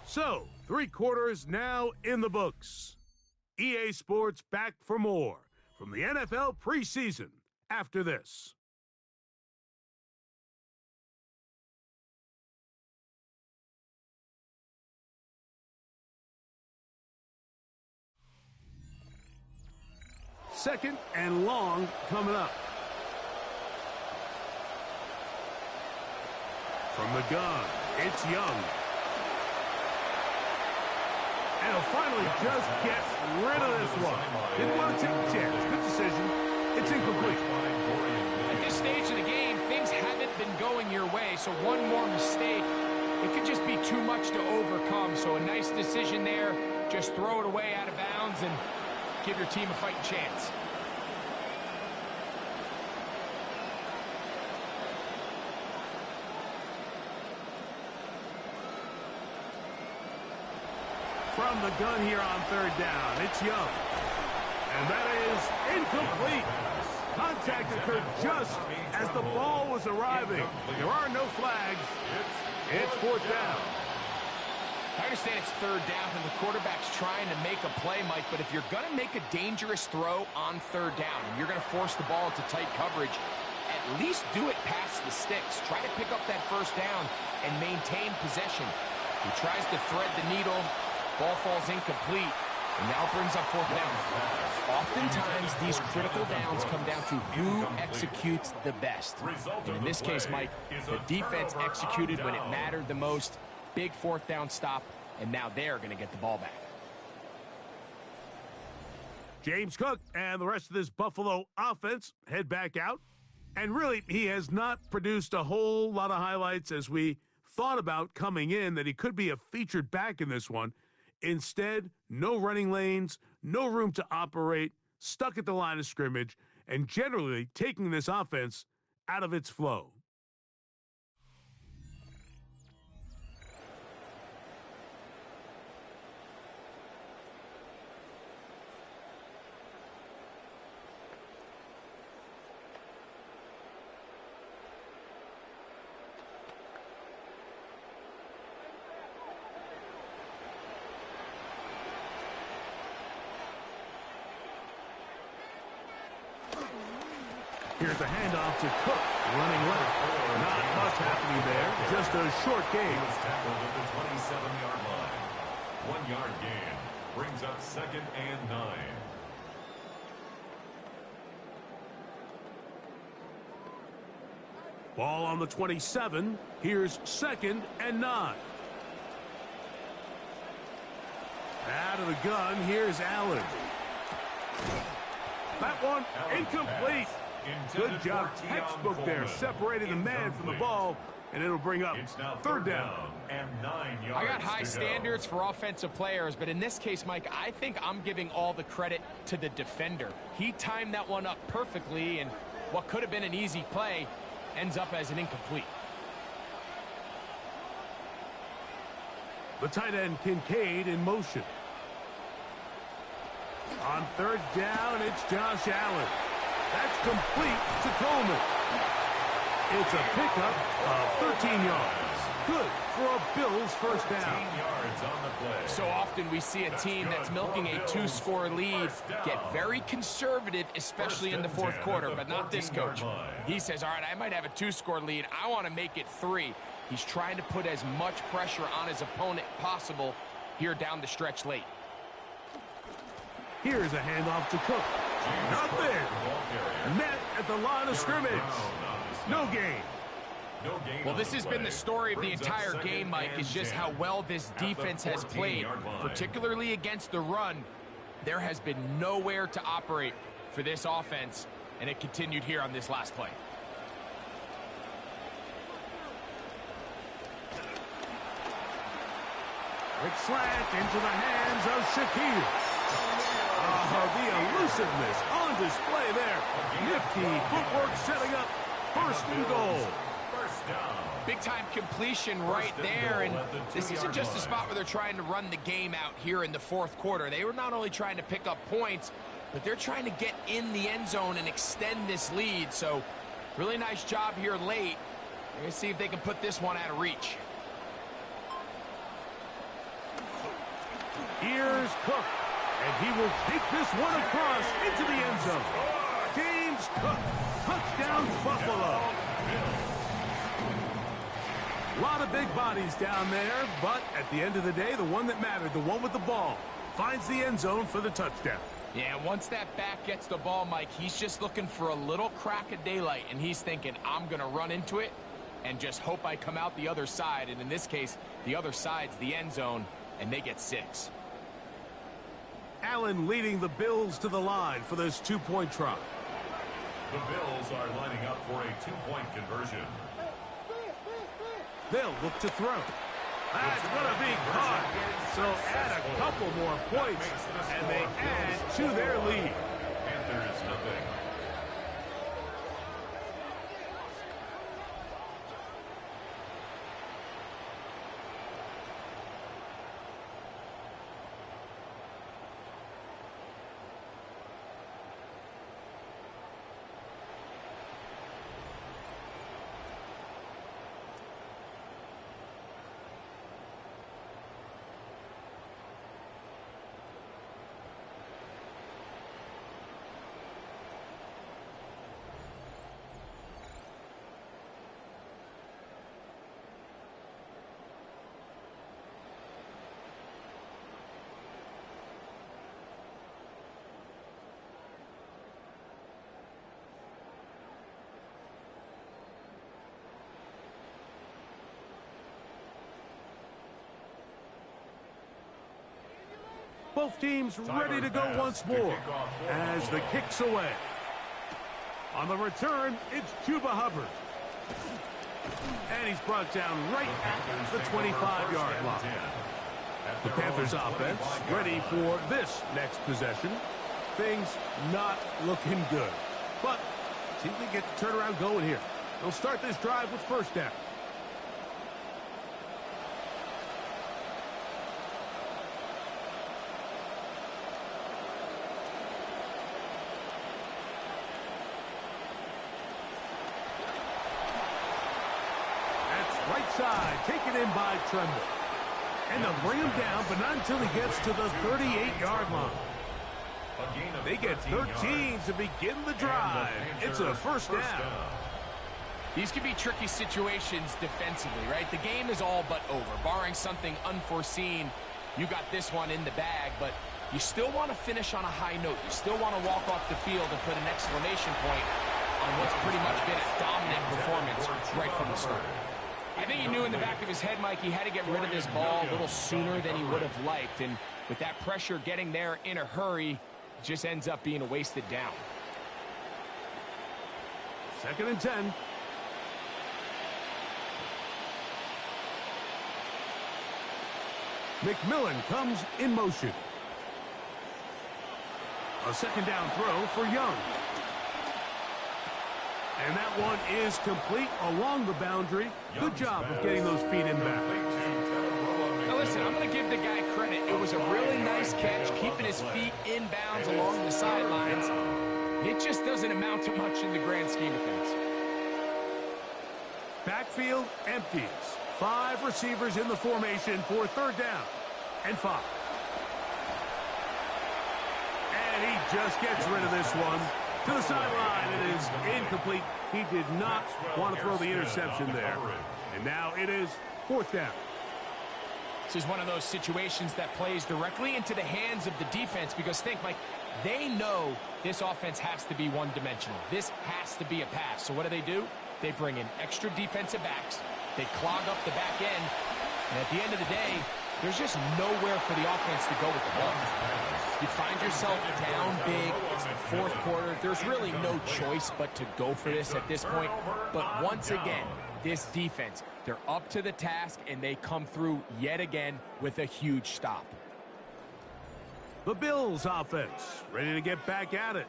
So, 3 quarters now in the books. EA Sports back for more from the NFL preseason after this. Second and long coming up. From the gun, it's Young. And he'll finally just get rid of this one. Didn't want to take a chance. Good decision. It's incomplete. At this stage of the game, things haven't been going your way, so one more mistake, it could just be too much to overcome. So a nice decision there. Just throw it away out of bounds and give your team a fighting chance. From the gun here on 3rd down, it's Young. And that is incomplete. Contact occurred just as the ball was arriving. There are no flags. It's 4th down. I understand it's 3rd down and the quarterback's trying to make a play, Mike, but if you're going to make a dangerous throw on 3rd down and you're going to force the ball into tight coverage, at least do it past the sticks. Try to pick up that 1st down and maintain possession. He tries to thread the needle. Ball falls incomplete, and now brings up 4th down. Oftentimes, these critical downs come down to who executes the best. And in this case, Mike, the defense executed when it mattered the most. Big 4th down stop, and now they're going to get the ball back. James Cook and the rest of this Buffalo offense head back out. And really, he has not produced a whole lot of highlights as we thought about coming in, that he could be a featured back in this one. Instead, no running lanes, no room to operate, stuck at the line of scrimmage, and generally taking this offense out of its flow. Here's a handoff to Cook, running left. Not much happening there, just a short gain. He was tackled at the 27-yard line. 1-yard gain brings up 2nd and 9. Ball on the 27. Here's 2nd and 9. Out of the gun, here's Allen. That one incomplete. Good job, textbook there, separating the man from the ball, and it'll bring up 3rd down. And 9 yards. I got high standards for offensive players, but in this case, Mike, I think I'm giving all the credit to the defender. He timed that one up perfectly, and what could have been an easy play ends up as an incomplete. The tight end Kincaid in motion. On 3rd down, it's Josh Allen. That's complete to Coleman. It's a pickup of 13 yards. Good for a Bills 1st down. Yards on the play. So often we see a team that's milking a 2-score lead get very conservative, especially in the 4th quarter, but not this coach. He says, all right, I might have a 2-score lead. I want to make it 3. He's trying to put as much pressure on his opponent possible here down the stretch late. Here's a handoff to Cook. Not there. Met at the line of scrimmage. No gain. Well, this has been the story of the entire game, Mike, is just how well this defense has played, particularly against the run. There has been nowhere to operate for this offense, and it continued here on this last play. Quick slant into the hands of Shaquille. The elusiveness on display there. Nifty footwork setting up first and goal. Big-time completion right there, and this isn't just a spot where they're trying to run the game out here in the fourth quarter. They were not only trying to pick up points, but they're trying to get in the end zone and extend this lead. So really nice job here late. We're going to see if they can put this one out of reach. Here's Cook, and he will take this one across into the end zone. James Cook, touchdown Buffalo. A lot of big bodies down there, but at the end of the day, the one that mattered, the one with the ball, finds the end zone for the touchdown. Yeah, once that back gets the ball, Mike, he's just looking for a little crack of daylight, and he's thinking, I'm going to run into it and just hope I come out the other side. And in this case, the other side's the end zone, and they get 6. Allen leading the Bills to the line for this two-point try. The Bills are lining up for a two-point conversion. They'll look to throw. That's going to be caught. So add a couple more points, and they add to their lead. Panthers nothing. Both teams ready to go once more as the kick's away. On the return, it's Chuba Hubbard. And he's brought down right at the 25-yard line. The Panthers offense ready for this next possession. Things not looking good. But see if we get the turnaround going here. They'll start this drive with first down. Right side, taken in by Tremble. And they'll bring him down, but not until he gets to the 38-yard line. They get 13 to begin the drive. It's a first down. These can be tricky situations defensively, right? The game is all but over. Barring something unforeseen, you got this one in the bag, but you still want to finish on a high note. You still want to walk off the field and put an exclamation point on what's pretty much been a dominant performance right from the start. I think he knew in the back of his head, Mike, he had to get rid of this ball a little sooner than he would have liked. And with that pressure getting there in a hurry, it just ends up being a wasted down. 2nd and 10. McMillan comes in motion. A second down throw for Young. And that one is complete along the boundary. Good job of getting those feet in back. Now listen, I'm going to give the guy credit. It was a really nice catch, keeping his feet in bounds along the sidelines. It just doesn't amount to much in the grand scheme of things. Backfield empties. 5 receivers in the formation for 3rd down and 5. And he just gets rid of this one. To the sideline, it is incomplete. He did not want to throw the interception there. And now it is 4th down. This is one of those situations that plays directly into the hands of the defense because think, like, They know this offense has to be one-dimensional. This has to be a pass. So what do? They bring in extra defensive backs. They clog up the back end. And at the end of the day, there's just nowhere for the offense to go with the ball. You find yourself down big. It's the fourth quarter. There's really no choice but to go for this at this point. But once again, this defense, they're up to the task, and they come through yet again with a huge stop. The Bills offense ready to get back at it.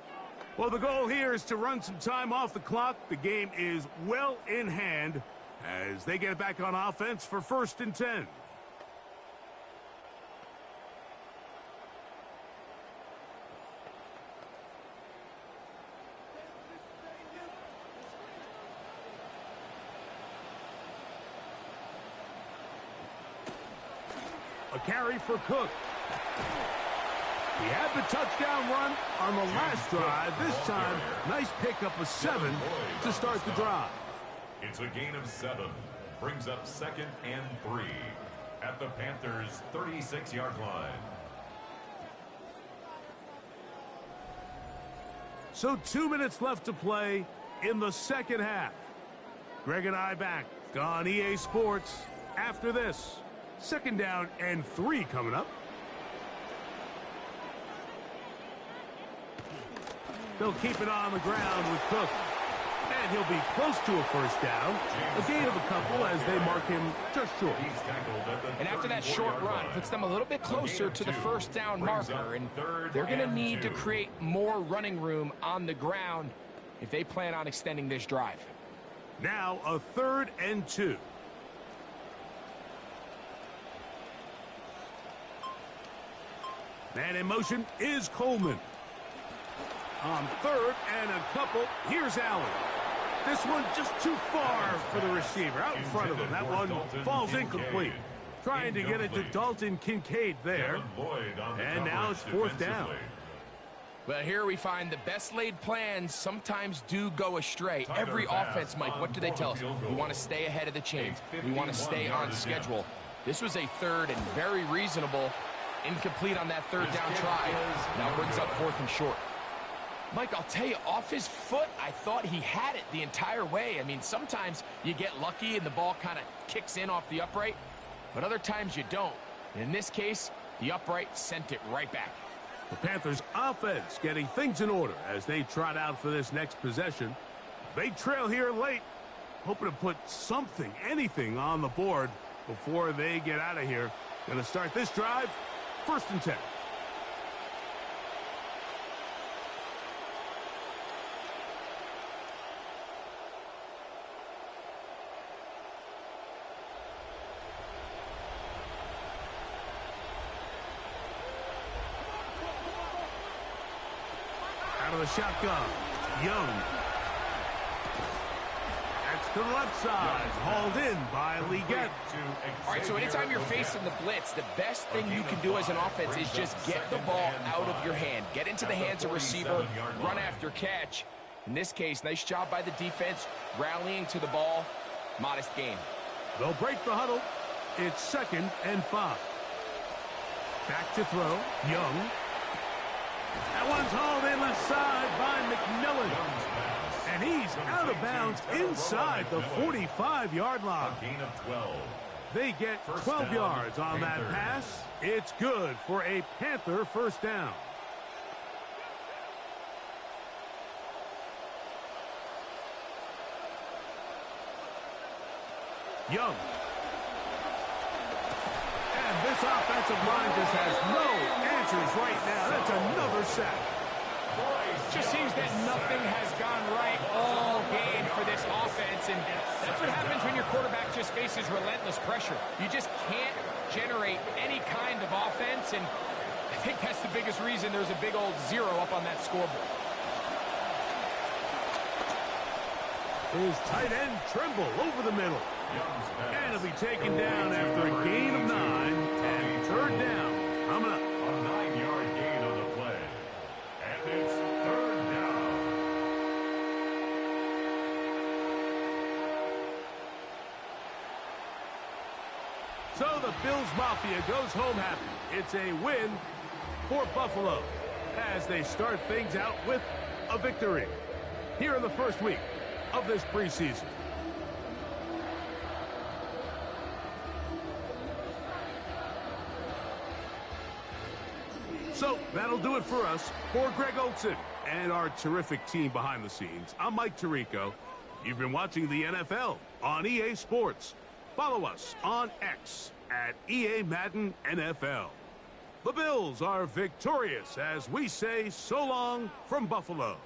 Well, the goal here is to run some time off the clock. The game is well in hand as they get back on offense for 1st and 10. A carry for Cook. He had the touchdown run on the last drive. This time, nice pickup of 7 to start the drive. It's a gain of 7. Brings up 2nd and 3 at the Panthers' 36-yard line. So 2 minutes left to play in the second half. Greg and I back on EA Sports after this. 2nd down and 3 coming up. They'll keep it on the ground with Cook. And he'll be close to a 1st down. A gain of a couple as they mark him just short. And after that short run, puts them a little bit closer to the 1st down marker. And they're going to need to create more running room on the ground if they plan on extending this drive. Now a 3rd and 2. Man in motion is Coleman. On 3rd and a couple, here's Allen. This one just too far for the receiver. Out in front of him. That one falls incomplete. Trying to get it to Dalton Kincaid there. And now it's 4th down. Well, here we find the best laid plans sometimes do go astray. Every offense, Mike, what do they tell us? We want to stay ahead of the chains. We want to stay on schedule. This was a 3rd and very reasonable. Incomplete on that 3rd down try. Now brings up 4th and short. Mike, I'll tell you, off his foot, I thought he had it the entire way. I mean, sometimes you get lucky and the ball kind of kicks in off the upright, but other times you don't. In this case, the upright sent it right back. The Panthers offense getting things in order as they trot out for this next possession. They trail here late, hoping to put something, anything on the board before they get out of here. Going to start this drive, 1st and 10. Out of the shotgun, Young. That's to the left side, hauled in by Leggett. All right, so anytime you're facing the blitz, the best thing you can do as an offense is just get the ball out of your hand. Get into the hands of receiver, run after catch. In this case, nice job by the defense, rallying to the ball. Modest gain. They'll break the huddle. It's 2nd and 5. Back to throw, Young. That one's hauled in left side by McMillan. And he's out of bounds inside the 45-yard line. Gain of 12. They get 12 yards on that pass. It's good for a Panther 1st down. Young. And this offensive line just has no answers right now. That's another sack. Just seems that nothing has gone right all game for this offense, and that's what happens when your quarterback just faces relentless pressure. You just can't generate any kind of offense, and I think that's the biggest reason there's a big old 0 up on that scoreboard. His tight end Trimble over the middle. And he'll be taken down after a gain of 9 and 3rd down. Coming up. A 9-yard gain on the play. And it's 3rd down. So the Bills Mafia goes home happy. It's a win for Buffalo. as they start things out with a victory here in the first week of this preseason. So that'll do it for us. For Greg Olson and our terrific team behind the scenes, I'm Mike Tirico. You've been watching the NFL on EA Sports. Follow us on X at EA Madden NFL. The Bills are victorious as we say so long from Buffalo.